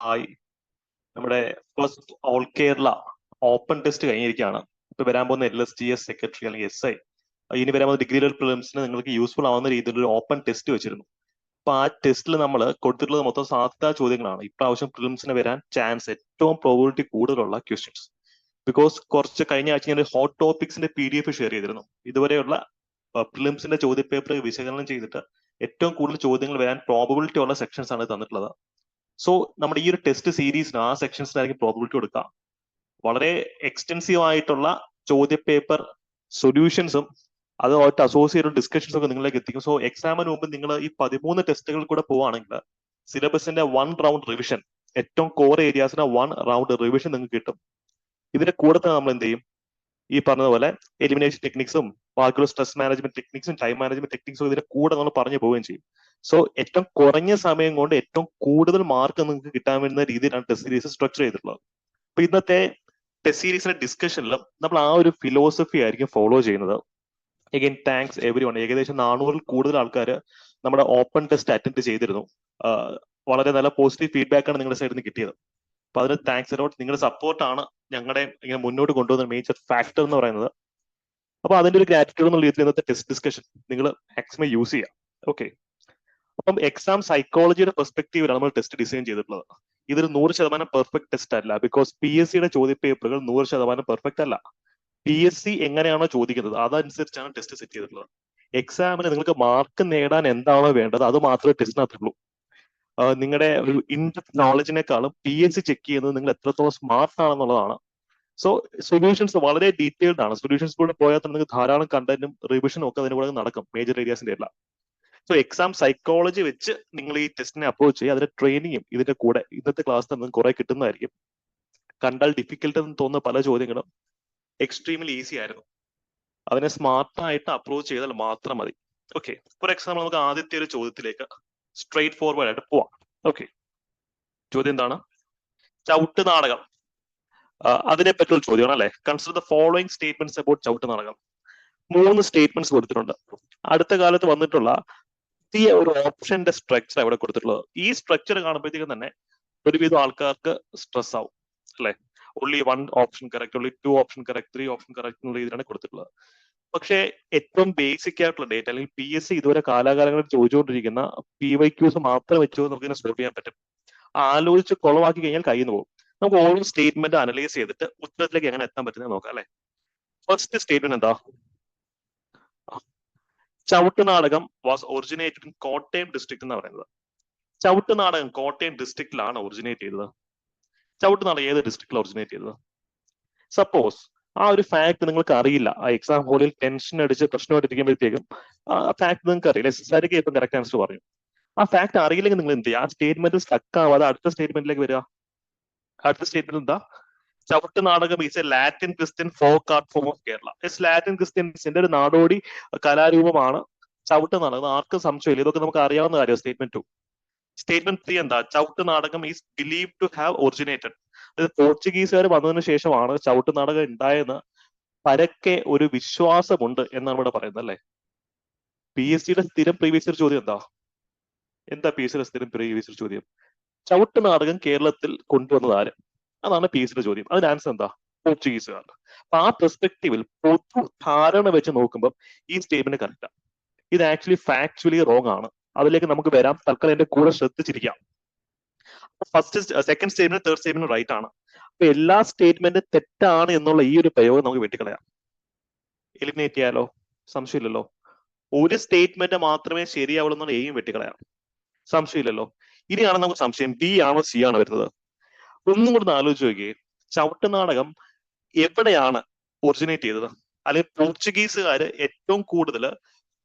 ആയി നമ്മുടെ first all Kerala open test കഴിഞ്ഞിരിക്കുകയാണ്. ഇപ്പൊ വരാൻ പോകുന്ന LSTS സെക്രട്ടറി അല്ലെങ്കിൽ SI, ഇനി വരാൻ പോകുന്ന ഡിഗ്രി ലെവൽ പ്രിലിംസിന് നിങ്ങൾക്ക് യൂസ്ഫുൾ ആവുന്ന രീതിയിൽ ഒരു ഓപ്പൺ ടെസ്റ്റ് വെച്ചിരുന്നു. അപ്പൊ ആ ടെസ്റ്റിൽ നമ്മൾ കൊടുത്തിട്ടുള്ളത് മൊത്തം സാധ്യതാ ചോദ്യങ്ങളാണ്. ഇപ്രാവശ്യം പ്രിലിംസിന് വരാൻ ചാൻസ് ഏറ്റവും പ്രോബിലിറ്റി കൂടുതലുള്ള ക്വസ്റ്റ്യൻസ്. ബിക്കോസ് കുറച്ച് കഴിഞ്ഞ ആഴ്ച ഞാൻ ഹോട്ട് ടോപ്പിക്സിന്റെ PDF ഷെയർ ചെയ്തിരുന്നു. ഇതുവരെയുള്ള പ്രിലിംസിന്റെ ചോദ്യപേപ്പർ വിശകലനം ചെയ്തിട്ട് ഏറ്റവും കൂടുതൽ ചോദ്യങ്ങൾ വരാൻ പ്രോബിലിറ്റി ഉള്ള സെക്ഷൻസ് ആണ് തന്നിട്ടുള്ളത്. സോ നമ്മുടെ ഈ ഒരു ടെസ്റ്റ് സീരീസിന് ആ സെക്ഷൻസിനായിരിക്കും പ്രോബിലിറ്റി കൊടുക്കുക. വളരെ എക്സ്റ്റെൻസീവ് ആയിട്ടുള്ള ചോദ്യപേപ്പർ സൊല്യൂഷൻസും അതുമായിട്ട് അസോസിയേറ്റഡ് ഡിസ്കഷൻസ് ഒക്കെ നിങ്ങളിലേക്ക് എത്തിക്കും. സോ എക്സാമിന് മുമ്പ് നിങ്ങൾ ഈ 13 ടെസ്റ്റുകൾ കൂടെ പോവുകയാണെങ്കിൽ സിലബസിന്റെ 1 റൗണ്ട് റിവിഷൻ, ഏറ്റവും കോർ ഏരിയാസിന്റെ 1 റൗണ്ട് റിവിഷൻ നിങ്ങൾക്ക് കിട്ടും. ഇതിന്റെ കൂടെ തന്നെ നമ്മൾ എന്ത് ചെയ്യും, ഈ പറഞ്ഞതുപോലെ എലിമിനേഷൻ ടെക്നിക്സും ബാക്കിയുള്ള സ്ട്രെസ് മാനേജ്മെന്റ് ടെക്നിക്സും ടൈം മാനേജ്മെന്റ് ടെക്നിക്സും ഇതിന്റെ കൂടെ നമ്മൾ പറഞ്ഞു പോവുകയും ചെയ്യും. സോ ഏറ്റവും കുറഞ്ഞ സമയം കൊണ്ട് ഏറ്റവും കൂടുതൽ മാർക്ക് നിങ്ങൾക്ക് കിട്ടാൻ വരുന്ന രീതിയിലാണ് ടെസ്റ്റ് സീരീസ് സ്ട്രക്ചർ ചെയ്തിട്ടുള്ളത്. അപ്പൊ ഇന്നത്തെ ടെസ്റ്റ് സീരീസിന്റെ ഡിസ്കഷനിലും നമ്മൾ ആ ഒരു ഫിലോസഫി ആയിരിക്കും ഫോളോ ചെയ്യുന്നത്. Again thanks every one. ഏകദേശം 400-ൽ കൂടുതൽ ആൾക്കാർ നമ്മുടെ ഓപ്പൺ ടെസ്റ്റ് അറ്റൻഡ് ചെയ്തിരുന്നു. വളരെ നല്ല പോസിറ്റീവ് ഫീഡ്ബാക്ക് ആണ് നിങ്ങളുടെ സൈഡിൽ നിന്ന് കിട്ടിയത്. അപ്പൊ അതിന് താങ്ക്സ് അലോട്ട്. നിങ്ങളുടെ സപ്പോർട്ടാണ് ഞങ്ങളുടെ ഇങ്ങനെ മുന്നോട്ട് കൊണ്ടുപോകുന്ന മേജർ ഫാക്ടർ എന്ന് പറയുന്നത്. അപ്പൊ അതിന്റെ ഒരു ഗ്രാറ്റിറ്റ്യൂഡ് എന്നുള്ള രീതിയിൽ ഇന്നത്തെ ടെസ്റ്റ് ഡിസ്കഷൻ നിങ്ങൾ മാക്സിമം യൂസ് ചെയ്യാം. ഓക്കെ, അപ്പം എക്സാം സൈക്കോളജിയുടെ പെർസ്പെക്റ്റീവിലാണ് നമ്മൾ ടെസ്റ്റ് ഡിസൈൻ ചെയ്തിട്ടുള്ളത്. ഇതൊരു 100% പെർഫെക്റ്റ് ടെസ്റ്റ് അല്ല. ബിക്കോസ് PSCയുടെ ചോദ്യപേപ്പറുകൾ 100% പെർഫെക്റ്റ് അല്ല. PSC എങ്ങനെയാണോ ചോദിക്കുന്നത് അതനുസരിച്ചാണ് ടെസ്റ്റ് സെറ്റ് ചെയ്തിട്ടുള്ളത്. എക്സാമിന് നിങ്ങൾക്ക് മാർക്ക് നേടാൻ എന്താണോ വേണ്ടത് അത് മാത്രമേ ടെസ്റ്റിനകത്തുള്ളൂ. നിങ്ങളുടെ ഒരു ഇൻഡെപ്ത് നോളജിനേക്കാളും PSC ചെക്ക് ചെയ്യുന്നത് നിങ്ങൾ എത്രത്തോളം സ്മാർട്ട് ആണെന്നുള്ളതാണ്. സോ സൊല്യൂഷൻസ് വളരെ ഡീറ്റെയിൽഡ് ആണ്. സൊല്യൂഷൻസ് കൂടെ പോയാൽ തന്നെ നിങ്ങൾക്ക് ധാരാളം കണ്ടന്റും റിവിഷനും ഒക്കെ അതിന് കൂടെ നടക്കും, മേജർ ഏരിയാസിന്റെ എല്ലാം. സോ എക്സാം സൈക്കോളജി വെച്ച് നിങ്ങൾ ഈ ടെസ്റ്റിനെ അപ്രോച്ച് ചെയ്യുക. അതിന്റെ ട്രെയിനിങ്ങും ഇതിന്റെ കൂടെ ഇന്നത്തെ ക്ലാസ്സിൽ നിങ്ങൾക്ക് കുറെ കിട്ടുന്നതായിരിക്കും. കണ്ടാൽ ഡിഫിക്കൽട്ട് എന്ന് തോന്നുന്ന പല ചോദ്യങ്ങളും എക്സ്ട്രീംലി ഈസി ആയിരുന്നു. അതിനെ സ്മാർട്ടായിട്ട് അപ്രോച്ച് ചെയ്താൽ മാത്രം മതി. ഓക്കെ, ഫോർ എക്സാമ്പിൾ നമുക്ക് ആദ്യത്തെ ഒരു ചോദ്യത്തിലേക്ക് സ്ട്രെയിറ്റ് ഫോർവേഡ് ആയിട്ട് പോവാം. ഓക്കെ, ചോദ്യം എന്താണ്? ചവിട്ട് നാടകം, അതിനെ പറ്റിയുള്ള ചോദ്യമാണ് അല്ലെ. Consider the following statements about ചവിട്ട് നാടകം. 3 സ്റ്റേറ്റ്മെന്റ്സ് കൊടുത്തിട്ടുണ്ട്. അടുത്ത കാലത്ത് വന്നിട്ടുള്ള പുതിയ ഒരു ഓപ്ഷന്റെ സ്ട്രക്ചർ അവിടെ കൊടുത്തിട്ടുള്ളത്. ഈ സ്ട്രക്ചർ കാണുമ്പോഴത്തേക്കും തന്നെ ഒരുവിധം ആൾക്കാർക്ക് സ്ട്രെസ് ആവും അല്ലെ. only 1 option correct, only 2 option correct, 3 option correct എന്നുള്ള രീതിയിലാണ് കൊടുത്തിട്ടുള്ളത്. പക്ഷേ ഏറ്റവും ബേസിക് ആയിട്ടുള്ള ഡേറ്റ അല്ലെങ്കിൽ PSC ഇതുവരെ കാലാകാലങ്ങളിൽ ചോദിച്ചുകൊണ്ടിരിക്കുന്ന PYQs മാത്രം വെച്ച് നമുക്ക് ഇതിനെ സോൾവ് ചെയ്യാൻ പറ്റും. ആലോചിച്ച് കുളവാക്കി കഴിഞ്ഞാൽ കയ്യിൽ നിന്ന് പോകും. നമുക്ക് ഓരോ സ്റ്റേറ്റ്മെന്റ് അനലൈസ് ചെയ്തിട്ട് ഉത്തരത്തിലേക്ക് എങ്ങനെ എത്താൻ പറ്റുന്നത് നോക്കാം അല്ലെ. ഫസ്റ്റ് സ്റ്റേറ്റ്മെന്റ് എന്താ? ചവിട്ട് നാടകം was originated in Kottayam district എന്ന് പറയുന്നത്. ചവിട്ട് നാടകം കോട്ടയം ഡിസ്ട്രിക്റ്റിലാണ് ഒറിജിനേറ്റ് ചെയ്തത്. ചവിട്ട് നാടകം ഏത് ഡിസ്ട്രിക്റ്റിൽ ഒറിജിനേറ്റ് ചെയ്തത്? സപ്പോസ് ആ ഒരു ഫാക്ട് നിങ്ങൾക്ക് അറിയില്ല, ആ എക്സാം ഹോളിൽ ടെൻഷൻ അടിച്ച് പ്രശ്നമായിട്ടിരിക്കുമ്പോഴത്തേക്കും ആ ഫാക്ട് നിങ്ങൾക്ക് അറിയില്ല. സരിക ഇപ്പം കറക്റ്റ് ആൻസർ പറയും. ആ ഫാക്ട് അറിയില്ലെങ്കിൽ നിങ്ങൾ എന്ത് ചെയ്യുക? ആ സ്റ്റേറ്റ്മെന്റ് സ്റ്റക്ക് ആവാതെ അടുത്ത സ്റ്റേറ്റ്മെന്റിലേക്ക് വരിക. അടുത്ത സ്റ്റേറ്റ്മെന്റ് എന്താ? Chavittu Nadakam is a Latin Christian folk art form of Kerala. Latin ക്രിസ്ത്യൻസിന്റെ ഒരു നാടോടി കലാരൂപമാണ് ചവിട്ട് നാടകം. ആർക്കും സംശയമില്ല, ഇതൊക്കെ നമുക്ക് അറിയാവുന്ന കാര്യമാണ്. സ്റ്റേറ്റ്മെന്റ് 2. സ്റ്റേറ്റ്മെന്റ് 3 എന്താ? Chavittu Nadakam is believe to have originated. അതായത് പോർച്ചുഗീസുകാർ വന്നതിന് ശേഷമാണ് ചവിട്ട് നാടകം ഉണ്ടായെന്ന് പരക്കെ ഒരു വിശ്വാസമുണ്ട് എന്നാണ് ഇവിടെ പറയുന്നത് അല്ലെ. PSCയുടെ സ്ഥിരം പ്രീവിയസ് ഇയർ ചോദ്യം എന്താ? PSCയുടെ സ്ഥിരം പ്രീവിയസ് ഇയർ ചോദ്യം? ചവിട്ട് നാടകം കേരളത്തിൽ കൊണ്ടുവന്നത് ആര്? അതാണ് PSCയുടെ ചോദ്യം. അതിന് ആൻസർ എന്താ? പോർച്ചുഗീസുകാർ. അപ്പൊ ആ പെർസ്പെക്റ്റീവിൽ പൊതു ധാരണ വെച്ച് നോക്കുമ്പോൾ ഈ സ്റ്റേറ്റ്മെന്റ് കറക്റ്റാ. ഇത് ആക്ച്വലി ഫാക്ച്വലി റോങ് ആണ്. അതിലേക്ക് നമുക്ക് വരാം. തൽക്കാലം എന്റെ കൂടെ ശ്രദ്ധിച്ചിരിക്കാം. Second statement, third statement right ആണ്. അപ്പൊ എല്ലാ സ്റ്റേറ്റ്മെന്റും തെറ്റാണ് എന്നുള്ള ഈ ഒരു പ്രയോഗം നമുക്ക് വെട്ടിക്കളയാം. എലിമിനേറ്റ് ചെയ്യാലോ, സംശയമില്ലല്ലോ. ഒരു സ്റ്റേറ്റ്മെന്റ് മാത്രമേ ശരിയാവുള്ളൂ എന്നുള്ള എയും വെട്ടിക്കളയാം, സംശയമില്ലല്ലോ. ഇനിയാണ് നമുക്ക് സംശയം, B ആണോ C ആണോ വരുന്നത്? ഒന്നും കൂടെ ആലോചിച്ച് നോക്കിയേ. ചവിട്ട് നാടകം എവിടെയാണ് ഒറിജിനേറ്റ് ചെയ്തത്? അല്ലെങ്കിൽ പോർച്ചുഗീസുകാര് ഏറ്റവും കൂടുതൽ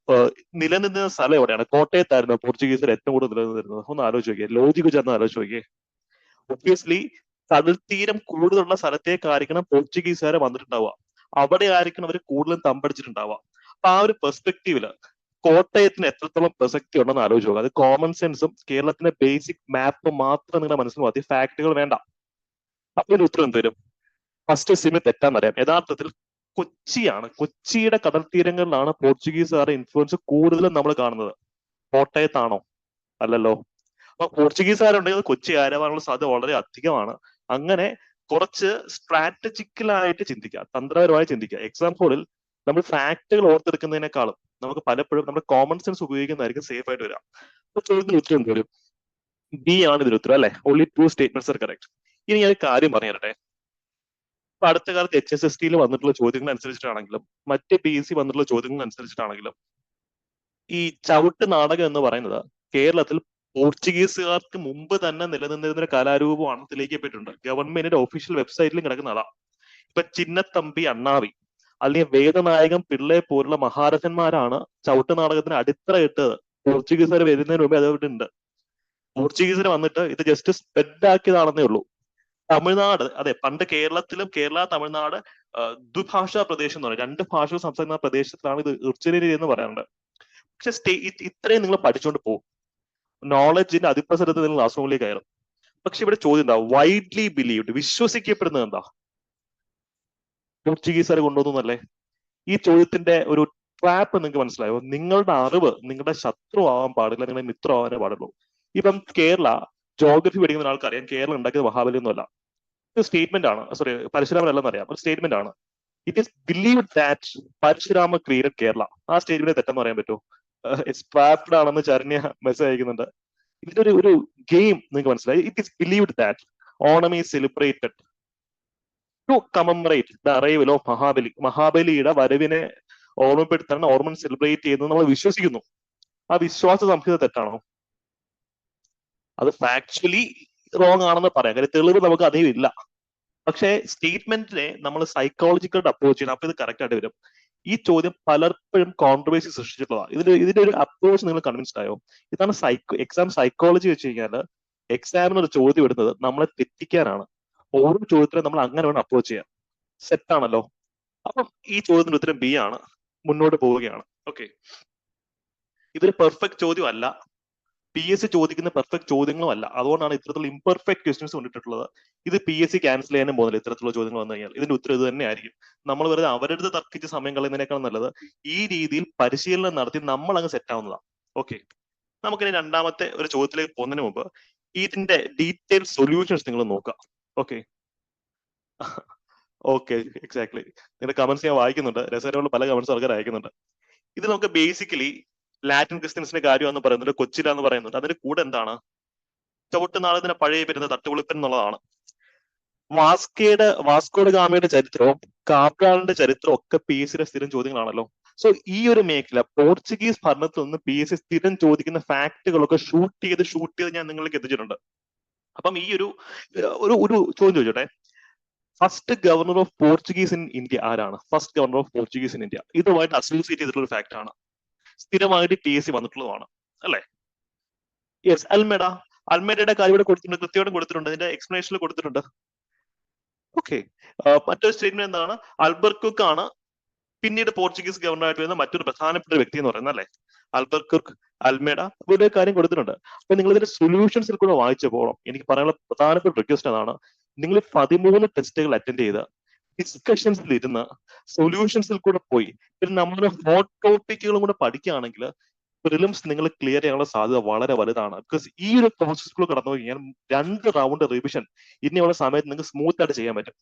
നിലനിന്ന സ്ഥലം എവിടെയാണ്? കോട്ടയത്തായിരുന്നു പോർച്ചുഗീസുകാർ ഏറ്റവും കൂടുതൽ നിലനിന്നിരുന്നത്. ഒന്ന് ആലോചിച്ച് നോക്കിയേ, ലോജിക്ക് ചേർന്ന് ആലോചിച്ച് നോക്കിയേ. ഒബ്വിയസ്ലി കടൽ തീരം കൂടുതലുള്ള സ്ഥലത്തേക്കായിരിക്കണം പോർച്ചുഗീസുകാർ വന്നിട്ടുണ്ടാവുക. അവിടെ ആയിരിക്കണം അവർ കൂടുതലും തമ്പടിച്ചിട്ടുണ്ടാവുക. അപ്പൊ ആ ഒരു പെർസ്പെക്റ്റീവില് കോട്ടയത്തിന് എത്രത്തോളം പ്രസക്തി ഉണ്ടെന്ന് ആലോചിച്ച് നോക്കുക. അത് കോമൺ സെൻസും കേരളത്തിന്റെ ബേസിക് മാപ്പും മാത്രം നിങ്ങളുടെ മനസ്സിൽ മതി, ഫാക്ടുകൾ വേണ്ട. അപ്പൊ ഒരു ഉത്തരം എന്ത് വരും? ഫസ്റ്റ് സ്റ്റേറ്റ്മെന്റ് തെറ്റാന്നറിയാം. യഥാർത്ഥത്തിൽ കൊച്ചിയാണ്, കൊച്ചിയുടെ കടൽ തീരങ്ങളിലാണ് പോർച്ചുഗീസുകാരുടെ ഇൻഫ്ലുവൻസ് കൂടുതലും നമ്മൾ കാണുന്നത്. കോട്ടയത്താണോ? അല്ലല്ലോ. അപ്പൊ പോർച്ചുഗീസുകാരുണ്ടെങ്കിൽ കൊച്ചി ആരവാനുള്ള സാധ്യത വളരെ അധികമാണ്. അങ്ങനെ കുറച്ച് സ്ട്രാറ്റജിക്കലായിട്ട് ചിന്തിക്കുക, തന്ത്രപരമായി ചിന്തിക്കുക. എക്സാം ഹോളിൽ നമ്മൾ ഫാക്ടുകൾ ഓർത്തെടുക്കുന്നതിനേക്കാളും നമുക്ക് പലപ്പോഴും നമ്മുടെ കോമൺ സെൻസ് ഉപയോഗിക്കുന്നതായിരിക്കും സേഫ് ആയിട്ട് വരാം. അപ്പൊ ചോദ്യത്തിന് ഉത്തരം എന്ത് വരും? ബി ആണ് ഇതിന് ഉത്തരം, അല്ലെ? Only 2 statements are correct. ഇനി ഞാൻ ഒരു കാര്യം പറഞ്ഞു തരട്ടെ. ഇപ്പൊ അടുത്ത കാലത്ത് HSST വന്നിട്ടുള്ള ചോദ്യങ്ങൾ അനുസരിച്ചിട്ടാണെങ്കിലും മറ്റ് PSC വന്നിട്ടുള്ള ചോദ്യങ്ങൾ അനുസരിച്ചിട്ടാണെങ്കിലും ഈ ചവിട്ട് നാടകം എന്ന് പറയുന്നത് കേരളത്തിൽ പോർച്ചുഗീസുകാർക്ക് മുമ്പ് തന്നെ നിലനിന്നിരുന്ന ഒരു കലാരൂപമാണ് തെളിയിക്കപ്പെട്ടിട്ടുണ്ട്. ഗവൺമെന്റിന്റെ ഒഫീഷ്യൽ വെബ്സൈറ്റിലും കിടക്കുന്ന അതാ. ഇപ്പൊ ചിന്നത്തമ്പി അണ്ണാവി അല്ലെങ്കിൽ വേദനായകം പിള്ളയെ പോലുള്ള മഹാരഥന്മാരാണ് ചവിട്ട് നാടകത്തിന് അടിത്തറ ഇട്ടത്. പോർച്ചുഗീസുകാർ വരുന്നതിന് മുമ്പേ അത് ഉണ്ട്. പോർച്ചുഗീസിന് വന്നിട്ട് ഇത് ജസ്റ്റ് സ്പ്രെഡ് ആക്കിയതാണെന്നേ ഉള്ളൂ. തമിഴ്നാട്, അതെ, പണ്ട് കേരളത്തിലും കേരള തമിഴ്നാട് ദ്വിഭാഷാ പ്രദേശം എന്ന് പറയും, 2 ഭാഷകൾ സംസാരിക്കുന്ന പ്രദേശത്താണ് ഇത് ഒറിജിനേറ്റ് എന്ന് പറയാറുണ്ട്. പക്ഷെ ഇത്രയും നിങ്ങൾ പഠിച്ചുകൊണ്ട് പോകും, നോളജിന്റെ അതിപ്രസരത്തിൽ നിങ്ങൾ ക്ലാസ് റൂമിലേക്ക് കയറും. പക്ഷെ ഇവിടെ ചോദ്യം എന്താ? വൈഡ്ലി ബിലീവ്ഡ്, വിശ്വസിക്കപ്പെടുന്നത് എന്താ? പോർച്ചുഗീസുകാർ കൊണ്ടുവന്നല്ലേ? ഈ ചോദ്യത്തിന്റെ ഒരു ട്രാപ്പ് നിങ്ങൾക്ക് മനസ്സിലായോ? നിങ്ങളുടെ അറിവ് നിങ്ങളുടെ ശത്രു ആവാൻ പാടില്ല, നിങ്ങളുടെ മിത്രം ആവാനേ പാടുള്ളൂ. ഇപ്പം കേരള ജോഗ്രഫി പഠിക്കുന്ന ഒരാൾക്ക് അറിയാം കേരളം ഉണ്ടാക്കിയത് മഹാബലി ഒന്നുമല്ല. ഇത് സ്റ്റേറ്റ്മെന്റ് ആണ്, സോറി പരശുരാമനല്ലെന്ന് അറിയാം, ഒരു സ്റ്റേറ്റ്മെന്റ് ആണ്. It is believed that Parashurama created Kerala. ആ സ്റ്റേറ്റ്മെന്റ് തെറ്റെന്ന് പറയാൻ പറ്റുമോ? ട്രാപ്ഡ് ആണെന്ന് ചരണ്യ മെസ്സേജ് അയക്കുന്നുണ്ട്. ഇതിന്റെ ഒരു ഗെയിം നിങ്ങൾക്ക് മനസ്സിലായി. It is believed that Onam is celebrated to commemorate the arrival of Mahabali. മഹാബലിയുടെ വരവിനെ ഓർമ്മപ്പെടുത്താൻ ഓർമ്മ സെലിബ്രേറ്റ് ചെയ്യുന്നത് നമ്മൾ വിശ്വസിക്കുന്നു. ആ വിശ്വാസ സംഹിത തെറ്റാണോ? അത് ഫാക്ച്വലി റോങ് ആണെന്ന് പറയാം, കാര്യം തെളിവ് നമുക്ക് അധികം ഇല്ല. പക്ഷേ സ്റ്റേറ്റ്മെന്റിനെ നമ്മൾ സൈക്കോളജിക്കൽ അപ്രോച്ച് ചെയ്യണം, അപ്പൊ ഇത് കറക്റ്റ് ആയിട്ട് വരും. ഈ ചോദ്യം പലപ്പോഴും കോൺട്രവേഴ്സി സൃഷ്ടിച്ചിട്ടുള്ളതാണ്. ഇതിന്റെ ഒരു അപ്രോച്ച് നിങ്ങൾ കൺവിൻസ്ഡ് ആയോ? ഇതാണ് എക്സാം സൈക്കോളജി വെച്ച് കഴിഞ്ഞാൽ എക്സാമിന് ഒരു ചോദ്യം എടുത്തത് നമ്മളെ തെറ്റിക്കാനാണ്. ഓരോ ചോദ്യത്തിനും നമ്മൾ അങ്ങനെ വേണം അപ്രോച്ച് ചെയ്യാൻ. സെറ്റ് ആണല്ലോ? അപ്പം ഈ ചോദ്യത്തിന്റെ ഉത്തരം ബി ആണ്. മുന്നോട്ട് പോവുകയാണ്. ഓക്കെ, ഇതൊരു പെർഫെക്റ്റ് ചോദ്യം അല്ല, PSC ചോദിക്കുന്ന പെർഫെക്റ്റ് ചോദ്യങ്ങളും അല്ല. അതുകൊണ്ടാണ് ഇത്തരത്തിലുള്ള ഇംപെർഫെക്റ്റ് ക്വസ്റ്റ്യൻസ് കൊണ്ടിട്ടുള്ളത്. ഇത് PSC ക്യാൻസൽ ചെയ്യാനും പോകുന്നില്ല. ഇത്തരത്തിലുള്ള ചോദ്യങ്ങൾ വന്നു കഴിഞ്ഞാൽ ഇതിന്റെ ഉത്തരം ഇത് തന്നെ ആയിരിക്കും. നമ്മൾ വെറുതെ അവരുടെ തർക്കിച്ച് സമയം കളയുന്നതിനേക്കാൾ നല്ലത് ഈ രീതിയിൽ പരിശീലനം നടത്തി നമ്മൾ അങ്ങ് സെറ്റ് ആവുന്നതാണ്. ഓക്കെ, നമുക്കിനി രണ്ടാമത്തെ ഒരു ചോദ്യത്തിലേക്ക് പോകുന്നതിന് മുമ്പ് ഇതിന്റെ ഡീറ്റെയിൽ സൊല്യൂഷൻസ് നിങ്ങൾ നോക്കുക. Okay okay, exactly. നിങ്ങളുടെ കമന്റ്സ് ഞാൻ വായിക്കുന്നുണ്ട്, രസകരമുള്ള പല കമന്റ്സ് ആൾക്കാർ അയക്കുന്നുണ്ട്. ഇത് നമുക്ക് ബേസിക്കലി ലാറ്റിൻ ക്രിസ്ത്യൻസിന്റെ കാര്യമെന്ന് പറയുന്നുണ്ട്, കൊച്ചില എന്ന് പറയുന്നുണ്ട്. അതിന്റെ കൂടെ എന്താണ്? ചവിട്ടുനാളത്തിന് പഴയ വരുന്ന തട്ടുപൊളിപ്പൻ എന്നുള്ളതാണ്. വാസ്കോഡ് ഗാമയുടെ ചരിത്രവും കാപ്രാളിന്റെ ചരിത്രവും ഒക്കെ PSCയുടെ സ്ഥിരം ചോദ്യങ്ങളാണല്ലോ. സോ ഈ ഒരു മേഖല പോർച്ചുഗീസ് ഭരണത്തിൽ നിന്ന് PSC സ്ഥിരം ചോദിക്കുന്ന ഫാക്ടുകളൊക്കെ ഷൂട്ട് ചെയ്ത് ഞാൻ നിങ്ങൾക്ക് എത്തിച്ചിട്ടുണ്ട്. അപ്പം ഈ ഒരു ചോദ്യം ചോദിച്ചോട്ടെ. First governor of Portuguese in India ആരാണ്? First governor of Portuguese in India ഇതുമായിട്ട് അസോസിയേറ്റ് ചെയ്തിട്ടുള്ള ഒരു ഫാക്ട് ആണ്, സ്ഥിരമായിട്ട് PSC വന്നിട്ടുള്ളതാണ്, അല്ലെ? യെസ്, അൽമേഡയുടെ കാര്യം ഇവിടെ കൊടുത്തിട്ടുണ്ട്, കൃത്യമായിട്ടും കൊടുത്തിട്ടുണ്ട്, അതിന്റെ എക്സ്പ്ലനേഷനിൽ കൊടുത്തിട്ടുണ്ട്. ഓക്കെ, മറ്റൊരു സ്റ്റേറ്റ്മെന്റ് എന്താണ്? ആൽബർട്ട് കുക്ക് ആണ് പിന്നീട് പോർച്ചുഗീസ് ഗവർണറായിട്ട് വരുന്ന മറ്റൊരു പ്രധാനപ്പെട്ട വ്യക്തി എന്ന് പറയുന്നത്, അല്ലെ? ആൽബർട്ട് കുക്ക്, അൽമേഡ, ഇവരുടെ കാര്യം കൊടുത്തിട്ടുണ്ട്. അപ്പൊ നിങ്ങൾ ഇതിന്റെ സൊല്യൂഷൻസിൽ കൂടെ വായിച്ചു പോകണം. എനിക്ക് പറയാനുള്ള പ്രധാനപ്പെട്ട റിക്വസ്റ്റ് അതാണ്. നിങ്ങൾ 13 ടെസ്റ്റുകൾ അറ്റൻഡ് ചെയ്ത് ഡിസ്കഷൻസിൽ ഇരുന്ന് സൊല്യൂഷൻസിൽ കൂടെ പോയി പിന്നെ നമ്മുടെ ഹോട്ട് ടോപ്പിക്കുകളും കൂടെ പഠിക്കുകയാണെങ്കിൽ പ്രിലിംസ് നിങ്ങൾ ക്ലിയർ ചെയ്യാനുള്ള സാധ്യത വളരെ വലുതാണ്. ബിക്കോസ് ഈ ഒരു പ്രോസസ് കൂടെ കടന്നു കഴിഞ്ഞാൽ 2 റൗണ്ട് റിവിഷൻ ഇനിയുള്ള സമയത്ത് നിങ്ങൾക്ക് സ്മൂത്ത് ആയിട്ട് ചെയ്യാൻ പറ്റും.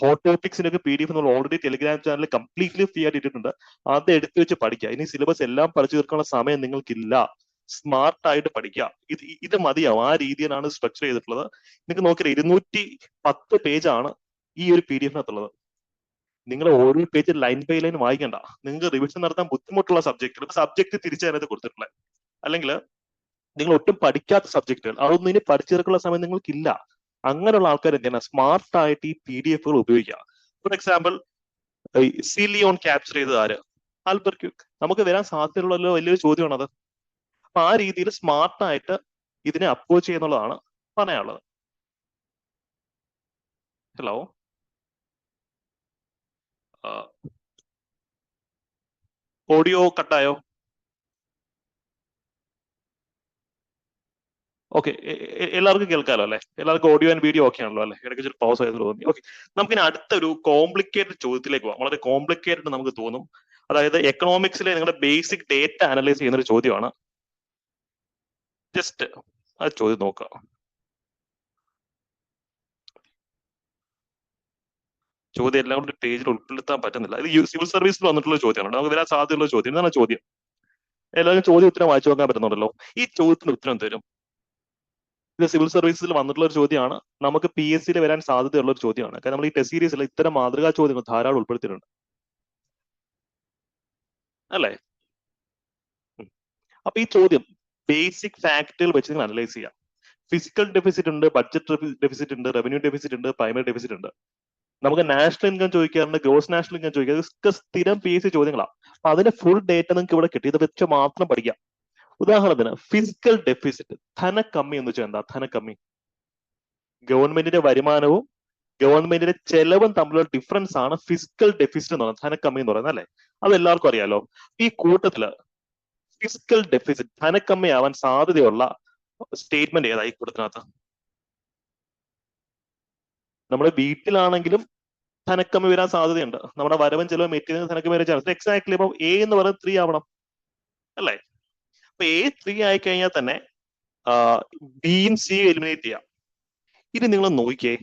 ഹോട്ട് ടോപ്പിക്സിന്റെ ഒക്കെ PDF നമ്മൾ ഓൾറെഡി ടെലിഗ്രാം ചാനലിൽ കംപ്ലീറ്റ്ലി ഫ്രീ ആയിട്ട് ഇട്ടിട്ടുണ്ട്. അത് എടുത്തു വെച്ച് പഠിക്കുക. ഇനി സിലബസ് എല്ലാം പഠിച്ചു തീർക്കാനുള്ള സമയം നിങ്ങൾക്കില്ല. സ്മാർട്ട് ആയിട്ട് പഠിക്കുക. ഇത് മതിയാവും. ആ രീതിയിലാണ് സ്ട്രക്ചർ ചെയ്തിട്ടുള്ളത്. നിങ്ങൾക്ക് നോക്കിയാൽ 210 പേജാണ് ഈ ഒരു PDFിനകത്തുള്ളത്. നിങ്ങൾ ഓരോ പേജ് ലൈൻ ബൈ ലൈൻ വായിക്കണ്ട. നിങ്ങൾക്ക് റിവിഷൻ നടത്താൻ ബുദ്ധിമുട്ടുള്ള സബ്ജക്ട് തിരിച്ചതിനകത്ത് കൊടുത്തിട്ടുള്ളത്, അല്ലെങ്കിൽ നിങ്ങൾ ഒട്ടും പഠിക്കാത്ത സബ്ജക്റ്റുകൾ, അതൊന്നും ഇനി പഠിച്ചെടുക്കാനുള്ള സമയം നിങ്ങൾക്കില്ല. അങ്ങനെയുള്ള ആൾക്കാർ എന്താണ് സ്മാർട്ട് ആയിട്ട് ഈ PDFകൾ ഉപയോഗിക്കുക. ഫോർ എക്സാമ്പിൾ, സിലിയോൺ ക്യാപ്ചർ ചെയ്തത് ആര്? Albert quake. നമുക്ക് വരാൻ സാധ്യതയുള്ള വലിയൊരു ചോദ്യമാണത്. അപ്പൊ ആ രീതിയിൽ സ്മാർട്ടായിട്ട് ഇതിനെ അപ്രോച്ച് ചെയ്യുന്നുള്ളതാണ് പറയാനുള്ളത്. Hello, audio കട്ടായോ? ഓക്കെ, എല്ലാവർക്കും കേൾക്കാലോ അല്ലെ? എല്ലാവർക്കും ഓഡിയോ ആൻഡ് വീഡിയോ ഓക്കെ ആണല്ലോ അല്ലെ? ഇടയ്ക്ക് ഒരു പൗസ് ആയത് തോന്നി. ഓക്കെ, നമുക്കിനി അടുത്തൊരു കോംപ്ലിക്കേറ്റഡ് ചോദ്യത്തിലേക്ക് പോകാം. വളരെ കോംപ്ലിക്കേറ്റഡ് നമുക്ക് തോന്നും. അതായത് എക്കണോമിക്സിലെ നിങ്ങളുടെ ബേസിക് ഡേറ്റ അനലൈസ് ചെയ്യുന്ന ഒരു ചോദ്യമാണ്. ജസ്റ്റ് ആ ചോദ്യം നോക്കുക. ചോദ്യം എല്ലാം കൂടി പേജിൽ ഉൾപ്പെടുത്താൻ പറ്റുന്നില്ല. ഇത് സിവിൽ സർവീസിൽ വന്നിട്ടുള്ള ചോദ്യമാണ്, നമുക്ക് വരാൻ സാധ്യതയുള്ള ചോദ്യം. ഇതാണ് ചോദ്യം. എല്ലാവരും ചോദ്യം ഉത്തരം വായിച്ചു നോക്കാൻ പറ്റുന്നുണ്ടല്ലോ. ഈ ചോദ്യത്തിന് ഉത്തരം തരും. ഇത് സിവിൽ സർവീസിൽ വന്നിട്ടുള്ള ഒരു ചോദ്യമാണ്, നമുക്ക് PSC വരാൻ സാധ്യതയുള്ള ഒരു ചോദ്യമാണ്. കാരണം നമ്മൾ ഈ ടെസ്റ്റ് സീരീസിൽ ഇത്തരം മാതൃകാ ചോദ്യങ്ങൾ ധാരാളം ഉൾപ്പെടുത്തിയിട്ടുണ്ട്, അല്ലേ? അപ്പൊ ഈ ചോദ്യം ബേസിക് ഫാക്ടുകൾ വെച്ച് നിങ്ങൾ അനലൈസ് ചെയ്യാം. ഫിസിക്കൽ ഡെഫിസിറ്റ് ഉണ്ട്, ബഡ്ജറ്റ് ഡെഫിസിറ്റ് ഉണ്ട്, റവന്യൂ ഡെഫിസിറ്റ് ഉണ്ട്, പ്രൈമറി ഡെഫിസിറ്റ് ഉണ്ട്. നമുക്ക് നാഷണൽ ഇൻകം ചോദിക്കാറുണ്ട്, ഗ്രോസ് നാഷണൽ ഇൻകം ചോദിക്കുക. ഇതൊക്കെ സ്ഥിരം PSC ചോദ്യങ്ങളാണ്. അപ്പൊ അതിന്റെ ഫുൾ ഡേറ്റ നിങ്ങൾക്ക് ഇവിടെ കിട്ടി. ഇത് വെച്ച് മാത്രം പഠിക്കാം. ഉദാഹരണത്തിന് ഫിസിക്കൽ ഡെഫിസിറ്റ്, ധനക്കമ്മി എന്ന് വെച്ചാൽ എന്താ? ധനക്കമ്മി ഗവൺമെന്റിന്റെ വരുമാനവും ഗവൺമെന്റിന്റെ ചെലവും തമ്മിലുള്ള ഡിഫറൻസ് ആണ് ഫിസിക്കൽ ഡെഫിസിറ്റ് എന്ന് പറയുന്നത്, ധനക്കമ്മി എന്ന് പറയുന്നത്, അല്ലെ? അത് എല്ലാവർക്കും അറിയാലോ. ഈ കൂട്ടത്തില് ഫിസിക്കൽ ഡെഫിസിറ്റ്, ധനക്കമ്മി ആവാൻ സാധ്യതയുള്ള സ്റ്റേറ്റ്മെന്റ് ഏതായി കൂട്ടത്തിനകത്ത്? നമ്മുടെ വീട്ടിലാണെങ്കിലും ധനക്കമ്മി വരാൻ സാധ്യതയുണ്ട്. നമ്മുടെ വരവും ചെലവും മെറ്റീരിയൽ ധനക്കമ്മി വരാൻ ചാൻസ്. എക്സാക്ട്ലി അപ്പൊ A എന്ന് പറയുന്നത് 3 ആവണം, അല്ലേ? അപ്പൊ A 3 ആയി കഴിഞ്ഞാൽ തന്നെ ബിയും C എലിമിനേറ്റ് ചെയ്യാം. ഇനി നിങ്ങൾ നോക്കിയേ,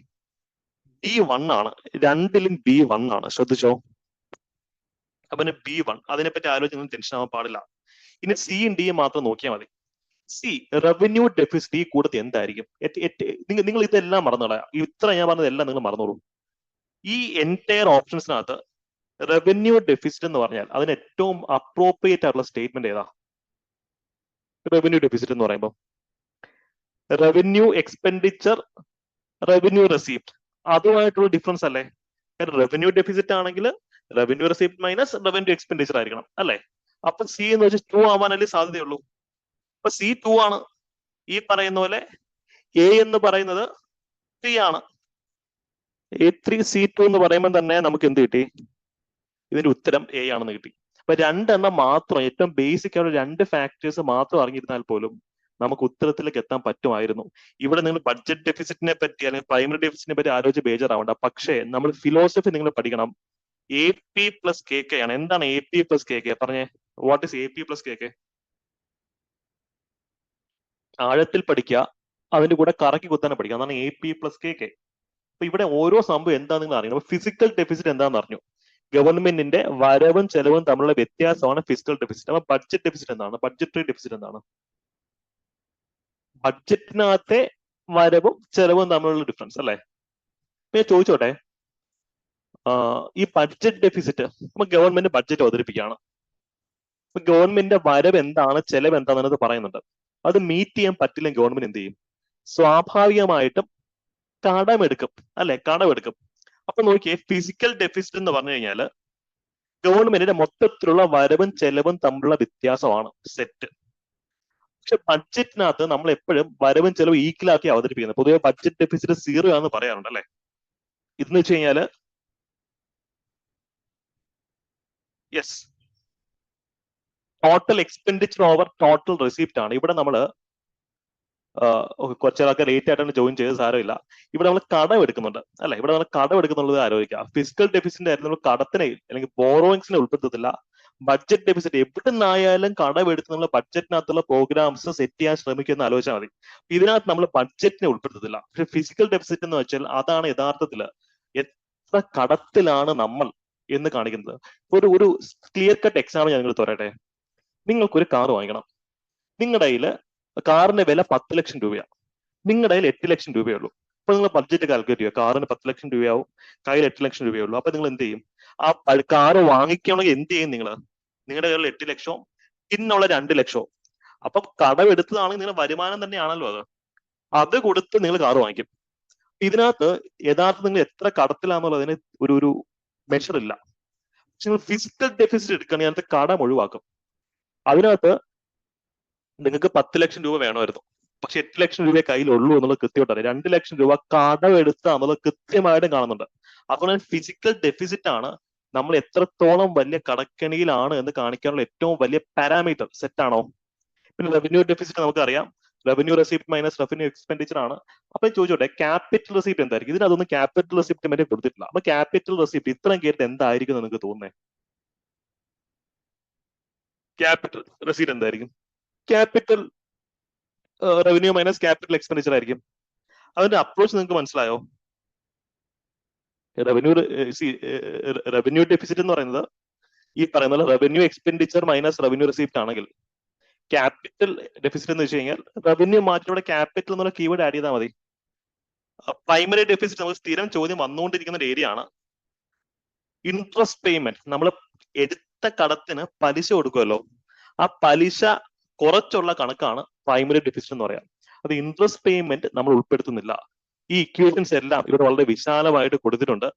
B1 ആണ്, രണ്ടിലും B1 ആണ്. ശ്രദ്ധിച്ചോ? അപ്പൊ B1, അതിനെപ്പറ്റി ആലോചിച്ച് ടെൻഷൻ ആവാൻ പാടില്ല. ഇനി സിയും ഡിയും മാത്രം നോക്കിയാൽ മതി. സി, റവന്യൂ ഡെഫിസിറ്റ് ഈ കൂട്ടത്തിൽ എന്തായിരിക്കും? നിങ്ങൾ ഇതെല്ലാം മറന്നുകളയാ. ഇത്ര ഞാൻ പറഞ്ഞതെല്ലാം നിങ്ങൾ മറന്നോളൂ. ഈ എൻറ്റയർ ഓപ്ഷൻസിനകത്ത് റവന്യൂ ഡെഫിസിറ്റ് എന്ന് പറഞ്ഞാൽ അതിന് ഏറ്റവും അപ്രോപ്രിയേറ്റ് ആയിട്ടുള്ള സ്റ്റേറ്റ്മെന്റ് ഏതാ? റവന്യൂ ഡെഫിസിറ്റ് എന്ന് പറയുമ്പോൾ റവന്യൂ എക്സ്പെൻഡിച്ചർ, റവന്യൂ റെസീപ്റ്റ്, അതുമായിട്ടുള്ള ഡിഫറൻസ് അല്ലേ? കാരണം റവന്യൂ ഡെഫിസിറ്റ് ആണെങ്കിൽ revenue receipt minus revenue expenditure ആയിരിക്കണം, അല്ലേ? അപ്പൊ സി എന്ന് വെച്ചാൽ 2 ആവാനല്ലേ സാധ്യതയുള്ളൂ. അപ്പൊ സി 2 ആണ്. ഈ പറയുന്ന പോലെ A എന്ന് പറയുന്നത് 3 ആണ്. A3 C2 എന്ന് പറയുമ്പോൾ തന്നെ നമുക്ക് എന്ത് കിട്ടി? ഇതിന്റെ ഉത്തരം A ആണെന്ന് കിട്ടി. അപ്പൊ രണ്ടെണ്ണം മാത്രം, ഏറ്റവും ബേസിക് ആയിട്ടുള്ള 2 ഫാക്ടേഴ്സ് മാത്രം അറിഞ്ഞിരുന്നാൽ പോലും നമുക്ക് ഉത്തരത്തിലേക്ക് എത്താൻ പറ്റുമായിരുന്നു. ഇവിടെ നിങ്ങൾ ബഡ്ജറ്റ് ഡെഫിസിറ്റിനെ പറ്റി അല്ലെങ്കിൽ പ്രൈമറി ഡെഫിസിറ്റിനെ പറ്റി ആലോചിച്ച് ബേജാറാവണ്ട. പക്ഷേ നമ്മൾ ഫിലോസഫി നിങ്ങൾ പഠിക്കണം. AP പ്ലസ് KK ആണ്. എന്താണ് AP പ്ലസ് KK? പറഞ്ഞേ, what is AP plus KK? ആഴത്തിൽ പഠിക്കുക, അതിന്റെ കൂടെ കറക്കി കുത്താനെ പഠിക്കുക. അതാണ് AP പ്ലസ് KK. അപ്പൊ ഇവിടെ ഓരോ സംഭവം എന്താണെന്ന് നിങ്ങൾ അറിയണം. ഫിസിക്കൽ ഡെഫിസിറ്റ് എന്താണെന്ന് അറിഞ്ഞു. ഗവൺമെന്റിന്റെ വരവും ചെലവും തമ്മിലുള്ള വ്യത്യാസമാണ് ഫിസിക്കൽ ഡെഫിസിറ്റ്. അപ്പൊ ബഡ്ജറ്റ് ഡെഫിസിറ്റ് എന്താണ്? ബഡ്ജറ്ററി ഡെഫിസിറ്റ് എന്താണ്? ബഡ്ജറ്റിനകത്തെ വരവും ചെലവും തമ്മിലുള്ള ഡിഫറൻസ്, അല്ലേ? ഞാൻ ചോദിച്ചോട്ടെ, ഈ ബഡ്ജറ്റ് ഡെഫിസിറ്റ്, അപ്പൊ ഗവൺമെന്റ് ബഡ്ജറ്റ് അവതരിപ്പിക്കുകയാണ്. അപ്പൊ ഗവൺമെന്റിന്റെ വരവ് എന്താണ്, ചെലവ് എന്താണെന്നത് പറയുന്നുണ്ട്. അത് മീറ്റ് ചെയ്യാൻ പറ്റില്ലെങ്കിൽ ഗവൺമെന്റ് എന്ത് ചെയ്യും? സ്വാഭാവികമായിട്ടും കടമെടുക്കും, അല്ലെ? കടമെടുക്കും. അപ്പൊ നോക്കിയേ, ഫിസിക്കൽ ഡെഫിസിറ്റ് എന്ന് പറഞ്ഞു കഴിഞ്ഞാൽ ഗവൺമെന്റിന്റെ മൊത്തത്തിലുള്ള വരവും ചെലവും തമ്മിലുള്ള വ്യത്യാസമാണ് സെറ്റ്. പക്ഷെ ബഡ്ജറ്റിനകത്ത് നമ്മൾ എപ്പോഴും വരവും ചെലവും ഈക്വലാക്കി അവതരിപ്പിക്കുന്നത്. പൊതുവെ ബഡ്ജറ്റ് ഡെഫിസിറ്റ് 0 ആണെന്ന് പറയാറുണ്ട്, അല്ലെ? ഇതെന്ന് വെച്ച് കഴിഞ്ഞാല് yes, total expenditure over total receipt ആണ്. ഇവിടെ നമ്മൾ കുറച്ചൊക്കെ ലേറ്റ് ആയിട്ടാണ് ജോയിൻ ചെയ്ത്, സാരമില്ല. ഇവിടെ നമ്മൾ കടം എടുക്കുന്നുണ്ട്, അല്ലെ? ഇവിടെ നമ്മൾ കടം എടുക്കുന്നുള്ളത് ആലോചിക്കുക. ഫിസിക്കൽ ഡെഫിസിറ്റിന്റെ ആയിരുന്നു നമ്മൾ കടത്തിനെ അല്ലെങ്കിൽ ബോറോയിങ്സിനെ ഉൾപ്പെടുത്തത്തില്ല. ബഡ്ജറ്റ് ഡെഫിസിറ്റ് എവിടെ നിന്നായാലും കടം എടുത്ത് നമ്മൾ ബഡ്ജറ്റിനകത്തുള്ള പ്രോഗ്രാംസ് സെറ്റ് ചെയ്യാൻ ശ്രമിക്കുന്ന ആലോചിച്ചാൽ മതി. ഇതിനകത്ത് നമ്മൾ ബഡ്ജറ്റിനെ ഉൾപ്പെടുത്തത്തില്ല. പക്ഷെ ഫിസിക്കൽ ഡെഫിസിറ്റ് എന്ന് വെച്ചാൽ അതാണ് യഥാർത്ഥത്തിൽ എത്ര കടത്തിലാണ് നമ്മൾ എന്ന് കാണിക്കുന്നത്. ഒരു ക്ലിയർ കട്ട് എക്സാമ്പിൾ ഞാൻ നിങ്ങൾ പറയട്ടെ. നിങ്ങൾക്കൊരു കാർ വാങ്ങിക്കണം. നിങ്ങളുടെ കയ്യിൽ കാറിന്റെ വില 10 ലക്ഷം രൂപയാണ്. നിങ്ങളുടെ കയ്യിൽ 8 ലക്ഷം രൂപയേ ഉള്ളൂ. അപ്പൊ നിങ്ങൾ ബഡ്ജറ്റ് കാൽക്കുലേറ്റ് ചെയ്യുക. കാറിന് 10 ലക്ഷം രൂപയാവും, കയ്യിൽ 8 ലക്ഷം രൂപയേ ഉള്ളൂ. അപ്പൊ നിങ്ങൾ എന്ത് ചെയ്യും? ആ കാറ് വാങ്ങിക്കണമെങ്കിൽ എന്ത് ചെയ്യും? നിങ്ങളുടെ കയ്യിൽ 8 ലക്ഷവും പിന്നുള്ള 2 ലക്ഷവും. അപ്പൊ കടം എടുത്തതാണെങ്കിൽ നിങ്ങളുടെ വരുമാനം തന്നെയാണല്ലോ അത് കൊടുത്ത് നിങ്ങൾ കാറ് വാങ്ങിക്കും. ഇതിനകത്ത് യഥാർത്ഥം നിങ്ങൾ എത്ര കടത്തിലാണെന്നുള്ളതിന് ഒരു മെഷർ ഇല്ല. പക്ഷെ നിങ്ങൾ ഫിസിക്കൽ ഡെഫിസിറ്റ് എടുക്കുകയാണെങ്കിൽ അതിനകത്ത് കടം ഒഴിവാക്കും. അതിനകത്ത് നിങ്ങൾക്ക് 10 ലക്ഷം രൂപ വേണമായിരുന്നു, പക്ഷെ 8 ലക്ഷം രൂപയെ കയ്യിലുള്ളൂ എന്നുള്ളത് കൃത്യമായിട്ടാണ്. 2 ലക്ഷം രൂപ കടമെടുത്ത എന്നുള്ളത് കൃത്യമായിട്ടും കാണുന്നുണ്ട്. അതുകൊണ്ട് ഫിസിക്കൽ ഡെഫിസിറ്റ് ആണ് നമ്മൾ എത്രത്തോളം വലിയ കടക്കെണിയിലാണ് എന്ന് കാണിക്കാനുള്ള ഏറ്റവും വലിയ പാരാമീറ്റർ. സെറ്റ് ആണോ? പിന്നെ റവന്യൂ ഡെഫിസിറ്റ് നമുക്കറിയാം, revenue receipt minus revenue expenditure ആണ്. അപ്പൊ ചോദിച്ചോട്ടെ, ക്യാപിറ്റൽ റെസിപ്റ്റ് എന്തായിരിക്കും? ഇതിനകത്തൊന്നും ക്യാപിറ്റൽ റെസിപ്റ്റ് വരെ കൊടുത്തിട്ടില്ല. അപ്പൊ ക്യാപിറ്റൽ റെസിപ്റ്റ് ഇത്രയും കേട്ട് എന്തായിരിക്കും നിങ്ങൾക്ക് തോന്നുന്നത്? ക്യാപിറ്റൽ റെസിപ്റ്റ് എന്തായിരിക്കും? Capital revenue minus capital expenditure ആയിരിക്കും. അതിന്റെ അപ്രോച്ച് നിങ്ങൾക്ക് മനസ്സിലായോ? റവന്യൂ ഡെഫിസിറ്റ് എന്ന് പറയുന്നത് ഈ പറയുന്ന revenue expenditure minus revenue receipt ആണെങ്കിൽ, ക്യാപിറ്റൽ ഡെഫിസിറ്റ് എന്ന് വെച്ച് കഴിഞ്ഞാൽ റവന്യൂ മാറ്റിലൂടെ ക്യാപിറ്റൽ എന്നുള്ള കീവേഡ് ആഡ് ചെയ്താൽ മതി. പ്രൈമറി ഡെഫിസിറ്റ് നമുക്ക് സ്ഥിരം ചോദ്യം വന്നുകൊണ്ടിരിക്കുന്ന ഒരു ഏരിയ ആണ്. ഇൻട്രസ്റ്റ് പേയ്മെന്റ്, നമ്മൾ എടുത്ത കടത്തിന് പലിശ കൊടുക്കുമല്ലോ, ആ പലിശ കുറച്ചുള്ള കണക്കാണ് പ്രൈമറി ഡെഫിസിറ്റ് എന്ന് പറയാം. അത് ഇൻട്രസ്റ്റ് പേയ്മെന്റ് നമ്മൾ ഉൾപ്പെടുത്തുന്നില്ല. ഈ ഇക്വേഷൻസ് എല്ലാം ഇവിടെ വളരെ വിശാലമായിട്ട് കൊടുത്തിട്ടുണ്ട്.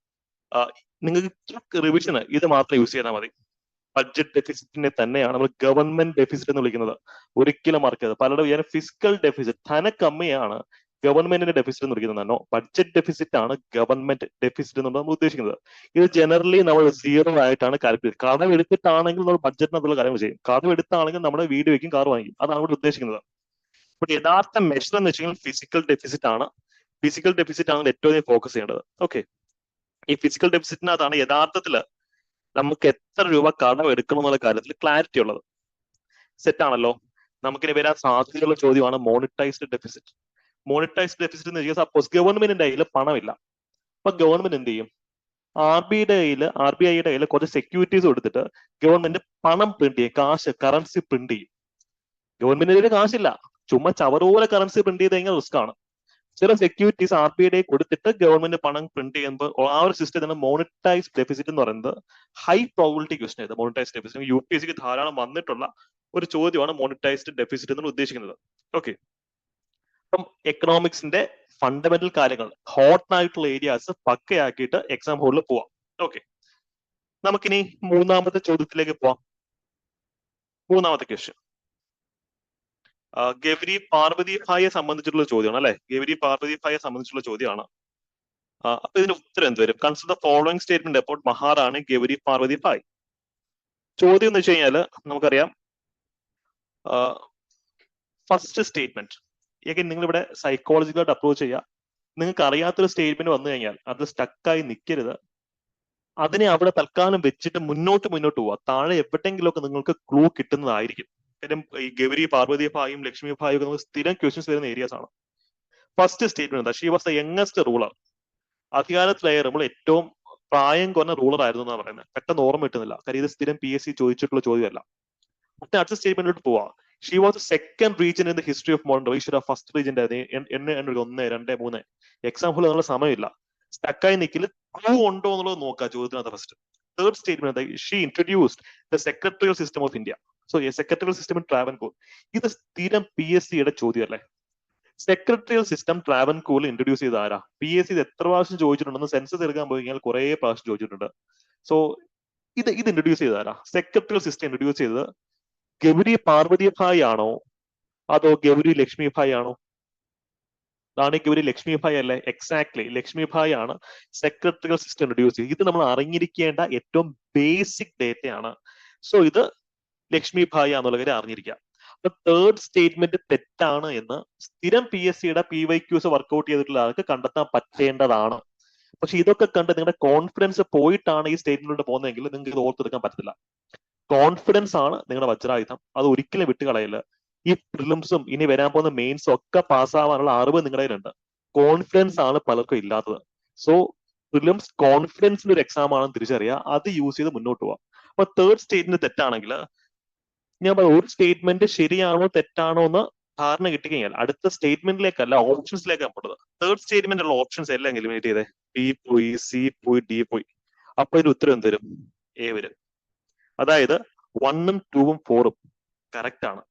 നിങ്ങൾക്ക് റിവിഷന് ഇത് മാത്രം യൂസ് ചെയ്താൽ മതി. ബഡ്ജറ്റ് ഡെഫിസിറ്റിനെ തന്നെയാണ് നമ്മൾ ഗവൺമെന്റ് ഡെഫിസിറ്റ് എന്ന് വിളിക്കുന്നത്. ഒരിക്കലും മറക്കരുത്. പലരുടെ വിചാരം ഫിസിക്കൽ ഡെഫിസിറ്റ്, ധനക്കമ്മിയാണ് ഗവൺമെന്റിന്റെ ഡെഫിസിറ്റ് എന്ന് വിളിക്കുന്നത്. ബഡ്ജറ്റ് ഡെഫിസിറ്റ് ആണ് ഗവൺമെന്റ് ഡെഫിസിറ്റ് എന്നുള്ളത് നമ്മൾ ഉദ്ദേശിക്കുന്നത്. ഇത് ജനറലി നമ്മൾ 0 ആയിട്ടാണ് കാൽക്കുലേറ്റ്. കടം എടുത്തിട്ടാണെങ്കിൽ നമ്മൾ ബഡ്ജറ്റിനകത്തുള്ള കാര്യങ്ങൾ ചെയ്യും. കടം എടുത്താണെങ്കിൽ നമ്മുടെ വീട് വെക്കും, കാർ വാങ്ങിക്കും. അതാണ് ഇവിടെ ഉദ്ദേശിക്കുന്നത്. ബട്ട് യഥാർത്ഥ മെഷർ എന്ന് വെച്ചാൽ ഫിസിക്കൽ ഡെഫിസിറ്റ് ആണ്. ഫിസിക്കൽ ഡെഫിസിറ്റ് ആണ് ഏറ്റവും ഫോക്കസ് ചെയ്യേണ്ടത്. ഓക്കെ, ഈ ഫിസിക്കൽ ഡെഫിസിറ്റിനകത്താണ് യഥാർത്ഥത്തിൽ നമുക്ക് എത്ര രൂപ കടം എടുക്കണം എന്നുള്ള കാര്യത്തിൽ ക്ലാരിറ്റി ഉള്ളത്. സെറ്റ് ആണല്ലോ. നമുക്കിനി വരാൻ സാധ്യതയുള്ള ചോദ്യമാണ് മോണിറ്റൈസ്ഡ് ഡെഫിസിറ്റ്. മോണിറ്റൈസ്ഡ് ഡെഫിസിറ്റ് എന്ന് വെച്ചാൽ സപ്പോസ് ഗവൺമെന്റിന്റെ കയ്യിൽ പണമില്ല. അപ്പൊ ഗവൺമെന്റ് എന്ത് ചെയ്യും? ആർ ബി ഐയുടെ കയ്യിൽ കുറച്ച് സെക്യൂരിറ്റീസ് കൊടുത്തിട്ട് ഗവൺമെന്റ് പണം പ്രിന്റ് ചെയ്യും, കാശ്, കറൻസി പ്രിന്റ് ചെയ്യും. ഗവൺമെന്റിന്റെ കയ്യിൽ കാശില്ല, ചുമ്മാ ചവറുപോലെ കറൻസി പ്രിന്റ് ചെയ്ത് കഴിഞ്ഞാൽ റിസ്ക് ആണ്. ചില സെക്യൂരിറ്റീസ് ആർ ബി ഐ കൊടുത്തിട്ട് ഗവൺമെന്റ് പണം പ്രിന്റ് ചെയ്യുമ്പോൾ ആ ഒരു സിസ്റ്റത്തിന് മോണിറ്റൈസ്ഡ് ഡെഫിസിറ്റ് എന്ന് പറയുന്നത് ഹൈ പ്രോബിലിറ്റി ക്വസ്റ്റൻ ആയത്. മോണിറ്റൈസ്ഡ് ഡെഫിസിറ്റ് UPSC ധാരാളം വന്നിട്ടുള്ള ഒരു ചോദ്യമാണ് മോണിറ്റൈസ്ഡ് ഡെഫിസിറ്റ് എന്ന് ഉദ്ദേശിക്കുന്നത്. ഓക്കെ, അപ്പം എക്കണോമിക്സിന്റെ ഫണ്ടമെന്റൽ കാര്യങ്ങൾ, ഹോട്ട് ആയിട്ടുള്ള ഏരിയാസ് പക്കയാക്കിയിട്ട് എക്സാം ഹോളിൽ പോവാം. ഓക്കെ, നമുക്കിനി മൂന്നാമത്തെ ചോദ്യത്തിലേക്ക് പോവാം. മൂന്നാമത്തെ ക്വസ്റ്റ്യൻ ഗൗരി പാർവതി ഭായിയെ സംബന്ധിച്ചിട്ടുള്ള ചോദ്യമാണ് അല്ലെ. ഗൗരി പാർവതി ഭായിയെ സംബന്ധിച്ചുള്ള ചോദ്യമാണ്. അപ്പൊ ഇതിന്റെ ഉത്തരം എന്ത് വരും? Consider the following statement about Maharani Gowri Parvathi Bayi. ചോദ്യം എന്ന് വെച്ച് കഴിഞ്ഞാൽ നമുക്കറിയാം, ഫസ്റ്റ് സ്റ്റേറ്റ്മെന്റ് നിങ്ങൾ ഇവിടെ സൈക്കോളജിക്കലായിട്ട് അപ്രോച്ച് ചെയ്യുക. നിങ്ങൾക്ക് അറിയാത്തൊരു സ്റ്റേറ്റ്മെന്റ് വന്നു കഴിഞ്ഞാൽ അത് സ്റ്റക്കായി നിൽക്കരുത്. അതിനെ അവിടെ തൽക്കാലം വെച്ചിട്ട് മുന്നോട്ട് പോവുക. താഴെ എവിടെയെങ്കിലുമൊക്കെ നിങ്ങൾക്ക് ക്ലൂ കിട്ടുന്നതായിരിക്കും. കാര്യം ഈ ഗൗരി പാർവതി ഭായും ലക്ഷ്മി ഭായും ഒക്കെ നമുക്ക് സ്ഥിരം ക്വസ്റ്റ്യൻസ് വരുന്ന ഏരിയാസ് ആണ്. ഫസ്റ്റ് സ്റ്റേറ്റ്മെന്റ് എന്താ? She was the youngest ruler. അധികാരത്തിലേറുമ്പോൾ ഏറ്റവും പ്രായം കുറഞ്ഞ റൂളർ ആയിരുന്നു എന്നാണ് പറയുന്നത്. പെട്ടെന്ന് ഓർമ്മ കിട്ടുന്നില്ല, കാര്യം ഇത് സ്ഥിരം PSC ചോദിച്ചിട്ടുള്ള ചോദ്യമല്ല. അടുത്ത സ്റ്റേറ്റ്മെന്റിലോട്ട് പോവാ. She was second regent in the history of modern. ഈശ്വര ഫസ്റ്റ് റീജന്റെ 1, 2, 3 എക്സാമ്പിൾ എന്നുള്ള സമയമില്ല. സ്റ്റക്കായി നിൽക്കില്ല, ക്ലൂ ഉണ്ടോ എന്നുള്ളത് നോക്കുക ചോദ്യത്തിനകത്ത് first. Third statement, she introduced the secretarial system of India. So secretarial system in Travancore. ഇത് സ്ഥിരം PSCയുടെ ചോദ്യമല്ലേ. സെക്രട്ടറിയൽ സിസ്റ്റം ട്രാവൻകൂറിൽ ഇൻട്രൊഡ്യൂസ് ചെയ്ത ആരാ? PSC ഇത് എത്ര പ്രാവശ്യം ചോദിച്ചിട്ടുണ്ടെന്ന് സെൻസസ് എടുക്കാൻ പോയി കഴിഞ്ഞാൽ കുറെ പ്രാവശ്യം ചോദിച്ചിട്ടുണ്ട്. സോ ഇത് ഇൻട്രൊഡ്യൂസ് ചെയ്ത ആരാ? സെക്രട്ടറിയൽ സിസ്റ്റം ഇൻട്രൊഡ്യൂസ് ചെയ്തത് ഗൗരി പാർവതി ഭായ് ആണോ അതോ ഗൗരി ലക്ഷ്മി ഭായ് ആണോ? റാണി ഗൗരി ലക്ഷ്മി ഭായ് അല്ലേ? എക്സാക്ട്ലി, ലക്ഷ്മി ഭായ് ആണ് സെക്രട്ടറിയൽ സിസ്റ്റം ഇൻട്രൊഡ്യൂസ് ചെയ്തത്. ഇത് നമ്മൾ അറിഞ്ഞിരിക്കേണ്ട ഏറ്റവും ബേസിക് ഡേറ്റയാണ്. സോ ഇത് ലക്ഷ്മി ഭായ് ആണെന്നുള്ള കാര്യം അറിഞ്ഞിരിക്കുക. അപ്പൊ തേർഡ് സ്റ്റേറ്റ്മെന്റ് തെറ്റാണ് എന്ന് സ്ഥിരം PSCയുടെ PYQs വർക്ക്ഔട്ട് ചെയ്തിട്ടുള്ള ആൾക്ക് കണ്ടെത്താൻ പറ്റേണ്ടതാണ്. പക്ഷെ ഇതൊക്കെ കണ്ട് നിങ്ങളുടെ കോൺഫിഡൻസ് പോയിട്ടാണ് ഈ സ്റ്റേറ്റ്മെന്റിലോട്ട് പോകുന്നതെങ്കിൽ നിങ്ങൾക്ക് ഇത് ഓർത്തെടുക്കാൻ പറ്റത്തില്ല. കോൺഫിഡൻസ് ആണ് നിങ്ങളുടെ വജ്രായുധം, അത് ഒരിക്കലും വിട്ടുകളയില്ല. ഈ പ്രിലിംസും ഇനി വരാൻ പോകുന്ന മെയിൻസും ഒക്കെ പാസ്സാവാനുള്ള അറിവ് നിങ്ങളുടെ കയ്യിലുണ്ട്. കോൺഫിഡൻസ് ആണ് പലർക്കും ഇല്ലാത്തത്. സോ പ്രിലിംസ് കോൺഫിഡൻസിന്റെ ഒരു എക്സാം ആണെന്ന് തിരിച്ചറിയുക, അത് യൂസ് ചെയ്ത് മുന്നോട്ട് പോവാം. അപ്പൊ തേർഡ് സ്റ്റേറ്റ്മെന്റ് തെറ്റാണെങ്കിൽ ഞാൻ പറയാം, ഒരു സ്റ്റേറ്റ്മെന്റ് ശരിയാണോ തെറ്റാണോ എന്ന് ധാരണ കിട്ടിക്കഴിഞ്ഞാൽ അടുത്ത സ്റ്റേറ്റ്മെന്റിലേക്കല്ല ഓപ്ഷൻസിലേക്കാണ് പോയത്. തേർഡ് സ്റ്റേറ്റ്മെന്റ് ഉള്ള ഓപ്ഷൻസ് എല്ലാം എലിമിനേറ്റ് ചെയ്തേ. B പോയി, C പോയി, D പോയി. അപ്പൊ ഇതിന് ഉത്തരം എന്ത് വരും? A വരും. അതായത് 1ഉം 2ഉം 4ഉം കറക്റ്റ് ആണ്.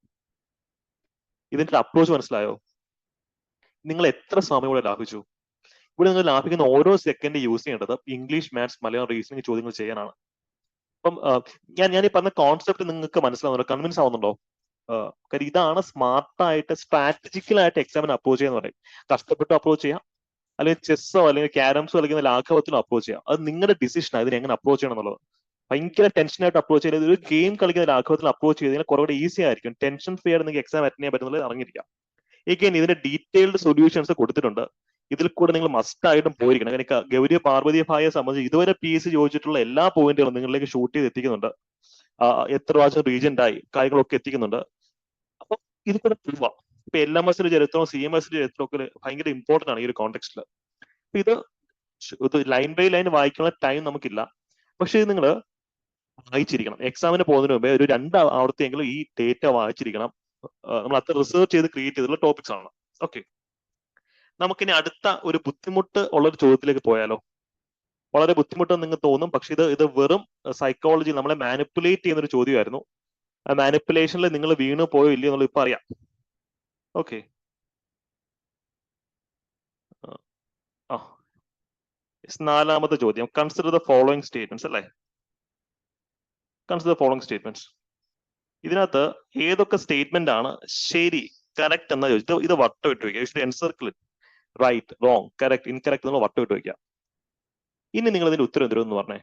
ഇതിന്റെ അപ്രോച്ച് മനസ്സിലായോ? നിങ്ങൾ എത്ര സമയം ഇവിടെ ലാഭിച്ചു? ഇവിടെ നിങ്ങൾ ലാഭിക്കുന്ന ഓരോ സെക്കൻഡ് യൂസ് ചെയ്യേണ്ടത് ഇംഗ്ലീഷ്, മാത്സ്, മലയാളം, റീസണിങ് ചോദ്യങ്ങൾ ചെയ്യാനാണ്. അപ്പം ഞാൻ ഈ പറഞ്ഞ കോൺസെപ്റ്റ് നിങ്ങൾക്ക് മനസ്സിലാവുന്നുണ്ടോ? കൺവിൻസ് ആവുന്നുണ്ടോ? കാര്യം ഇതാണ് സ്മാർട്ടായിട്ട് സ്ട്രാറ്റജിക്കലായിട്ട് എക്സാമിന് അപ്രോച്ച് ചെയ്യാന്ന് പറയും. കഷ്ടപ്പെട്ട് അപ്രോച്ച് ചെയ്യാം, അല്ലെങ്കിൽ ചെസ്സോ അല്ലെങ്കിൽ ക്യാരംസോ അല്ലെങ്കിൽ ലാഘവത്തിനോ അപ്രോച്ച് ചെയ്യാം. അത് നിങ്ങളുടെ ഡിസിഷനാണ് ഇതിനെ എങ്ങനെ അപ്രോച്ച് ചെയ്യണം എന്നുള്ളത്. ഭയങ്കര ടെൻഷനായിട്ട് അപ്രോച്ച് ചെയ്ത് ഒരു ഗെയിം കളിക്കുന്ന ലാഘവത്തിൽ അപ്രോച്ച് ചെയ്തതിന് കുറേ ഈസി ആയിരിക്കും. ടെൻഷൻ ഫ്രീ ആയിട്ട് നിങ്ങൾക്ക് എക്സാം അറ്റൻഡ് ചെയ്യാൻ പറ്റുന്നത് അറിഞ്ഞിരിക്കാം. എഗെയിൻ ഇതിന്റെ ഡീറ്റെയിൽഡ് സൊല്യൂഷൻസ് കൊടുത്തിട്ടുണ്ട്. ഇതിൽ കൂടെ നിങ്ങൾ മസ്റ്റ് ആയിട്ടും പോയിരിക്കണം. എനിക്ക് ഗൗരി പാർവതി ഭായെ സംബന്ധിച്ച് ഇതുവരെ PSC ചോദിച്ചിട്ടുള്ള എല്ലാ പോയിന്റുകളും നിങ്ങളിലേക്ക് ഷൂട്ട് ചെയ്ത് എത്തിക്കുന്നുണ്ട്. എത്ര പ്രാവശ്യം റീജന്റ് ആയി കാര്യങ്ങളൊക്കെ എത്തിക്കുന്നുണ്ട്. അപ്പൊ ഇത് കൂടെ പോവാം. ഇപ്പൊ LMS ചരിത്രവും CMS ചരിത്രവും ഒക്കെ ഭയങ്കര ഇമ്പോർട്ടന്റ് ആണ് ഈ ഒരു കോണ്ടെക്സ്റ്റിൽ. ഇത് ലൈൻ ബൈ ലൈൻ വായിക്കുന്ന ടൈം നമുക്കില്ല. പക്ഷെ ഇത് നിങ്ങൾ വായിച്ചിരിക്കണം. എക്സാമിന് പോകുന്നതിന് മുമ്പേ ഒരു 2 ആവർത്തിയെങ്കിലും ഈ ഡേറ്റ വായിച്ചിരിക്കണം. നമ്മൾ അത്ര റിസർച്ച് ചെയ്ത് ക്രിയേറ്റ് ചെയ്തിട്ടുള്ള ടോപ്പിക്സ് ആണ്. ഓക്കെ, നമുക്കിനി അടുത്ത ഒരു ബുദ്ധിമുട്ട് ഉള്ള ഒരു ചോദ്യത്തിലേക്ക് പോയാലോ? വളരെ ബുദ്ധിമുട്ടെന്ന് നിങ്ങൾക്ക് തോന്നും, പക്ഷെ ഇത് വെറും സൈക്കോളജി, നമ്മളെ മാനിപ്പുലേറ്റ് ചെയ്യുന്ന ഒരു ചോദ്യമായിരുന്നു. ആ മാനിപ്പുലേഷനിൽ നിങ്ങൾ വീണു പോയോ ഇല്ലയോ എന്നുള്ളത് ഇപ്പൊ അറിയാം. ഓക്കെ, നാലാമത്തെ ചോദ്യം, കൺസിഡർ ദ ഫോളോയിങ് സ്റ്റേറ്റ്മെന്റ്സ് അല്ലേ? Consider following statements. ഇതിനകത്ത് ഏതൊക്കെ സ്റ്റേറ്റ്മെന്റ് ആണ് ശരി, കറക്റ്റ് എന്നാ ചോദിച്ചത്? ഇത് വട്ടം ഇട്ട് വയ്ക്കുക. You should encircle it. Right, wrong, correct, incorrect എന്നുള്ള വട്ടം ഇട്ട് വയ്ക്കുക. ഇനി നിങ്ങൾ ഇതിന്റെ ഉത്തരം തരുമെന്ന് പറഞ്ഞേ.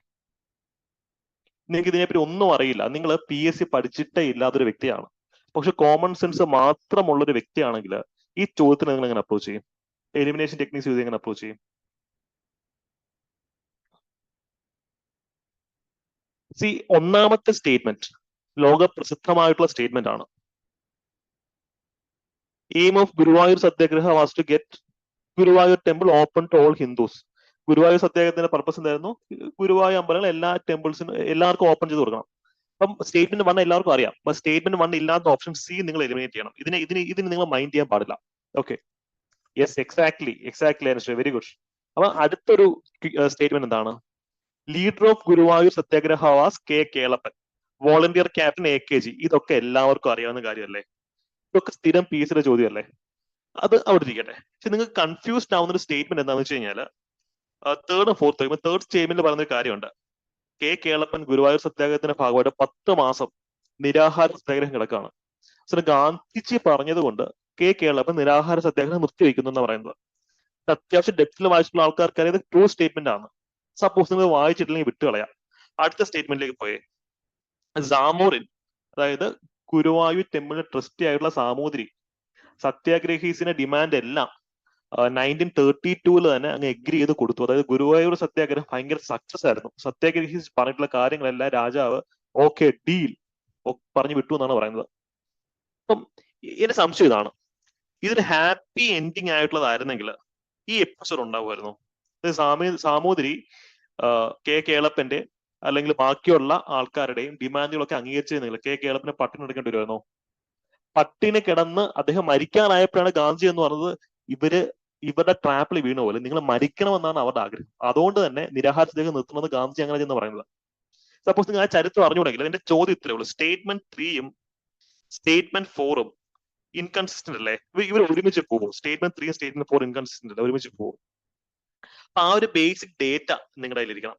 നിങ്ങൾക്ക് ഇതിനെപ്പറ്റി ഒന്നും അറിയില്ല, നിങ്ങൾ PSC പഠിച്ചിട്ടേ ഇല്ലാത്തൊരു വ്യക്തിയാണ്, പക്ഷെ കോമൺ സെൻസ് മാത്രമുള്ള ഒരു വ്യക്തിയാണെങ്കിൽ ഈ ചോദ്യത്തിന് നിങ്ങൾ എങ്ങനെ അപ്രോച്ച് ചെയ്യും? എലിമിനേഷൻ ടെക്നിക്സ് യൂസ് എങ്ങനെ അപ്രോച്ച് ചെയ്യും? ഒന്നാമത്തെ സ്റ്റേറ്റ്മെന്റ് ലോക പ്രസിദ്ധമായിട്ടുള്ള സ്റ്റേറ്റ്മെന്റ് ആണ്. Aim of Guruvayur Satyagraha was to get Guruvayur temple open to all Hindus. ഗുരുവായൂർ സത്യാഗ്രഹത്തിന്റെ പർപ്പസ് എന്തായിരുന്നു? ഗുരുവായൂർ അമ്പലങ്ങൾ എല്ലാ ടെമ്പിൾസിനും എല്ലാവർക്കും ഓപ്പൺ ചെയ്ത് കൊടുക്കണം. അപ്പം സ്റ്റേറ്റ്മെന്റ് 1 എല്ലാവർക്കും അറിയാം. അപ്പൊ സ്റ്റേറ്റ്മെന്റ് 1 ഇല്ലാത്ത ഓപ്ഷൻ C നിങ്ങൾ എലിമിനേറ്റ് ചെയ്യണം. ഇതിന് നിങ്ങൾ മൈൻഡ് ചെയ്യാൻ പാടില്ല. Okay, yes, exactly very good. അപ്പൊ അടുത്തൊരു സ്റ്റേറ്റ്മെന്റ് എന്താണ്? Leader of Guruvayur Satyagraha was K. Kelappan, volunteer captain AKG. ഇതൊക്കെ എല്ലാവർക്കും അറിയാവുന്ന കാര്യമല്ലേ? ഇതൊക്കെ സ്ഥിരം PSCയുടെ ചോദ്യമല്ലേ? അത് അവിടെ ഇരിക്കട്ടെ. പക്ഷെ നിങ്ങൾക്ക് കൺഫ്യൂസ്ഡ് ആവുന്ന ഒരു സ്റ്റേറ്റ്മെന്റ് എന്താണെന്ന് വെച്ച് കഴിഞ്ഞാൽ തേർഡ് സ്റ്റേറ്റ്മെന്റിൽ പറയുന്ന ഒരു കാര്യമുണ്ട്. K. കേളപ്പൻ ഗുരുവായൂർ സത്യാഗ്രഹത്തിന്റെ ഭാഗമായിട്ട് 10 മാസം നിരാഹാര സത്യാഗ്രഹം കിടക്കുകയാണ്. ഗാന്ധിജി പറഞ്ഞത് കൊണ്ട് K. കേളപ്പൻ നിരാഹാര സത്യാഗ്രഹം നിർത്തിവെക്കുന്നു എന്ന് പറയുന്നത്. അത്യാവശ്യം ഡെപ്തിൽ വായിച്ചിട്ടുള്ള ആൾക്കാർക്ക് ഇത് ട്രൂ സ്റ്റേറ്റ്മെന്റ് ആണ്. സപ്പോസ് നിങ്ങൾ വായിച്ചിട്ടില്ലെങ്കിൽ വിട്ടുകളയാം. അടുത്ത സ്റ്റേറ്റ്മെന്റിലേക്ക് പോയേ. സാമൂറിൻ, അതായത് ഗുരുവായൂർ ടെമ്പിളിന് ട്രസ്റ്റി ആയിട്ടുള്ള സാമൂതിരി, സത്യാഗ്രഹീസിന്റെ ഡിമാൻഡ് എല്ലാം 1932 തന്നെ അങ്ങ് എഗ്രി ചെയ്ത് കൊടുത്തു. അതായത് ഗുരുവായൂർ സത്യാഗ്രഹം ഭയങ്കര സക്സസ് ആയിരുന്നു. സത്യാഗ്രഹീസ് പറഞ്ഞിട്ടുള്ള കാര്യങ്ങളെല്ലാം രാജാവ് ഓക്കെ ഡീൽ പറഞ്ഞു വിട്ടു എന്നാണ് പറയുന്നത്. അപ്പം എന്റെ സംശയം ഇതാണ്, ഇതൊരു ഹാപ്പി എൻഡിങ് ആയിട്ടുള്ളതായിരുന്നെങ്കിൽ ഈ എപ്പിസോഡ് ഉണ്ടാവുമായിരുന്നു. സാമൂതിരി K. കേളപ്പന്റെ അല്ലെങ്കിൽ ബാക്കിയുള്ള ആൾക്കാരുടെയും ഡിമാൻഡുകളൊക്കെ അംഗീകരിച്ചിരുന്നെങ്കിൽ K. കേളപ്പനെ പട്ടിണി എടുക്കേണ്ടി വരുമായിരുന്നോ? പട്ടിണി കിടന്ന് അദ്ദേഹം മരിക്കാനായപ്പോഴാണ് ഗാന്ധി എന്ന് പറഞ്ഞത് ഇവരുടെ ട്രാപ്പിൽ വീണ പോലെ നിങ്ങൾ മരിക്കണമെന്നാണ് അവരുടെ ആഗ്രഹം, അതുകൊണ്ട് തന്നെ നിരാഹാര സത്യാഗ്രഹം നിർത്തണമെന്ന് ഗാന്ധി അങ്ങനെ ചെന്ന് പറയുന്നത്. സപ്പോസ് നിങ്ങൾ ആ ചരിത്രം അറിഞ്ഞുകൂടെങ്കിൽ എന്റെ ചോദ്യം ഇത്രേ ഉള്ളൂ. സ്റ്റേറ്റ്മെന്റ് 3 സ്റ്റേറ്റ്മെന്റ് 4 ഇൻകൺസിസ്റ്റന്റ് അല്ലേ? ഇവർ ഒരുമിച്ച് പോകും. സ്റ്റേറ്റ്മെന്റ് 3 സ്റ്റേറ്റ്മെന്റ് 4 ഇൻകൺസിസ്റ്റന്റ് അല്ല, ഒരുമിച്ച് പോകും. ആ ഒരു ബേസിക് ഡേറ്റ നിങ്ങളുടെ കയ്യിലിരിക്കണം.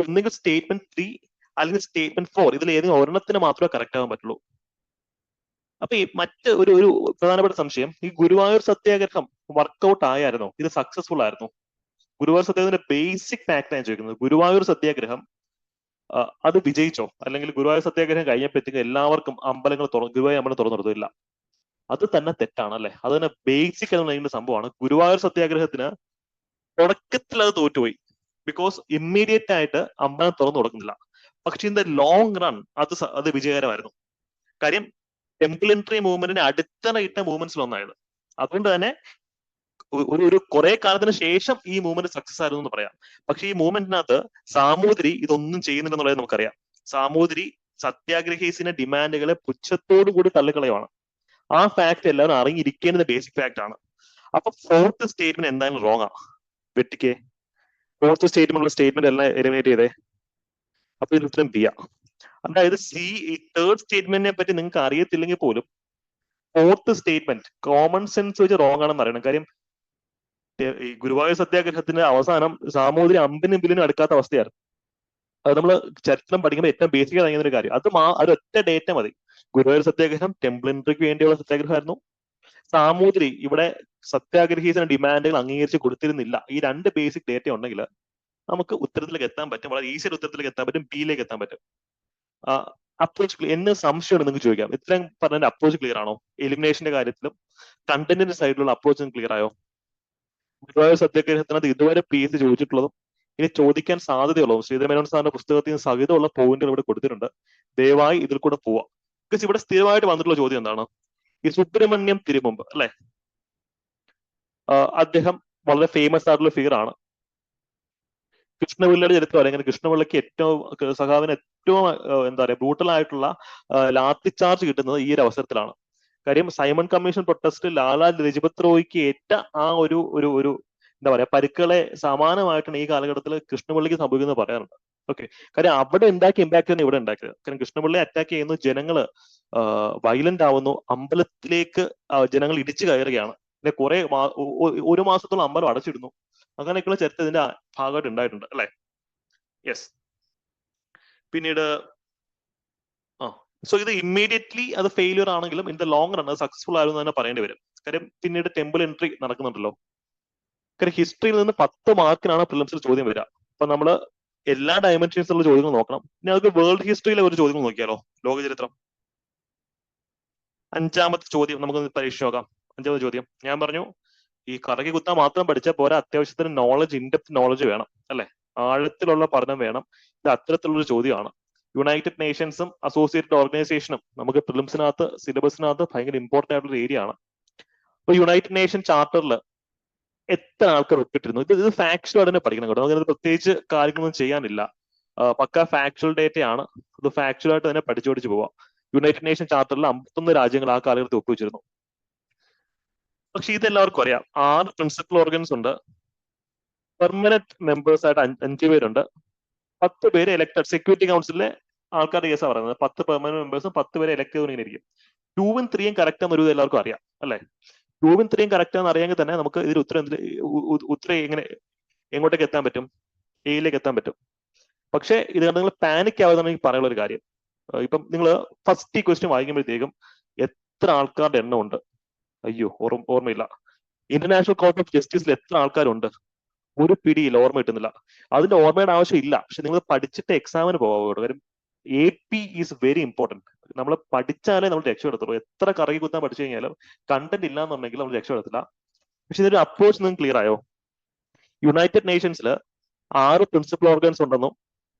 ഒന്നുകിൽ സ്റ്റേറ്റ്മെന്റ് 3 അല്ലെങ്കിൽ സ്റ്റേറ്റ്മെന്റ് 4, ഇതിൽ ഏതെങ്കിലും ഒരെണ്ണത്തിന് മാത്രമേ കറക്റ്റ് ആകാൻ പറ്റുള്ളൂ. അപ്പൊ ഈ മറ്റ് ഒരു പ്രധാനപ്പെട്ട സംശയം, ഈ ഗുരുവായൂർ സത്യാഗ്രഹം വർക്ക്ഔട്ട് ആയായിരുന്നോ? ഇത് സക്സസ്ഫുൾ ആയിരുന്നു? ഗുരുവായൂർ സത്യാഗ്രഹത്തിന്റെ ബേസിക് ഫാക്ട് ഞാൻ ചോദിക്കുന്നത്. ഗുരുവായൂർ സത്യാഗ്രഹം അത് വിജയിച്ചോ? അല്ലെങ്കിൽ ഗുരുവായൂർ സത്യാഗ്രഹം കഴിഞ്ഞപ്പോഴത്തേക്ക് എല്ലാവർക്കും അമ്പലങ്ങൾ ഗുരുവായൂർ അമ്പലം തുറന്നു കൊടുത്തില്ല? അത് തന്നെ തെറ്റാണ് അല്ലെ? അത് തന്നെ ബേസിക് എന്ന് സംഭവമാണ്. ഗുരുവായൂർ സത്യാഗ്രഹത്തിന് തുടക്കത്തിൽ അത് തോറ്റുപോയി, ബിക്കോസ് ഇമ്മീഡിയറ്റ് ആയിട്ട് അമ്പലം തുറന്നു കൊടുക്കുന്നില്ല. പക്ഷെ ഇൻ ദ ലോങ് റൺ അത് വിജയകരമായിരുന്നു. കാര്യം ടെമ്പിൾ എൻട്രി മൂവ്മെന്റിന് അടിത്തറയിട്ട മൂവ്മെന്റ്സിൽ ഒന്നായത്. അതുകൊണ്ട് തന്നെ ഒരു കുറെ കാലത്തിന് ശേഷം ഈ മൂവ്മെന്റ് സക്സസ് ആയിരുന്നു എന്ന് പറയാം. പക്ഷെ ഈ മൂവ്മെന്റിനകത്ത് സാമൂതിരി ഇതൊന്നും ചെയ്യുന്നില്ലെന്നുള്ളത് നമുക്കറിയാം. സാമൂതിരി സത്യാഗ്രഹീസിന്റെ ഡിമാൻഡുകളെ പുച്ഛത്തോടുകൂടി തള്ളിക്കളയുവാണ്. ആ ഫാക്ട് എല്ലാവരും അറിഞ്ഞിരിക്കേണ്ടത് ബേസിക് ഫാക്ട് ആണ്. അപ്പൊ ഫോർത്ത് സ്റ്റേറ്റ്മെന്റ് എന്തായാലും റോങ് ആണ്. വെട്ടിക്കേ ഫോർത്ത് സ്റ്റേറ്റ്മെന്റ് എല്ലാം എലിമിനേറ്റ് ചെയ്തേ. അപ്പൊ ഇതിന് ഉത്തരം ബി ആണ്. അതായത് ഈ തേർഡ് സ്റ്റേറ്റ്മെന്റിനെ പറ്റി നിങ്ങൾക്ക് അറിയത്തില്ലെങ്കിൽ പോലും ഫോർത്ത് സ്റ്റേറ്റ്മെന്റ് കോമൺ സെൻസ് വെച്ച് റോങ് ആണെന്ന് അറിയണം. കാര്യം ഈ ഗുരുവായൂർ സത്യാഗ്രഹത്തിന്റെ അവസാനം സാമൂതിരി അമ്പിനും ബില്ലിനും അടുക്കാത്ത അവസ്ഥയായിരുന്നു. അത് നമ്മൾ ചരിത്രം പഠിക്കുമ്പോൾ ഏറ്റവും ബേസിക് അറിയുന്ന ഒരു കാര്യം. അത് ഒറ്റ ഡേറ്റ മതി. ഗുരുവായൂർ സത്യാഗ്രഹം ടെമ്പിൾ എൻട്രിക്ക് വേണ്ടിയുള്ള സത്യാഗ്രഹമായിരുന്നു. സാമൂതിരി ഇവിടെ സത്യാഗ്രഹീസിന്റെ ഡിമാൻഡുകൾ അംഗീകരിച്ച് കൊടുത്തിരുന്നില്ല. ഈ 2 ബേസിക് ഡേറ്റ ഉണ്ടെങ്കിൽ നമുക്ക് ഉത്തരത്തിലേക്ക് എത്താൻ പറ്റും. വളരെ ഈസിയായിട്ട് ഉത്തരത്തിലേക്ക് എത്താൻ പറ്റും, ബിയിലേക്ക് എത്താൻ പറ്റും. അപ്രോച്ച് എന്നെ സംശയമാണ് നിങ്ങൾക്ക് ചോദിക്കാം. ഇത്രയും പറഞ്ഞ അപ്രോച്ച് ക്ലിയർ ആണോ? എലിമിനേഷന്റെ കാര്യത്തിലും കണ്ടന്റിന്റെ സൈഡിലുള്ള അപ്രോച്ച് ക്ലിയർ ആയോ? ഗുരുവായൂർ സത്യാഗ്രഹത്തിനകത്ത് ഇതുവരെ PSC ചോദിച്ചിട്ടുള്ളതും ഇനി ചോദിക്കാൻ സാധ്യതയുള്ളതും ശ്രീധരമേനോൻ സാറിന്റെ പുസ്തകത്തിൽ സഹിതമുള്ള പോയിന്റുകൾ ഇവിടെ കൊടുത്തിട്ടുണ്ട്. ദയവായി ഇതിൽ കൂടെ പോവാം. ബിക്കോസ് ഇവിടെ സ്ഥിരമായിട്ട് വന്നിട്ടുള്ള ചോദ്യം എന്താണ്? ഈ സുബ്രഹ്മണ്യം തിരുമുമ്പ് അല്ലെ, അദ്ദേഹം വളരെ ഫേമസ് ആയിട്ടുള്ള ഫിഗർ ആണ്. കൃഷ്ണപിള്ളയുടെ ചരിത്രം അല്ലെങ്കിൽ കൃഷ്ണപിള്ളയ്ക്ക് ഏറ്റവും സഖാവിന് ഏറ്റവും എന്താ പറയുക ബ്രൂട്ടൽ ആയിട്ടുള്ള ലാത്തി ചാർജ് കിട്ടുന്നത് ഈ ഒരു അവസരത്തിലാണ്. കാര്യം Simon commission protest Lala Lajpat റോയ്ക്ക് ഏറ്റ ആ ഒരു ഒരു ഒരു എന്താ പറയാ പരിക്കുകളെ സമാനമായിട്ടാണ് ഈ കാലഘട്ടത്തിൽ കൃഷ്ണപിള്ളിക്ക് സംഭവിക്കുന്നത് പറയാറുണ്ട്. ഓക്കെ, കാര്യം അവിടെ ഉണ്ടാക്കിയ ഇമ്പാക്ട് തന്നെ ഇവിടെ ഉണ്ടാക്കിയത്. കാരണം കൃഷ്ണപിള്ളിയെ അറ്റാക്ക് ചെയ്യുന്നു, ജനങ്ങള് വയലന്റ് ആവുന്നു, അമ്പലത്തിലേക്ക് ജനങ്ങൾ ഇടിച്ചു കയറുകയാണ്. പിന്നെ കുറെ ഒരു മാസത്തോളം അമ്പലം അടച്ചിടുന്നു. അങ്ങനെയൊക്കെയുള്ള ചരിത്രം ഇതിന്റെ ഭാഗമായിട്ട് ഉണ്ടായിട്ടുണ്ട് അല്ലെ. യെസ്. പിന്നീട് സോ ഇത് ഇമ്മീഡിയറ്റ്ലി അത് ഫെയിലിയർ ആണെങ്കിലും ഇൻ ദ ലോങ് റൺ അത് സക്സസ്ഫുൾ ആയിരുന്നു തന്നെ പറയേണ്ടി വരും. കാര്യം പിന്നീട് ടെമ്പിൾ എൻട്രി നടക്കുന്നുണ്ടല്ലോ. കാര്യം ഹിസ്റ്ററിയിൽ നിന്ന് 10 മാർക്കിനാണ് പ്രിലിംസിൽ ചോദ്യം വരിക. അപ്പൊ നമ്മള് എല്ലാ ഡയമെൻഷൻസിലുള്ള ചോദ്യങ്ങൾ നോക്കണം. ഇനി നമുക്ക് വേൾഡ് ഹിസ്റ്ററിയിലെ ഒരു ചോദ്യങ്ങൾ നോക്കിയാലോ, ലോകചരിത്രം. 5ാമത്തെ ചോദ്യം നമുക്ക് പരീക്ഷ നോക്കാം. 5ാമത്തെ ചോദ്യം ഞാൻ പറഞ്ഞു ഈ കറക്കി കുത്താൻ മാത്രം പഠിച്ചാൽ പോരാ, അത്യാവശ്യത്തിന് നോളജ്, ഇൻഡെപ്ത് നോളജ് വേണം അല്ലെ, ആഴത്തിലുള്ള പഠനം വേണം. ഇത് അത്തരത്തിലുള്ളൊരു ചോദ്യമാണ്. യുണൈറ്റഡ് നേഷൻസും അസോസിയേറ്റഡ് ഓർഗനൈസേഷനും നമുക്ക് പ്രിലിംസിനകത്ത് സിലബസിനകത്ത് ഭയങ്കര ഇമ്പോർട്ടന്റ് ആയിട്ടുള്ള ഏരിയ ആണ്. അപ്പൊ യുണൈറ്റഡ് നേഷൻ ചാർട്ടറിൽ എത്ര ആൾക്കാർ ഒപ്പിട്ടിരുന്നു? ഇത് ഫാക്ച്വൽ തന്നെ പഠിക്കണം കേട്ടോ. അങ്ങനെ പ്രത്യേകിച്ച് കാര്യങ്ങളൊന്നും ചെയ്യാനില്ല. പക്ക ഫാക്ച്വൽ ഡേറ്റ ആണ്. അത് ഫാക്ച്വൽ ആയിട്ട് തന്നെ പഠിച്ചു പോവാം. യുണൈറ്റഡ് നേഷൻ ചാർട്ടറിൽ 51 രാജ്യങ്ങൾ ആ കാലഘട്ടത്തിൽ ഒപ്പുവെച്ചിരുന്നു. പക്ഷെ ഇതെല്ലാവർക്കും അറിയാം. 6 പ്രിൻസിപ്പൽ ഓർഗൻസ് ഉണ്ട്. പെർമനന്റ് മെമ്പേഴ്സ് ആയിട്ട് 5 പേരുണ്ട്. 10 പേര് ഇലക്ടഡ്. സെക്യൂരിറ്റി കൗൺസിലിലെ ആൾക്കാരുടെ കേസാണ് പറയുന്നത്. 10 പെർമനന്റ് മെമ്പേഴ്സും 10 പേരെ ഇലക്ട് ചെയ്തുകൊണ്ടിരിക്കും. 2ഉം 3ഉം കറക്റ്റ് എന്നൊരു എല്ലാവർക്കും അറിയാം അല്ലെ. 2ഉം 3ഉം കറക്റ്റ് എന്ന് അറിയാമെങ്കിൽ തന്നെ നമുക്ക് ഇതിൽ ഉത്തരം എങ്ങോട്ടേക്ക് എത്താൻ പറ്റും? എയിലേക്ക് എത്താൻ പറ്റും. പക്ഷെ ഇത് നിങ്ങൾ പാനിക് ആവുന്നതാണ് എനിക്ക് പറയാനുള്ള ഒരു കാര്യം. ഇപ്പം നിങ്ങൾ ഫസ്റ്റ് ഈ ക്വസ്റ്റ്യൻ വായിക്കുമ്പോഴത്തേക്കും എത്ര ആൾക്കാരുടെ എണ്ണം ഉണ്ട്? അയ്യോ, ഓർമ്മയില്ല. ഇന്റർനാഷണൽ കോർട്ട് ഓഫ് ജസ്റ്റിസിൽ എത്ര ആൾക്കാരുണ്ട്? ഒരു പിടിയില്ല, ഓർമ്മ കിട്ടുന്നില്ല. അതിന്റെ ഓർമ്മയുടെ ആവശ്യമില്ല. പക്ഷെ നിങ്ങൾ പഠിച്ചിട്ട് എക്സാമിന് പോകാവുള്ളൂ. കാര്യം AP ഈസ് വെരി ഇമ്പോർട്ടന്റ്. നമ്മൾ പഠിച്ചാലേ നമ്മൾ രക്ഷപ്പെടത്തുള്ളൂ. എത്ര കറങ്ങി കുത്താൻ പഠിച്ചു കഴിഞ്ഞാലും കണ്ടന്റ് ഇല്ല എന്നുണ്ടെങ്കിൽ നമ്മൾ രക്ഷപ്പെടത്തില്ല. പക്ഷെ ഇതൊരു അപ്രോച്ച് നിങ്ങൾക്ക് ക്ലിയർ ആയോ? യുണൈറ്റഡ് നേഷൻസിൽ 6 പ്രിൻസിപ്പൽ ഓർഗൻസ് ഉണ്ടെന്നും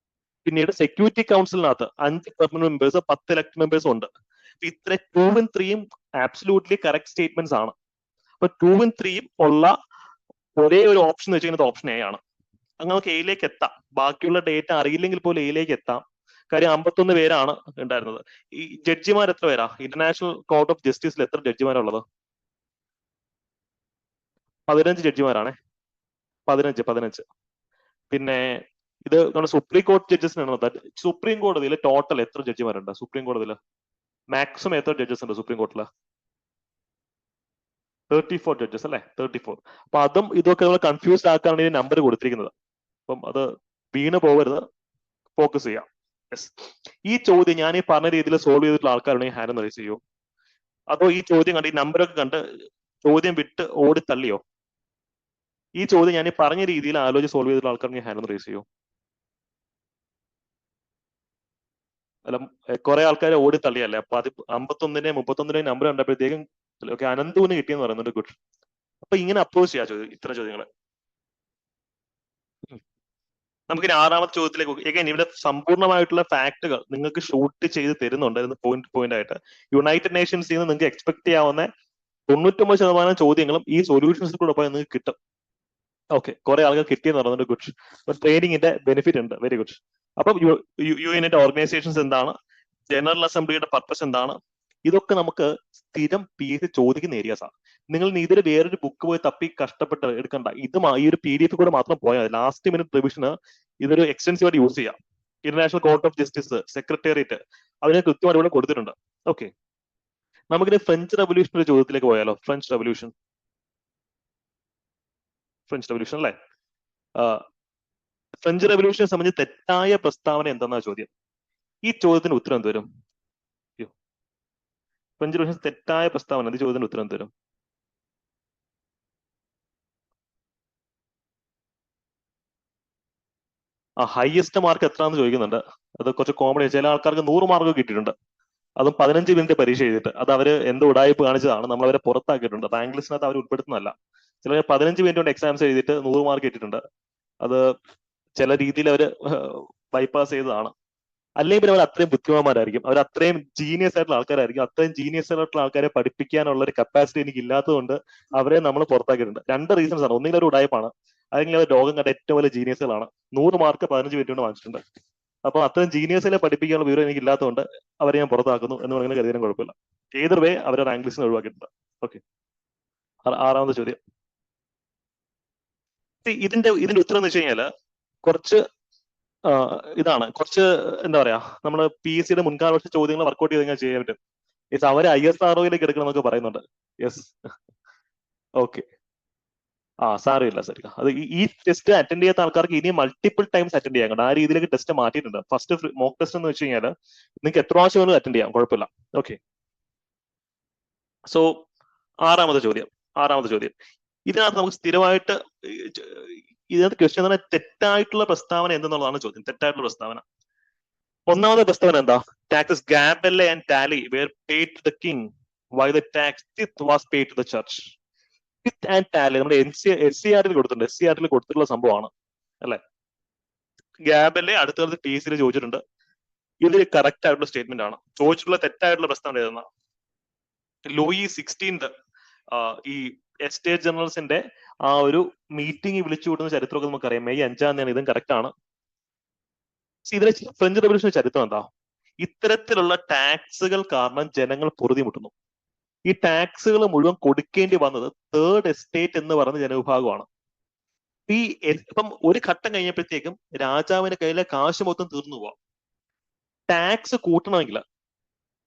പിന്നീട് സെക്യൂരിറ്റി കൗൺസിലിനകത്ത് 5 പെർമനന്റ് മെമ്പേഴ്സ്, 10 ഇലക്ട് മെമ്പേഴ്സും ഉണ്ട്. ഇത്ര 2ഉം 3ഉം ആബ്സല്യൂട്ട്ലി കറക്റ്റ് സ്റ്റേറ്റ്മെന്റ്സ് ആണ്. അപ്പൊ 2ഉം 3ഉം ഉള്ള ഒരേ ഒരു ഓപ്ഷൻ എന്ന് വെച്ചാൽ ഓപ്ഷൻ A ആണ്. അങ്ങനെ എയിലേക്ക് എത്താം. ബാക്കിയുള്ള ഡേറ്റ അറിയില്ലെങ്കിൽ പോലും എയിലേക്ക് എത്താം. കാര്യം 51 പേരാണ് ഉണ്ടായിരുന്നത്. ഈ ജഡ്ജിമാർ എത്ര പേരാ? ഇന്റർനാഷണൽ കോർട്ട് ഓഫ് ജസ്റ്റിസിൽ എത്ര ജഡ്ജിമാരുള്ളത്? 15 ജഡ്ജിമാരാണേ. 15. പിന്നെ ഇത് നമ്മുടെ സുപ്രീം കോടതി ജഡ്ജസിനാണ്. സുപ്രീം കോടതിയിൽ ടോട്ടൽ എത്ര ജഡ്ജിമാരുണ്ട്? സുപ്രീം കോടതിയിൽ മാക്സിമം എത്ര ജഡ്ജസ് ഉണ്ട് സുപ്രീം കോർട്ടിൽ? 34 ജഡ്ജസ് അല്ലെ, 34. അപ്പൊ അതും ഇതൊക്കെ നമ്മൾ കൺഫ്യൂസ്ഡ് ആക്കാനാണ് ഈ നമ്പർ കൊടുത്തിരിക്കുന്നത്. അപ്പം അത് വീണ് പോകരുത്, ഫോക്കസ് ചെയ്യാം. യെസ്. ഈ ചോദ്യം ഞാൻ ഈ പറഞ്ഞ രീതിയിൽ സോൾവ് ചെയ്തിട്ടുള്ള ആൾക്കാരുണ്ടെങ്കിൽ ഹാൻഡ് റൈസ് ചെയ്യൂ. അതോ ഈ ചോദ്യം കണ്ട് ഈ നമ്പറൊക്കെ കണ്ട് ചോദ്യം വിട്ട് ഓടി തള്ളിയോ? ഈ ചോദ്യം ഞാൻ ഈ പറഞ്ഞ രീതിയിൽ ആലോചിച്ച് സോൾവ് ചെയ്തിട്ടുള്ള ആൾക്കാരുണ്ടെങ്കിൽ ഹാൻഡ് റൈസ് ചെയ്യൂ. അല്ല, കുറെ ആൾക്കാർ ഓടി തള്ളിയല്ലേ. അപ്പൊ അത് 51ന്റെയും 31ന്റെയും നമ്പർ കണ്ടപ്പോഴത്തേക്കും ഓക്കെ അനന്തുവിന് കിട്ടിയെന്ന് പറയുന്നുണ്ട്. ഗുഡ്. അപ്പൊ ഇങ്ങനെ അപ്രോച്ച് ചെയ്യാം ഇത്തരം ചോദ്യങ്ങളെ. നമുക്കിനി 6ാമത്തെ ചോദ്യത്തിലേക്ക്. എഗൈൻ ഇവിടെ സമ്പൂർണ്ണമായിട്ടുള്ള ഫാക്ടുകൾ നിങ്ങൾക്ക് ഷൂട്ട് ചെയ്ത് തരുന്നുണ്ട് പോയിന്റ് ആയിട്ട്. യുണൈറ്റഡ് നേഷൻസിൽ നിന്ന് നിങ്ങൾക്ക് എക്സ്പെക്ട് ചെയ്യാവുന്ന 99% ചോദ്യങ്ങളും ഈ സൊല്യൂഷൻസിൽ കൂടെ പോയാൽ നിങ്ങൾക്ക് കിട്ടും. ഓക്കെ, കുറെ ആളുകൾ കിട്ടിയെന്ന് പറയുന്നുണ്ട്. ഗുഡ്. അപ്പൊ ട്രെയിനിങ്ങിന്റെ ബെനിഫിറ്റ് ഉണ്ട്. Very good. അപ്പം യുഎന്നിന്റെ ഓർഗനൈസേഷൻസ് എന്താണ്, ജനറൽ അസംബ്ലിയുടെ പർപ്പസ് എന്താണ്, ഇതൊക്കെ നമുക്ക് സ്ഥിരം PSC ചോദിക്കുന്ന ഏരിയാസ് ആണ്. നിങ്ങൾ ഇതിൽ വേറൊരു ബുക്ക് പോയി തപ്പി കഷ്ടപ്പെട്ട് എടുക്കണ്ട. ഇത് ഈ ഒരു PDF കൂടെ മാത്രം പോയാൽ ലാസ്റ്റ് മിനിറ്റ് റിവിഷന് ഇതൊരു എക്സ്റ്റൻസീവ് ആയിട്ട് യൂസ് ചെയ്യാം. International court of justice, secretariat, അതിനെ കൃത്യമായിട്ട് ഇവിടെ കൊടുത്തിട്ടുണ്ട്. ഓക്കെ, നമുക്കിനി ഫ്രഞ്ച് റെവല്യൂഷന്റെ ചോദ്യത്തിലേക്ക് പോയാലോ. ഫ്രഞ്ച് റെവല്യൂഷൻ അല്ലേ. ഫ്രഞ്ച് റെവല്യൂഷനെ സംബന്ധിച്ച് തെറ്റായ പ്രസ്താവന എന്താണെന്ന ചോദ്യം. ഈ ചോദ്യത്തിന് ഉത്തരം എന്ത് വരും? ഫ്രഞ്ച് റെവല്യൂഷൻ തെറ്റായ പ്രസ്താവന, ഈ ചോദ്യത്തിന് ഉത്തരം എന്ത് വരും? ഹയസ്റ്റ് മാർക്ക് എത്രയാണെന്ന് ചോദിക്കുന്നുണ്ട്. അത് കുറച്ച് കോമഡി. ചില ആൾക്കാർക്ക് 100 മാർക്ക് കിട്ടിയിട്ടുണ്ട്, അതും 15 മിനിറ്റ് പരീക്ഷ ചെയ്തിട്ട്. അത് അവര് എന്ത് ഉടായ്പ് കാണിച്ചതാണ്, നമ്മൾ അവരെ പുറത്താക്കിയിട്ടുണ്ട്. റാങ്ക് ലിസ്റ്റിനകത്ത് അവർ ഉൾപ്പെടുത്തുന്നതല്ല. ചില 15 മിനിറ്റ് കൊണ്ട് എക്സാംസ് എഴുതിയിട്ട് 100 മാർക്ക് കിട്ടിയിട്ടുണ്ട്. അത് ചില രീതിയിൽ അവര് ബൈപ്പാസ് ചെയ്തതാണ്. അല്ലെങ്കിൽ പിന്നെ അവർ അത്രയും ബുദ്ധിമാന്മാരായിരിക്കും, അവർ അത്രയും ജീനിയസ് ആയിട്ടുള്ള ആൾക്കാരായിരിക്കും. അത്രയും ജീനിയസ് ആയിട്ടുള്ള ആൾക്കാരെ പഠിപ്പിക്കാനുള്ള ഒരു കപ്പാസിറ്റി എനിക്ക് ഇല്ലാത്തതുകൊണ്ട് അവരെ നമ്മൾ പുറത്താക്കിയിട്ടുണ്ട്. 2 റീസൺസ് ആണ്. ഒന്നുകിൽ ഒരു ഉടായ്പാണ്, അല്ലെങ്കിൽ അവർ ലോകം കണ്ട ഏറ്റവും വലിയ ജീനിയസുകളാണ്. 100 മാർക്ക് 15 മിനിറ്റ് കൊണ്ട് വാങ്ങിച്ചിട്ടുണ്ട്. അപ്പൊ അത്രയും ജീനിയസിനെ പഠിപ്പിക്കാനുള്ള വിവരം എനിക്ക് ഇല്ലാത്തതുകൊണ്ട് അവരെ ഞാൻ പുറത്താക്കുന്നു എന്ന് വേണമെങ്കിൽ കരുതാനും കുഴപ്പമില്ല. ഏതൊരു വേ അവരെ റാങ്ക് ലിസ്റ്റിന് ഒഴിവാക്കിയിട്ടുണ്ട്. ഓക്കെ, 6ാമത്തെ ചോദ്യം. ഇതിന്റെ ഉത്തരം എന്ന് വെച്ച് കഴിഞ്ഞാല് കുറച്ച് ഇതാണ്, കുറച്ച് എന്താ പറയാ, നമ്മൾ PSCയുടെ മുൻകാല ചോദ്യങ്ങൾ വർക്ക്ഔട്ട് ചെയ്ത് കഴിഞ്ഞാൽ ചെയ്യാൻ പറ്റും. യെസ്, അവരെ ISROയിലേക്ക് എടുക്കണം എന്നൊക്കെ പറയുന്നുണ്ട്. Yes, okay. സാരമില്ല സാർ. അത് ഈ ടെസ്റ്റ് അറ്റൻഡ് ചെയ്യാത്ത ആൾക്കാർക്ക് ഇനി മൾട്ടിപ്പിൾ ടൈംസ് അറ്റൻഡ് ചെയ്യാൻ കഴിയും. ആ രീതിയിലേക്ക് ടെസ്റ്റ് മാറ്റിയിട്ടുണ്ട്. ഫസ്റ്റ് മോക്ക് ടെസ്റ്റ് എന്ന് വെച്ച് കഴിഞ്ഞാൽ നിങ്ങൾക്ക് എത്ര പ്രാവശ്യം വേണമെങ്കിലും അറ്റൻഡ് ചെയ്യാം, കുഴപ്പമില്ല. ഓക്കെ, സോ 6ാമത്തെ ചോദ്യം. ഇതിനകത്ത് നമുക്ക് സ്ഥിരമായിട്ട് ഇതിനകത്ത് ക്വസ്റ്റ്യൻ എന്ന് പറഞ്ഞാൽ തെറ്റായിട്ടുള്ള പ്രസ്താവന എന്തെന്നുള്ളതാണ് ചോദ്യം. തെറ്റായിട്ടുള്ള പ്രസ്താവന. 1ാമത്തെ പ്രസ്താവന എന്താ? Taxes gabelle and taille were paid to the king why the tax was paid to the church. With and taille നമ്മുടെ SCRL കൊടുത്തിട്ടുണ്ട്. SCRL കൊടുത്തിട്ടുള്ള സംഭവമാണ് അല്ലെ. ഗാബെല്ലെ അടുത്ത കാലത്ത് TSCയിൽ ചോദിച്ചിട്ടുണ്ട്. ഇത് കറക്റ്റ് ആയിട്ടുള്ള സ്റ്റേറ്റ്മെന്റ് ആണ്. ചോദിച്ചിട്ടുള്ള തെറ്റായിട്ടുള്ള പ്രസ്താവന ഏതെന്നാ? ലൂയി 16 ഈ എസ്റ്റേറ്റ് ജനറൽസിന്റെ ആ ഒരു മീറ്റിംഗ് വിളിച്ചു കൂട്ടുന്ന ചരിത്രമൊക്കെ നമുക്കറിയാം. മെയ് 5-ാം തീയതി. ഇതും കറക്റ്റ് ആണ്. ഇതിലെ ഫ്രഞ്ച് റവല്യൂഷന്റെ ചരിത്രം എന്താ? ഇത്തരത്തിലുള്ള ടാക്സുകൾ കാരണം ജനങ്ങൾ പൊറുതിമുട്ടുന്നു. ഈ ടാക്സുകൾ മുഴുവൻ കൊടുക്കേണ്ടി വന്നത് തേർഡ് എസ്റ്റേറ്റ് എന്ന് പറയുന്ന ജനവിഭാഗമാണ്. ഇപ്പം ഒരു ഘട്ടം കഴിഞ്ഞപ്പോഴത്തേക്കും രാജാവിന്റെ കയ്യിലെ കാശ് മൊത്തം തീർന്നു പോവാം. ടാക്സ് കൂട്ടണമെങ്കിൽ,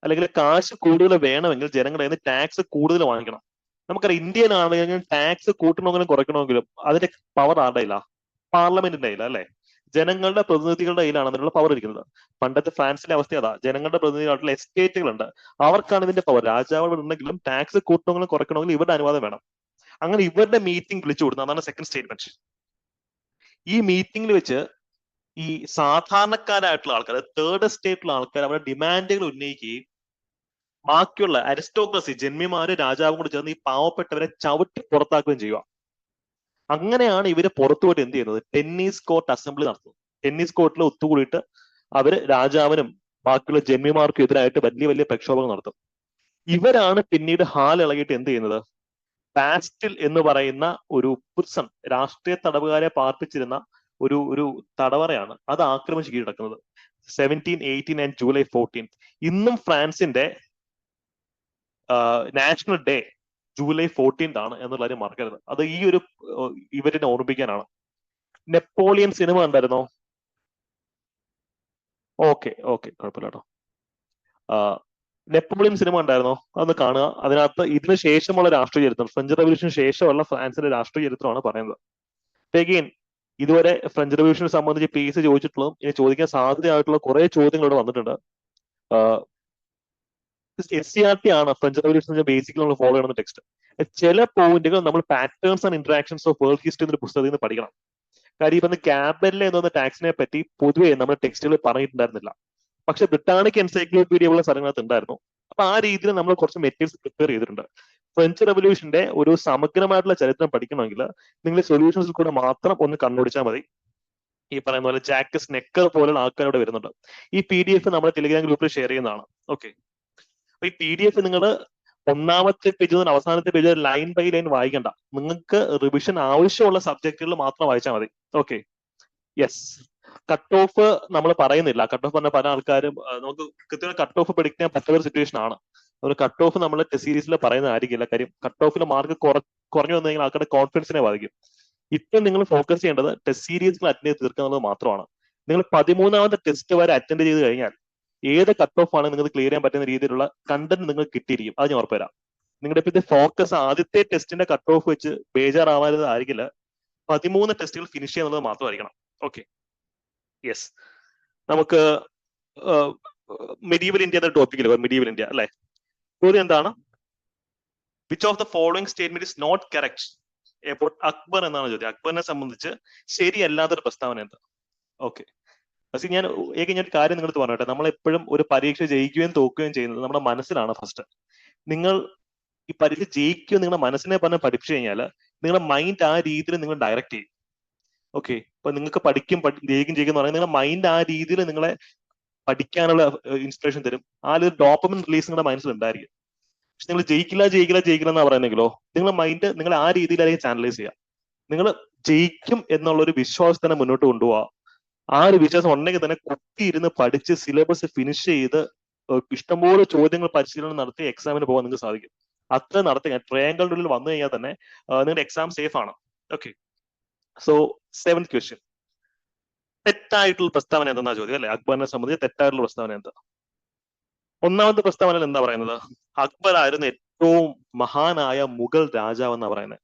അല്ലെങ്കിൽ കാശ് കൂടുതൽ വേണമെങ്കിൽ ജനങ്ങളുടെ കയ്യിൽ നിന്ന് ടാക്സ് കൂടുതൽ വാങ്ങിക്കണം. നമുക്കറിയാം, ഇന്ത്യയിലാണെങ്കിലും ടാക്സ് കൂട്ടണമെങ്കിലും കുറയ്ക്കണമെങ്കിലും അതിന്റെ പവർ ആരുടെ കയ്യിലാ? പാർലമെന്റിന്റെ കയ്യില, അല്ലെ? ജനങ്ങളുടെ പ്രതിനിധികളുടെ കയ്യിലാണ് അതിനുള്ള പവർ ഇരിക്കുന്നത്. പണ്ടത്തെ ഫ്രാൻസിലെ അവസ്ഥ അതാ. ജനങ്ങളുടെ പ്രതിനിധികളായിട്ടുള്ള എസ്റ്റേറ്റുകളുണ്ട്, അവർക്കാണ് ഇതിന്റെ പവർ. രാജാവുകൾ ഉണ്ടെങ്കിലും ടാക്സ് കൂട്ടണമെങ്കിലും കുറയ്ക്കണമെങ്കിലും ഇവരുടെ അനുവാദം വേണം. അങ്ങനെ ഇവരുടെ മീറ്റിംഗ് വിളിച്ചു കൊടുത്തു. അതാണ് സെക്കൻഡ് സ്റ്റേറ്റ്മെന്റ്. ഈ മീറ്റിംഗിൽ വെച്ച് ഈ സാധാരണക്കാരായിട്ടുള്ള ആൾക്കാർ, തേർഡ് എസ്റ്റേറ്റിലുള്ള ആൾക്കാർ അവരുടെ ഡിമാൻഡുകൾ ഉന്നയിക്കുകയും ബാക്കിയുള്ള അരിസ്റ്റോക്രസി, ജന്മിമാര് രാജാവും കൂടി ചേർന്ന് ഈ പാവപ്പെട്ടവരെ ചവിട്ടി പുറത്താക്കുകയും ചെയ്യുക. അങ്ങനെയാണ് ഇവര് പുറത്തുപോയിട്ട് എന്ത് ചെയ്യുന്നത്? ടെന്നീസ് കോർട്ട് അസംബ്ലി നടത്തുന്നത്. ടെന്നീസ് കോർട്ടിൽ ഒത്തുകൂടിയിട്ട് അവര് രാജാവിനും ബാക്കിയുള്ള ജന്മിമാർക്കും എതിരായിട്ട് വലിയ വലിയ പ്രക്ഷോഭങ്ങൾ നടത്തും. ഇവരാണ് പിന്നീട് ഹാൽ ഇളകിയിട്ട് എന്ത് ചെയ്യുന്നത്? ബാസ്റ്റിൽ എന്ന് പറയുന്ന ഒരു പ്രിസൺ, രാഷ്ട്രീയ തടവുകാരെ പാർപ്പിച്ചിരുന്ന ഒരു തടവറയാണ്, അത് ആക്രമിച്ച് കീഴടക്കുന്നത്. 1718 ആൻഡ് ജൂലൈ 14. ഇന്നും ഫ്രാൻസിന്റെ നാഷണൽ ഡേ ജൂലൈ 14 ആണ് എന്നുള്ള കാര്യം മറക്കരുത്. അത് ഈ ഒരു ഇവരിനെ ഓർമ്മിപ്പിക്കാനാണ്. നെപ്പോളിയൻ സിനിമ കണ്ടായിരുന്നോ? ഓക്കെ, കുഴപ്പമില്ല കേട്ടോ. നെപ്പോളിയൻ സിനിമ ഉണ്ടായിരുന്നോ? അതൊന്ന് കാണുക. അതിനകത്ത് ഇതിന് ശേഷമുള്ള രാഷ്ട്രീയ ചരിത്രം, ഫ്രഞ്ച് റവല്യൂഷന് ശേഷമുള്ള ഫ്രാൻസിന്റെ രാഷ്ട്രീയ ചരിത്രമാണ് പറയുന്നത്. അഗെയിൻ, ഇതുവരെ ഫ്രഞ്ച് റവല്യൂഷനെ സംബന്ധിച്ച് PSC ചോദിച്ചിട്ടുള്ളതും ഇനി ചോദിക്കാൻ സാധ്യതയായിട്ടുള്ള കുറെ ചോദ്യങ്ങൾ ഇവിടെ വന്നിട്ടുണ്ട്. SCRT ആണ് ഫ്രഞ്ച് റവല്യൂഷൻ ബേസിക്കലി നമ്മൾ ഫോളോ ചെയ്യുന്ന ടെക്സ്റ്റ്. ചില പോയിന്റുകൾ നമ്മൾ patterns and interactions of world history എന്നൊരു പുസ്തകത്തിൽ നിന്ന് പഠിക്കണം. കാര്യം ഇപ്പൊ ഗാബെല്ലെ എന്ന ടാക്സിനെ പറ്റി പൊതുവെ നമ്മുടെ ടെക്സ്റ്റുകളിൽ പറഞ്ഞിട്ടുണ്ടായിരുന്നില്ല. പക്ഷെ ബ്രിട്ടാനിക് എൻസൈക്ലോപീഡിയ ഉള്ള സ്ഥലങ്ങളത്ത് ഉണ്ടായിരുന്നു. അപ്പൊ ആ രീതിയിൽ നമ്മൾ കുറച്ച് മെറ്റീരിയൽസ് പ്രിപ്പയർ ചെയ്തിട്ടുണ്ട്. ഫ്രഞ്ച് റവല്യൂഷന്റെ ഒരു സമഗ്രമായിട്ടുള്ള ചരിത്രം പഠിക്കണമെങ്കിൽ നിങ്ങൾ സൊല്യൂഷൻസിൽ കൂടെ മാത്രം ഒന്ന് കണ്ണോടിച്ചാൽ മതി. ഈ പറയുന്ന പോലെ ജാക്കസ് നെക്കർ പോലുള്ള ആൾക്കാരോട് വരുന്നുണ്ട്. ഈ PDF നമ്മുടെ ടെലിഗ്രാം ഗ്രൂപ്പിൽ ഷെയർ ചെയ്യുന്നതാണ്. ഓക്കെ, അപ്പൊ ഈ PDF നിങ്ങൾ 1ാമത്തെ പേജ് മുതൽ അവസാനത്തെ പേജ് ലൈൻ ബൈ ലൈൻ വായിക്കണ്ട. നിങ്ങൾക്ക് റിവിഷൻ ആവശ്യമുള്ള സബ്ജക്റ്റുകൾ മാത്രം വായിച്ചാൽ മതി. Okay, yes. കട്ട് ഓഫ് നമ്മൾ പറയുന്നില്ല. കട്ട് ഓഫ് പറഞ്ഞ പല ആൾക്കാരും നമുക്ക് കൃത്യമായി കട്ട് ഓഫ് predict ചെയ്യാൻ പറ്റുന്ന ഒരു സിറ്റുവേഷൻ ആണ്. ഒരു കട്ട് ഓഫ് നമ്മൾ ടെസ്റ്റ് സീരീസിൽ പറയുന്നതായിരിക്കില്ല. കാര്യം കട്ട് ഓഫിൽ മാർക്ക് കുറഞ്ഞു വന്നു കഴിഞ്ഞാൽ ആൾക്കാരുടെ കോൺഫിഡൻസിനെ ബാധിക്കും. ഇപ്പം നിങ്ങൾ ഫോക്കസ് ചെയ്യേണ്ടത് ടെസ്റ്റ് സീരീസിൽ അറ്റൻഡ് ചെയ്ത് തീർക്കുന്നത് മാത്രമാണ്. നിങ്ങൾ 13ാമത്തെ ടെസ്റ്റ് വരെ അറ്റൻഡ് ചെയ്ത് കഴിഞ്ഞാൽ ഏത് കട്ട് ഓഫ് ആണ് നിങ്ങൾക്ക് ക്ലിയർ ചെയ്യാൻ പറ്റുന്ന രീതിയിലുള്ള കണ്ടന്റ് നിങ്ങൾക്ക് കിട്ടിയിരിക്കും. അത് ഞാൻ ഉറപ്പുവരാം. നിങ്ങളുടെ ഇപ്പോഴത്തെ ഫോക്കസ് ആദ്യത്തെ ടെസ്റ്റിന്റെ കട്ട് ഓഫ് വെച്ച് ബേജാറാവാതായിരിക്കില്ല. 13 ടെസ്റ്റുകൾ ഫിനിഷ് ചെയ്യുന്നത് മാത്രമായിരിക്കണം. Okay, yes. നമുക്ക് മെഡീവൽ ഇന്ത്യ എന്ന ടോപ്പിക്കിൽ മെഡീവൽ ഇന്ത്യ അല്ലെ. ചോദ്യം എന്താണ്? Which of the following statement is not correct about Akbar എന്നാണ് ചോദ്യം. അക്ബറിനെ സംബന്ധിച്ച് ശരിയല്ലാത്തൊരു പ്രസ്താവന എന്താ? ഓക്കെ, പക്ഷേ ഞാൻ ഒരു കാര്യം നിങ്ങളടുത്ത് പറഞ്ഞോട്ടെ. നമ്മൾ എപ്പോഴും ഒരു പരീക്ഷ ജയിക്കുകയും തോക്കുകയും ചെയ്യുന്നത് നമ്മുടെ മനസ്സിലാണ് ഫസ്റ്റ്. നിങ്ങൾ ഈ പരീക്ഷ ജയിക്കുകയും നിങ്ങളുടെ മനസ്സിനെ പറഞ്ഞ് പഠിപ്പിച്ചു കഴിഞ്ഞാൽ നിങ്ങളുടെ മൈൻഡ് ആ രീതിയിൽ നിങ്ങൾ ഡയറക്റ്റ് ചെയ്യും. ഓക്കെ, ഇപ്പൊ നിങ്ങൾക്ക് ജയിക്കും എന്ന് പറയുന്നത് നിങ്ങളുടെ മൈൻഡ് ആ രീതിയിൽ നിങ്ങളെ പഠിക്കാനുള്ള ഇൻസ്പിറേഷൻ തരും. ആ ഒരു ഡോപ്പമിൻ റിലീസ് നിങ്ങളുടെ മനസ്സിൽ ഉണ്ടായിരിക്കും. പക്ഷെ നിങ്ങൾ ജയിക്കില്ല എന്നാ പറയുന്നെങ്കിലോ നിങ്ങളുടെ മൈൻഡ് നിങ്ങൾ ആ രീതിയിലായിരിക്കും ചാനലൈസ് ചെയ്യുക. നിങ്ങൾ ജയിക്കും എന്നുള്ള ഒരു വിശ്വാസം തന്നെ മുന്നോട്ട് കൊണ്ടുപോവുക. ആ ഒരു വിശ്വാസം ഉണ്ടെങ്കിൽ തന്നെ കുത്തിയിരുന്ന് പഠിച്ച് സിലബസ് ഫിനിഷ് ചെയ്ത് ഇഷ്ടംപോലെ ചോദ്യങ്ങൾ പരിശീലനം നടത്തി എക്സാമിന് പോകാൻ നിങ്ങൾക്ക് സാധിക്കും. അത്ര നടത്തുക. ട്രയാങ്കിളിന്റെ ഉള്ളിൽ വന്നു കഴിഞ്ഞാൽ തന്നെ നിങ്ങളുടെ എക്സാം സേഫ് ആണ്. Okay, so 7th question. തെറ്റായിട്ടുള്ള പ്രസ്താവന എന്താ ചോദ്യം അല്ലെ? അക്ബറിനെ സംബന്ധിച്ച് തെറ്റായിട്ടുള്ള പ്രസ്താവന എന്താ? ഒന്നാമത്തെ പ്രസ്താവനയിൽ എന്താ പറയുന്നത്? അക്ബർ ആയിരുന്നു ഏറ്റവും മഹാനായ മുഗൾ രാജാവ് എന്നാ പറയുന്നത്.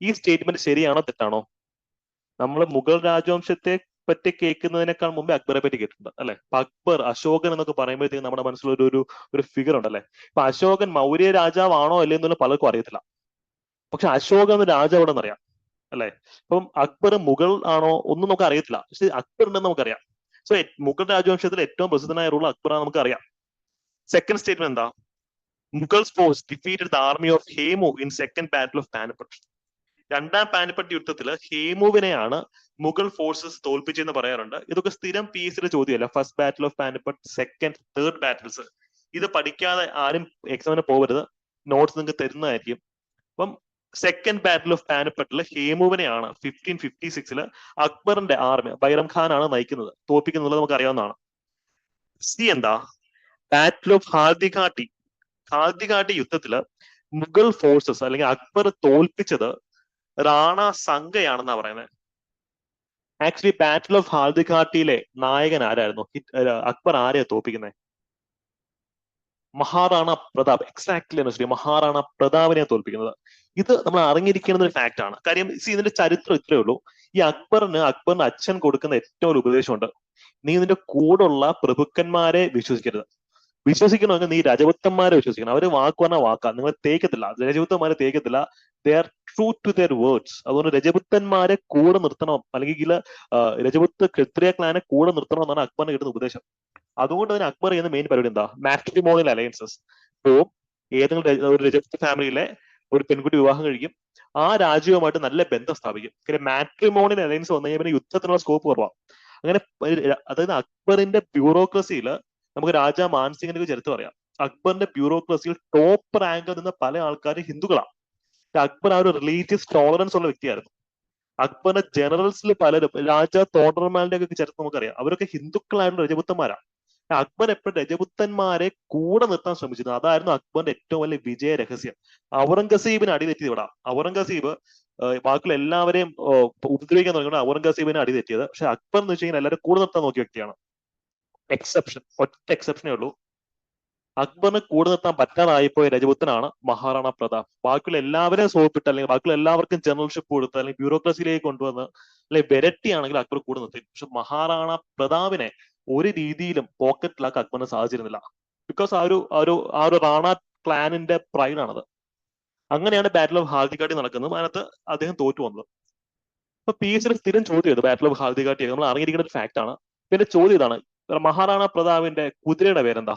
ഈ സ്റ്റേറ്റ്മെന്റ് ശരിയാണോ തെറ്റാണോ? നമ്മൾ മുഗൾ രാജവംശത്തെ പറ്റി കേൾക്കുന്നതിനേക്കാൾ മുമ്പേ അക്ബറെ പറ്റി കേട്ടിട്ടുണ്ട് അല്ലെ? അക്ബർ, അശോകൻ എന്നൊക്കെ പറയുമ്പോഴത്തേക്കും നമ്മുടെ മനസ്സിൽ ഒരു ഫിഗർ ഉണ്ടല്ലേ. ഇപ്പൊ അശോകൻ മൗര്യ രാജാവാണോ അല്ലേ എന്നുള്ള പലർക്കും അറിയത്തില്ല. പക്ഷെ അശോകൻ എന്ന രാജാവ് അറിയാം അല്ലെ? അപ്പം അക്ബർ മുഗൾ ആണോ ഒന്നും നമുക്ക് അറിയത്തില്ല. പക്ഷെ അക്ബർ ഉണ്ടെന്ന് നമുക്കറിയാം. സോ മുഗൾ രാജവംശത്തിൽ ഏറ്റവും പ്രസിദ്ധനായ റൂൾ അക്ബറാണ് നമുക്കറിയാം. സെക്കൻഡ് സ്റ്റേറ്റ്മെന്റ് എന്താ? Mughals force defeated the army of Hemu in second battle of Panipat. രണ്ടാം പാനിപ്പട്ട് യുദ്ധത്തിൽ ഹേമുവിനെയാണ് മുഗൾ ഫോഴ്സസ് തോൽപ്പിച്ചെന്ന് പറയാറുണ്ട്. ഇതൊക്കെ സ്ഥിരം PSCയുടെ ചോദ്യമല്ല. First battle of Panipat, second, third battles. ഇത് പഠിക്കാതെ ആരും എക്സാമിന് പോകരുത്. നോട്ട്സ് നിങ്ങൾക്ക് തരുന്നതായിരിക്കും. അപ്പം സെക്കൻഡ് ബാറ്റിൽ ഓഫ് പാനിപ്പട്ടിൽ ഹേമുവിനെയാണ് 1556 അക്ബറിന്റെ ആർമി ബൈറം ഖാൻ ആണ് നയിക്കുന്നത്, തോൽപ്പിക്കുന്നുള്ളത് നമുക്ക് അറിയാവുന്നതാണ്. സി എന്താ? Battle of ഹാൽദിഘാട്ടി. ഹാൽദിഘാട്ടി യുദ്ധത്തില് മുഗൾ ഫോഴ്സസ് അല്ലെങ്കിൽ അക്ബർ തോൽപ്പിച്ചത് റാണ സംഗയാണെന്നാ പറയുന്നത്. ആക്ച്വലി ബാറ്റിൽ ഓഫ് ഹാൽദിഘാട്ടിയിലെ നായകൻ ആരായിരുന്നു? അക്ബർ ആരെയാ തോൽപ്പിക്കുന്നത്? മഹാറാണ പ്രതാപ്. എക്സാക്ട്ലി അനുസരിച്ച് മഹാറാണ പ്രതാപിനെ തോൽപ്പിക്കുന്നത്. ഇത് നമ്മൾ അറിഞ്ഞിരിക്കുന്ന ഒരു ഫാക്ട് ആണ്. കാര്യം ഇതിന്റെ ചരിത്രം ഇത്രയേ ഉള്ളൂ. ഈ അക്ബറിന്റെ അച്ഛൻ കൊടുക്കുന്ന ഏറ്റവും ഒരു ഉപദേശമുണ്ട്. നീ നിന്റെ കൂടുള്ള പ്രഭുക്കന്മാരെ വിശ്വസിക്കരുത്. വിശ്വസിക്കണമെങ്കിൽ നീ രജപുത്തന്മാരെ വിശ്വസിക്കണം. അവര് വാക്ക് പറഞ്ഞാൽ വാക്കാ, നിങ്ങളെ തേക്കത്തില്ല. രജപുത്തന്മാരെ തേക്കത്തില്ല. They are true to their words. അതുകൊണ്ട് രജപുത്തന്മാരെ കൂടെ നിർത്തണം, അല്ലെങ്കിൽ രജപുത്ത് ക്ഷത്രിയ ക്ലാനെ കൂടെ നിർത്തണം എന്നാണ് അക്ബറിന് കിട്ടുന്ന ഉപദേശം. അതുകൊണ്ട് തന്നെ അക്ബർ ചെയ്യുന്ന മെയിൻ പരിപാടി എന്താ? Matrimonial alliances. ഇപ്പോ ഏതെങ്കിലും ഒരു രജപുത്ത് ഫാമിലിയിലെ ഒരു പെൺകുട്ടി വിവാഹം കഴിക്കും, ആ രാജ്യവുമായിട്ട് നല്ല ബന്ധം സ്ഥാപിക്കും. കാര്യം മാട്രിമോണിയൽ അലയൻസ് വന്നു കഴിഞ്ഞാൽ പിന്നെ യുദ്ധത്തിനുള്ള സ്കോപ്പ് കുറവാണ്. അങ്ങനെ അതായത് അക്ബറിന്റെ ബ്യൂറോക്രസിയിൽ നമുക്ക് രാജാ മാൻസിംഗിന്റെ ചരിത്രം അറിയാം. അക്ബറിന്റെ ബ്യൂറോക്രസിയിൽ ടോപ്പ് റാങ്കിൽ നിന്ന് പല ആൾക്കാരും ഹിന്ദുക്കളാണ്. അക്ബർ ആ ഒരു റിലീജിയസ് ടോളറൻസ് ഉള്ള വ്യക്തിയായിരുന്നു. അക്ബറിന്റെ ജനറൽസിൽ പലരും, രാജാ തോണ്ടർമാലിന്റെ ഒക്കെ ചരിത്രം നമുക്കറിയാം, അവരൊക്കെ ഹിന്ദുക്കളായിട്ടുള്ള രജപുത്തന്മാരാണ്. അക്ബർ എപ്പോഴും രജപുത്തന്മാരെ കൂടെ നിർത്താൻ ശ്രമിച്ചിരുന്നു. അതായിരുന്നു അക്ബറിന്റെ ഏറ്റവും വലിയ വിജയ രഹസ്യം. ഔറംഗസീബിന് അടിതെറ്റിയത് ഇവിടെ. ഔറംഗസീബ് ബാക്കിയുള്ള എല്ലാവരെയും ഉപദ്രവിക്കാൻ തുടങ്ങിയത് ഔറംഗസീബിനെ അടിതെറ്റിയത്. പക്ഷെ അക്ബർ എന്ന് വെച്ച് കഴിഞ്ഞാൽ എല്ലാവരും കൂടെ നിർത്താൻ നോക്കിയ വ്യക്തിയാണ്. എക്സെപ്ഷൻ, ഒറ്റ എക്സെപ്ഷനേ ഉള്ളൂ. അക്ബറിന് കൂടെ നിർത്താൻ പറ്റാതായിപ്പോയ രജപുത്തനാണ് മഹാറാണ പ്രതാപ്. ബാക്കിയുള്ള എല്ലാവരെയും സോപ്പിട്ട്, അല്ലെങ്കിൽ ബാക്കിയുള്ള എല്ലാവർക്കും ജനറൽഷിപ്പ് കൊടുത്ത്, അല്ലെങ്കിൽ ബ്യൂറോക്രസിയിലേക്ക് കൊണ്ടുവന്ന്, അല്ലെങ്കിൽ വെരട്ടിയാണെങ്കിൽ അക്ബർ കൂടെ നിർത്തി. പക്ഷെ മഹാറാണ പ്രതാപിനെ ഒരു രീതിയിലും പോക്കറ്റിലാക്കാൻ അക്ബറിന് സാധിച്ചിരുന്നില്ല. ബിക്കോസ് ആ ഒരു റാണ ക്ലാനിന്റെ പ്രൈഡാണത്. അങ്ങനെയാണ് ബാറ്റിൽ ഓഫ് ഹാൽദിഘാട്ടി നടക്കുന്നത്. അതിനകത്ത് അദ്ദേഹം തോറ്റു വന്നത്. ഇപ്പൊ PSCയുടെ സ്ഥിരം ചോദ്യം ഇത് ബാറ്റിൽ ഓഫ് ഹാൽദിഘാട്ടി നമ്മൾ അറിഞ്ഞിരിക്കുന്ന ഒരു ഫാക്ട് ആണ്. പിന്നെ ചോദ്യം ഇതാണ്, മഹാറാണ പ്രതാപിന്റെ കുതിരയുടെ പേരെന്താ?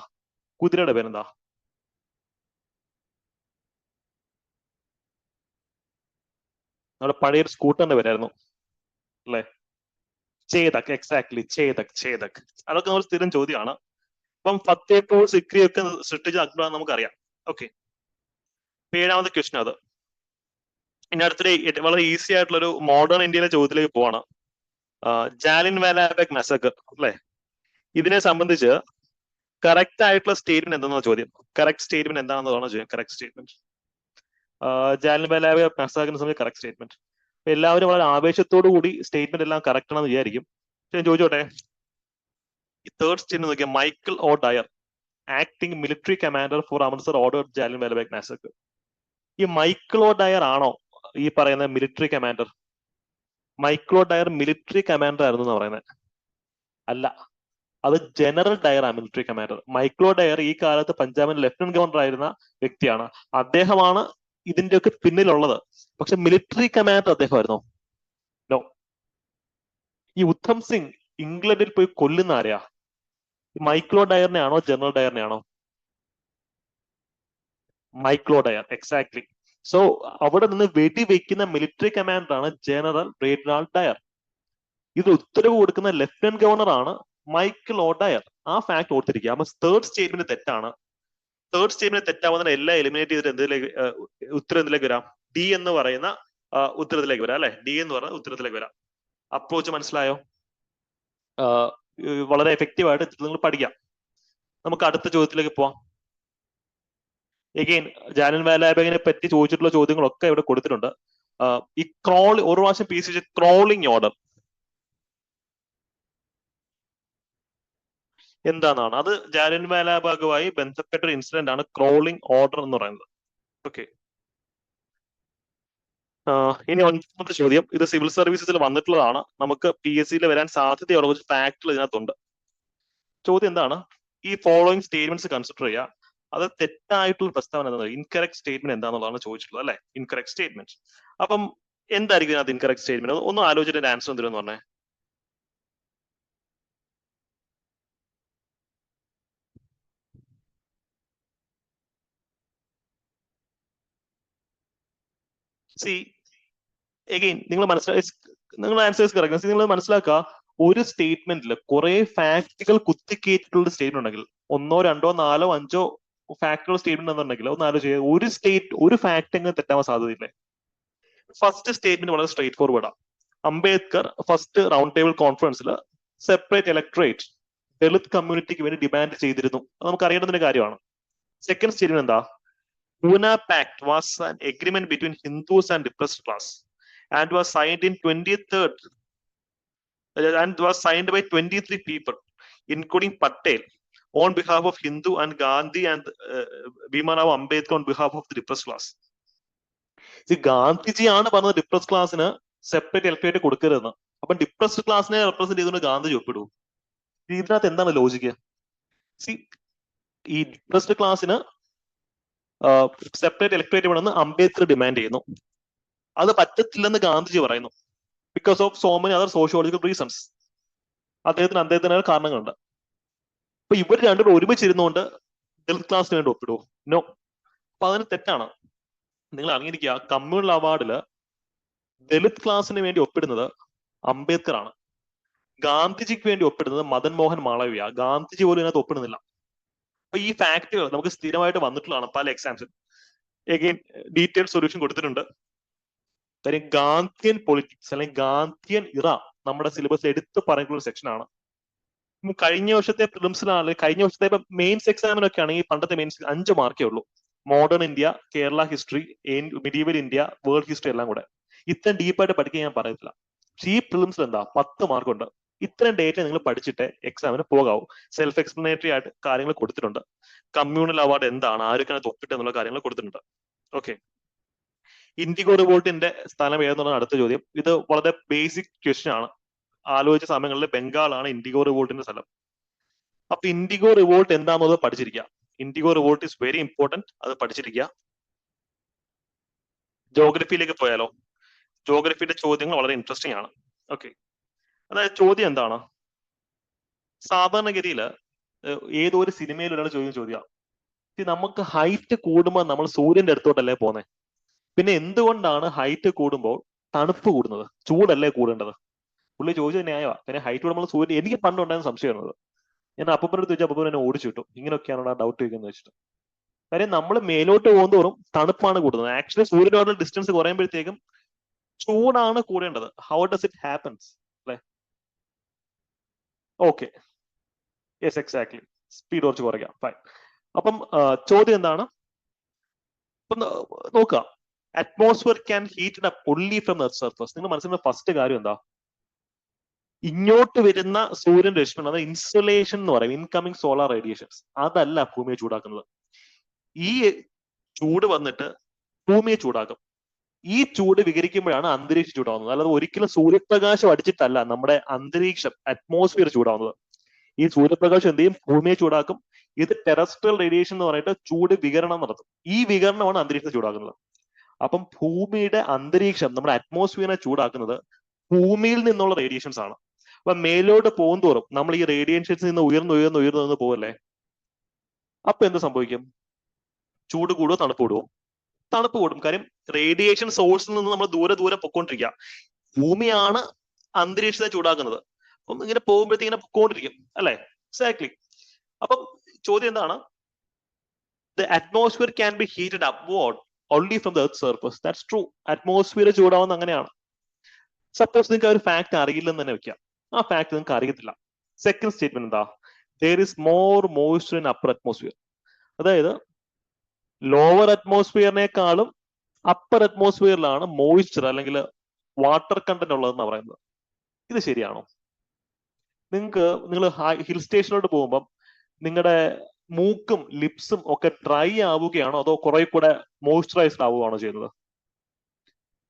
കുതിരയുടെ പേരെന്താ? നമ്മുടെ പഴയൊരു സ്കൂട്ടറിന്റെ പേരായിരുന്നു അല്ലെ? ചേതക്. എക്സാക്ട്ലി, ചേതക്. അതൊക്കെ നമ്മൾ സ്ഥിരം ചോദ്യമാണ്. അപ്പം ഫത്തേപൂർ സിക്രി ഒക്കെ സൃഷ്ടിച്ച അക്ബർ നമുക്കറിയാം. ഓക്കെ, 7ാമത്തെ ക്വസ്റ്റ്യൻ അത്. ഇനി അടുത്തിടെ വളരെ ഈസി ആയിട്ടുള്ള ഒരു മോഡേൺ ഇന്ത്യയിലെ ചോദ്യത്തിലേക്ക് പോവാണ്. ജാലിയൻ വാലാബാഗ് മസക്കർ അല്ലെ? ഇതിനെ സംബന്ധിച്ച് കറക്റ്റ് ആയിട്ടുള്ള സ്റ്റേറ്റ്മെന്റ് എന്താണെന്ന ചോദ്യം. കറക്റ്റ് സ്റ്റേറ്റ്മെന്റ് എന്താണെന്നതാണ് ചോദ്യം. കറക്റ്റ് സ്റ്റേറ്റ്മെന്റ് ജാലിയൻ വാലാബാഗ് മസക്കറിനെ സംബന്ധിച്ച് കറക്റ്റ് സ്റ്റേറ്റ്മെന്റ്. എല്ലാവരും വളരെ ആവേശത്തോടു കൂടി സ്റ്റേറ്റ്മെന്റ് എല്ലാം കറക്റ്റ് ആണെന്ന് വിചാരിക്കും. ഞാൻ ചോദിച്ചോട്ടെ, ഈ തേർഡ് സ്റ്റേറ്റ്മെന്റ് നോക്കിയാൽ Michael O'Dwyer, acting military commander for Amritsar order Jallian Walabagh massacre. ഈ മൈക്കിൾ ഒ ഡയർ ആണോ ഈ പറയുന്ന military commander? Michael O'Dwyer military commander ആയിരുന്നു എന്ന് പറയുന്നത് അല്ല, അത് ജനറൽ ഡയർ ആണ് military commander. Michael O'Dwyer ഈ കാലത്ത് പഞ്ചാബിന്റെ ലഫ്റ്റനന്റ് ഗവർണർ ആയിരുന്ന വ്യക്തിയാണ്. അദ്ദേഹമാണ് ഇതിന്റെയൊക്കെ പിന്നിലുള്ളത്. പക്ഷെ മിലിറ്ററി കമാൻഡർ അദ്ദേഹമായിരുന്നോ? നോ. ഈ ഉദ്ധം സിംഗ് ഇംഗ്ലണ്ടിൽ പോയി കൊല്ലുന്ന ആരെയാ? മൈക്കിൾ ഒ ഡയറിനെ ആണോ ജനറൽ ഡയറിനെ ആണോ? Michael O'Dwyer. Exactly. So അവിടെ നിന്ന് വെടിവെക്കുന്ന മിലിറ്ററി കമാൻഡർ ആണ് ജനറൽ റേഡ്നാൾഡ് ഡയർ. ഇത് ഉത്തരവ് കൊടുക്കുന്ന ലഫ്റ്റനന്റ് ഗവർണർ ആണ് മൈക്കിൾ ഒഡയർ. ആ ഫാക്ട് ഓർത്തിരിക്കുക. അപ്പൊ തേർഡ് സ്റ്റേറ്റ്മെന്റ് തെറ്റാണ്. തേർഡ് സ്റ്റേറ്റ്മെന്റ് തെറ്റാവുന്ന എല്ലാം എലിമിനേറ്റ് ചെയ്തിട്ട് എന്തിലേക്ക് ഉത്തരം എന്തിലേക്ക് വരാം? ഡി എന്ന് പറയുന്ന ഉത്തരത്തിലേക്ക് വരാം അല്ലെ? ഡി എന്ന് പറയുന്ന ഉത്തരത്തിലേക്ക് വരാം. അപ്രോച്ച് മനസ്സിലായോ? വളരെ എഫക്റ്റീവായിട്ട് നിങ്ങൾ പഠിക്കാം. നമുക്ക് അടുത്ത ചോദ്യത്തിലേക്ക് പോവാം. എഗെയിൻ ജാലിയൻ വാലാബാഗിനെ പറ്റി ചോദിച്ചിട്ടുള്ള ചോദ്യങ്ങളൊക്കെ ഇവിടെ കൊടുത്തിട്ടുണ്ട്. ഈ ഒരു പ്രാവശ്യം പി സി ക്രോളിംഗ് ഓർഡർ എന്താണെന്നാണ്. അത് ജാലിയൻ വാലാബാഗുമായി ബന്ധപ്പെട്ട ഒരു ഇൻസിഡന്റ് ആണ് ക്രോളിംഗ് ഓർഡർ എന്ന് പറയുന്നത്. ഓക്കെ, ഇനി ഒൻപതാമത്തെ ചോദ്യം. ഇത് സിവിൽ സർവീസസിൽ വന്നിട്ടുള്ളതാണ്. നമുക്ക് പി എസ് സിയിൽ വരാൻ സാധ്യതയുള്ള കുറച്ച് ഫാക്ടുകൾ ഇതിനകത്തുണ്ട്. ചോദ്യം എന്താണ്? ഈ ഫോളോയിങ് സ്റ്റേറ്റ്മെന്റ്സ് കൺസിഡർ ചെയ്യുക. അത് തെറ്റായിട്ടുള്ള പ്രസ്താവന എന്താണ്? ഇൻകറക്റ്റ് സ്റ്റേറ്റ്മെന്റ് എന്താണെന്നുള്ളതാണ് ചോദിച്ചിട്ടുള്ളത് അല്ലെ? Incorrect statement. അപ്പം എന്തായിരിക്കും ഇതിനകത്ത് ഇൻകറക്റ്റ് സ്റ്റേറ്റ്മെന്റ്? ഒന്ന് ആലോചിച്ചിട്ട് ആൻസർ എന്തിനെന്ന് പറഞ്ഞേ. സി എഗെയിൻ നിങ്ങൾ ആൻസേഴ്സ് കറക്റ്റ്. നിങ്ങൾ മനസ്സിലാക്കുക, ഒരു സ്റ്റേറ്റ്മെന്റിൽ കുറെ ഫാക്ടുകൾ കുത്തിക്കേറ്റിട്ടുള്ള സ്റ്റേറ്റ്മെന്റ് ഉണ്ടെങ്കിൽ, 1, 2, 4, 5 ഫാക്ടുകൾ സ്റ്റേറ്റ്മെന്റ് എന്നുണ്ടെങ്കിൽ ഒന്ന് ആലോചിക്കുക, ഒരു ഫാക്ട് എങ്ങനെ തെറ്റാവാൻ സാധ്യതയില്ലേ? ഫസ്റ്റ് സ്റ്റേറ്റ്മെന്റ് വളരെ സ്ട്രേറ്റ് ഫോർവേഡാണ്. അംബേദ്കർ ഫസ്റ്റ് റൗണ്ട് ടേബിൾ കോൺഫറൻസിൽ സെപ്പറേറ്റ് ഇലക്ടറേറ്റ് ദളിത് കമ്മ്യൂണിറ്റിക്ക് വേണ്ടി ഡിമാൻഡ് ചെയ്തിരുന്നു. അത് നമുക്ക് അറിയേണ്ടുന്ന കാര്യമാണ്. സെക്കൻഡ് സ്റ്റേറ്റ്മെന്റ് എന്താ? Pune Pact was an agreement between Hindus and depressed class and was signed in 23rd and was signed by 23 people, including Patel on behalf of Hindu and Gandhi and Bhimarao Ambedkar on behalf of the depressed class. ഗാന്ധിജിയാണ് പറഞ്ഞത് depressed ക്ലാസ്സിന് separate electorate കൊടുക്കരുതെന്ന്. അപ്പൊ depressed ക്ലാസ്സിനെ represent ചെയ്തുകൊണ്ട് ഗാന്ധിജി ഒപ്പിടൂ? ഇതിനകത്ത് എന്താണ് logic? ഈ depressed ക്ലാസ്സിന് separate electorate വേണമെന്ന് അംബേദ്കർ ഡിമാൻഡ് ചെയ്യുന്നു. അത് പറ്റത്തില്ലെന്ന് ഗാന്ധിജി പറയുന്നു. Because of so many other sociological reasons. അദ്ദേഹത്തിന് കാരണങ്ങളുണ്ട്. അപ്പൊ ഇവർ രണ്ടുപേരും ഒരുമിച്ചിരുന്നുകൊണ്ട് ദളിത് ക്ലാസ്സിന് വേണ്ടി ഒപ്പിടുവോ? നോ. അപ്പൊ അതിന് തെറ്റാണ്. നിങ്ങൾ അറിഞ്ഞിരിക്കുക, കമ്മ്യൂണൽ അവാർഡില് ദളിത് ക്ലാസ്സിന് വേണ്ടി ഒപ്പിടുന്നത് അംബേദ്കർ ആണ്. ഗാന്ധിജിക്ക് വേണ്ടി ഒപ്പിടുന്നത് മദൻ മോഹൻ മാളവ്യ. ഗാന്ധിജി പോലും ഇതിനകത്ത് ഒപ്പിടുന്നില്ല. അപ്പൊ ഈ ഫാക്ടുകൾ നമുക്ക് സ്ഥിരമായിട്ട് വന്നിട്ടുള്ളതാണ് പല എക്സാംസിൽ. എഗെയിൻ ഡീറ്റെയിൽ സൊല്യൂഷൻ കൊടുത്തിട്ടുണ്ട്. കാര്യം ഗാന്ധിയൻ പൊളിറ്റിക്സ് അല്ലെങ്കിൽ ഗാന്ധിയൻ ഇറ നമ്മുടെ സിലബസ് എടുത്ത് പറഞ്ഞിട്ടുള്ള ഒരു സെക്ഷനാണ്. കഴിഞ്ഞ വർഷത്തെ പ്രിലിംസിലാണ്, കഴിഞ്ഞ വർഷത്തെ മെയിൻസ് എക്സാമിനൊക്കെ ആണെങ്കിൽ പണ്ടത്തെ മെയിൻസ് 5 മാർക്കേ ഉള്ളൂ. Modern India, Kerala history, medieval India, world history എല്ലാം കൂടെ. ഇത്രയും ഡീപ്പായിട്ട് പഠിക്കാൻ ഞാൻ പറയത്തില്ല. പക്ഷേ ഈ പ്രിലിംസിൽ എന്താ 10 മാർക്കുണ്ട്. ഇത്രയും ഡേറ്റ നിങ്ങൾ പഠിച്ചിട്ട് എക്സാമിന് പോകാവൂ. സെൽഫ് എക്സ്പ്ലനേറ്ററി ആയിട്ട് കാര്യങ്ങൾ കൊടുത്തിട്ടുണ്ട്. കമ്മ്യൂണൽ അവാർഡ് എന്താണ്, ആരൊക്കെയാണ് ഒപ്പിട്ട് എന്നുള്ള കാര്യങ്ങൾ കൊടുത്തിട്ടുണ്ട്. ഓക്കെ, ഇൻഡിഗോ റിവോൾട്ടിന്റെ സ്ഥലം ഏതെന്നുള്ളതാണ് അടുത്ത ചോദ്യം. ഇത് വളരെ ബേസിക് ക്വസ്റ്റ്യൻ ആണ്. ആലോചിച്ച സമയങ്ങളിൽ ബംഗാളാണ് ഇൻഡിഗോ റിവോൾട്ടിന്റെ സ്ഥലം. അപ്പൊ ഇൻഡിഗോ റിവോൾട്ട് എന്താണെന്നുള്ളത് പഠിച്ചിരിക്കുക. Indigo revolt is very important. അത് പഠിച്ചിരിക്കുക. ജോഗ്രഫിയിലേക്ക് പോയാലോ? ജോഗ്രഫിയുടെ ചോദ്യങ്ങൾ വളരെ ഇൻട്രസ്റ്റിംഗ് ആണ്. ഓക്കെ, അതായത് ചോദ്യം എന്താണ്? സാധാരണഗതിയിൽ ഏതോ ഒരു സിനിമയിൽ ഒരാൾ ചോദ്യമാണ്, നമുക്ക് ഹൈറ്റ് കൂടുമ്പോൾ നമ്മൾ സൂര്യന്റെ അടുത്തോട്ടല്ലേ പോന്നെ, പിന്നെ എന്തുകൊണ്ടാണ് ഹൈറ്റ് കൂടുമ്പോൾ തണുപ്പ് കൂടുന്നത്? ചൂടല്ലേ കൂടേണ്ടത്? പുള്ളി ചോദിച്ചത് ന്യായമാണ്. പിന്നെ ഹൈറ്റ് കൂടുമ്പോൾ സൂര്യൻ, എനിക്ക് പണ്ടുണ്ടായിരുന്ന സംശയമായിരുന്നത്. ഞാൻ അപ്പൂപ്പൻ്റെ അടുത്ത് ചോദിച്ചാൽ അപ്പൂപ്പൻ എന്നെ ഓടിച്ചു വിട്ടു. ഇങ്ങനെയൊക്കെയാണ് ആ ഡൗട്ട് ചോദിക്കുന്നത് വെച്ചിട്ട്. കാര്യം നമ്മൾ മേലോട്ട് പോകുന്നതോറും തണുപ്പാണ് കൂടുന്നത്. ആക്ച്വലി സൂര്യനോടുള്ള ഡിസ്റ്റൻസ് കുറയുമ്പോഴത്തേക്കും ചൂടാണ് കൂടേണ്ടത്. How does it happens? അല്ലെ? Okay, yes exactly. സ്പീഡ് കുറച്ച് കുറയ്ക്കാം. ഫൈൻ. അപ്പം ചോദ്യം എന്താണ്? ഇപ്പം നോക്കുക, atmosphere can heat up only from earth surface. നിങ്ങൾ മനസ്സിലാക്കുന്ന ഫസ്റ്റ് കാര്യം എന്താ? ഇങ്ങോട്ട് വരുന്ന സൂര്യൻ രശ്മി, അതായത് ഇൻസുലേഷൻ എന്ന് പറയും, ഇൻകമിങ് സോളാർ റേഡിയേഷൻസ്. അതല്ല ഭൂമിയെ ചൂടാക്കുന്നത്. ഈ ചൂട് വന്നിട്ട് ഭൂമിയെ ചൂടാക്കും. ഈ ചൂട് വികരിക്കുമ്പോഴാണ് അന്തരീക്ഷം ചൂടാവുന്നത്. അല്ലാതെ ഒരിക്കലും സൂര്യപ്രകാശം അടിച്ചിട്ടല്ല നമ്മുടെ അന്തരീക്ഷം, അറ്റ്മോസ്ഫിയർ ചൂടാവുന്നത്. ഈ സൂര്യപ്രകാശം എന്ത് ചെയ്യും? ഭൂമിയെ ചൂടാക്കും. ഇത് ടെറസ്ട്രിയൽ റേഡിയേഷൻ എന്ന് പറഞ്ഞിട്ട് ചൂട് വികരണം നടത്തും. ഈ വികരണമാണ് അന്തരീക്ഷത്തെ ചൂടാക്കുന്നത്. അപ്പം ഭൂമിയുടെ അന്തരീക്ഷം, നമ്മുടെ അറ്റ്മോസ്ഫിയറിനെ ചൂടാക്കുന്നത് ഭൂമിയിൽ നിന്നുള്ള റേഡിയേഷൻസ് ആണ്. അപ്പൊ മേലോട്ട് പോകുന്തോറും നമ്മൾ ഈ റേഡിയേഷൻസിൽ നിന്ന് ഉയർന്ന് പോകല്ലേ? അപ്പൊ എന്ത് സംഭവിക്കും? ചൂട് കൂടുവോ തണുപ്പ് കൂടുവോ? തണുപ്പ് കൂടും. കാര്യം റേഡിയേഷൻ സോഴ്സിൽ നിന്ന് നമ്മൾ ദൂരെ പൊക്കോണ്ടിരിക്കുക. ഭൂമിയാണ് അന്തരീക്ഷത്തെ ചൂടാക്കുന്നത്. അപ്പം ഇങ്ങനെ പോകുമ്പോഴത്തേക്ക് ഇങ്ങനെ പൊക്കോണ്ടിരിക്കും അല്ലെ? എക്സാക്ട്ലി. അപ്പം ചോദ്യം എന്താണ്? The atmosphere can be heated upward only from the earth's surface. That's true. Atmosphere ചൂടാവുന്ന അങ്ങനെയാണ്. സപ്പോസ് നിങ്ങൾക്ക് ആ ഒരു ഫാക്ട് അറിയില്ലെന്ന് തന്നെ വെക്കാം. ആ ഫാക്ട് നിങ്ങൾക്ക് അറിയത്തില്ല. സെക്കൻഡ് സ്റ്റേറ്റ്മെന്റ് എന്താ? there is more moisture in upper atmosphere. അതായത് ലോവർ അറ്റ്മോസ്ഫിയറിനേക്കാളും അപ്പർ അറ്റ്മോസ്ഫിയറിലാണ് മോയിസ്ചർ അല്ലെങ്കിൽ വാട്ടർ കണ്ടന്റ് ഉള്ളതെന്ന് പറയുന്നത്. ഇത് ശരിയാണോ? നിങ്ങൾ ഹിൽ സ്റ്റേഷനിലോട്ട് പോകുമ്പം നിങ്ങളുടെ മൂക്കും ലിപ്സും ഒക്കെ ഡ്രൈ ആവുകയാണോ അതോ കുറെ കൂടെ മോയ്സ്ചറൈസ്ഡ് ആവുകയാണോ ചെയ്യുന്നത്?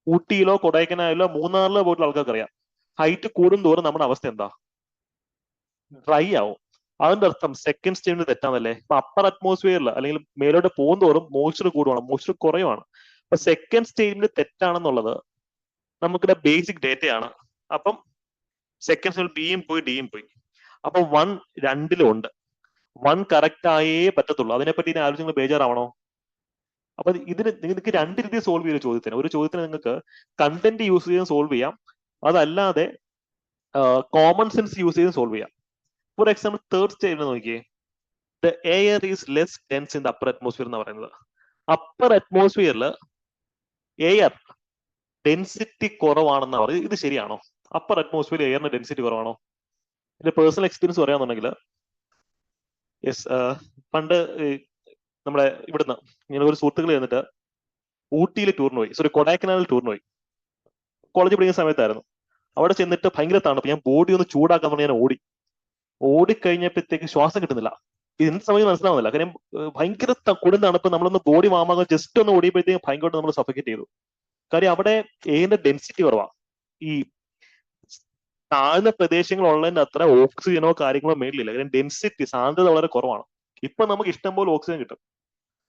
ഊട്ടിയിലോ കൊടൈക്കനാലിലോ മൂന്നാറിലോ പോയിട്ടുള്ള ആൾക്കാർക്ക് അറിയാം, ഹൈറ്റ് കൂടും തോറും നമ്മുടെ അവസ്ഥ എന്താ? ഡ്രൈ ആവും. അതിന്റെ അർത്ഥം സെക്കൻഡ് സ്റ്റേജിൽ തെറ്റാന്നല്ലേ? ഇപ്പൊ അപ്പർ അറ്റ്മോസ്ഫിയറിൽ അല്ലെങ്കിൽ മേലോട്ട് പോകും തോറും മോയ്സ്ചർ കൂടുവാണ്, മോയ്സ്ചർ കുറയുവാണ്. അപ്പൊ സെക്കൻഡ് സ്റ്റേജിൽ തെറ്റാണെന്നുള്ളത് നമുക്കിടെ ബേസിക് ഡേറ്റയാണ്. അപ്പം സെക്കൻഡ് സ്റ്റേജിൽ ബിയും പോയി ഡിയും പോയി. അപ്പൊ 1 രണ്ടിലും ഉണ്ട്. 1 കറക്റ്റ് ആയേ പറ്റത്തുള്ളൂ. അതിനെപ്പറ്റി ഇനി ആലോചിച്ച് നിങ്ങൾ ബേജാറാവണോ? അപ്പൊ ഇതിന് നിങ്ങൾക്ക് രണ്ട് രീതിയിൽ സോൾവ് ചെയ്യുന്ന ചോദ്യത്തിന്, ഒരു ചോദ്യത്തിന് നിങ്ങൾക്ക് കണ്ടന്റ് യൂസ് ചെയ്ത് സോൾവ് ചെയ്യാം, അതല്ലാതെ കോമൺ സെൻസ് യൂസ് ചെയ്ത് സോൾവ് ചെയ്യാം. ഫോർ എക്സാമ്പിൾ തേർഡ് സ്റ്റേജിൽ നോക്കിയേ, the air is less dense in the upper atmosphere എന്ന് പറയുന്നത്. അപ്പർ അറ്റ്മോസ്ഫിയറിൽ എയർ ഡെൻസിറ്റി കുറവാണെന്ന് പറയും. ഇത് ശരിയാണോ? അപ്പർ അറ്റ്മോസ്ഫിയർ എയറിന് ഡെൻസിറ്റി കുറവാണോ? എന്റെ പേഴ്സണൽ എക്സ്പീരിയൻസ് പറയാന്നുണ്ടെങ്കിൽ യെസ്, പണ്ട് നമ്മുടെ ഇവിടുന്ന് ഇങ്ങനെ ഒരു സുഹൃത്തുക്കൾ ചെന്നിട്ട് ഊട്ടിയിൽ ടൂറിന് പോയി, സോറി കൊടൈക്കനാലിൽ ടൂറിന് പോയി. കോളേജിൽ പഠിക്കുന്ന സമയത്തായിരുന്നു. അവിടെ ചെന്നിട്ട് ഭയങ്കര തണുപ്പ്. ഞാൻ ബോഡി ഒന്ന് ചൂടാക്കാൻ പറഞ്ഞ് ഞാൻ ഓടിക്കഴിഞ്ഞപ്പോഴത്തേക്ക് ശ്വാസം കിട്ടുന്നില്ല. ഇത് എന്ത് സമയം മനസ്സിലാവുന്നില്ല. കാര്യം ഭയങ്കര കൊടും തണുപ്പ്. നമ്മളൊന്ന് ബോഡി വാമാകാൻ ജസ്റ്റ് ഒന്ന് ഓടിയപ്പോഴത്തേക്ക് ഭയങ്കര നമ്മൾ സഫക്കേറ്റ് ചെയ്തു. കാര്യം അവിടെ എയറിന്റെ ഡെൻസിറ്റി കുറവാണ്. ഈ താഴ്ന്ന പ്രദേശങ്ങളുള്ളതിന്റെ അത്ര ഓക്സിജനോ കാര്യങ്ങളോ മേളിലില്ല. കാര്യം ഡെൻസിറ്റി സാന്ദ്രത വളരെ കുറവാണ്. ഇപ്പൊ നമുക്ക് ഇഷ്ടം പോലെ ഓക്സിജൻ കിട്ടും,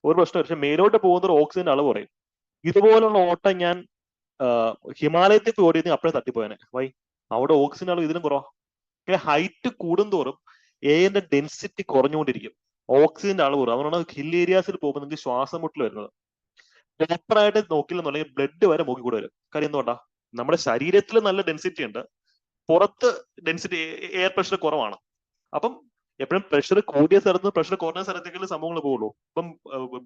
ഒരു പ്രശ്നം. പക്ഷെ മേലോട്ട് പോകുന്ന ഓക്സിജന്റെ അളവ് കുറയും. ഇതുപോലുള്ള ഓട്ടം ഞാൻ ഹിമാലയത്തിൽ പോയി ഓടിയെങ്കിൽ അപ്പോഴേ തട്ടിപ്പോയനെ. വൈ? അവിടെ ഓക്സിജൻ അളവ് ഇതിലും കുറവാ. ഹൈറ്റ് കൂടുന്തോറും എയറിന്റെ ഡെൻസിറ്റി കുറഞ്ഞുകൊണ്ടിരിക്കും, ഓക്സിജന്റെ അളവ് കുറവ്. അതുകൊണ്ടാണ് ഹിൽ ഏരിയാസിൽ പോകുമ്പോൾ നിങ്ങൾക്ക് ശ്വാസം മുട്ടൽ വരുന്നത്. പ്രോപ്പറായിട്ട് നോക്കില്ലെന്നുണ്ടെങ്കിൽ ബ്ലഡ് വരെ മൂക്കി കൂടെ വരും. കാര്യം എന്തുകൊണ്ടാ? നമ്മുടെ ശരീരത്തിൽ നല്ല ഡെൻസിറ്റി ഉണ്ട്, പുറത്ത് ഡെൻസിറ്റി എയർ പ്രഷർ കുറവാണ്. അപ്പം എപ്പോഴും പ്രഷർ കൂടിയ സ്ഥലത്ത് പ്രഷർ കുറഞ്ഞ സ്ഥലത്തേക്കുള്ള സംഭവങ്ങൾ പോകുള്ളൂ. ഇപ്പം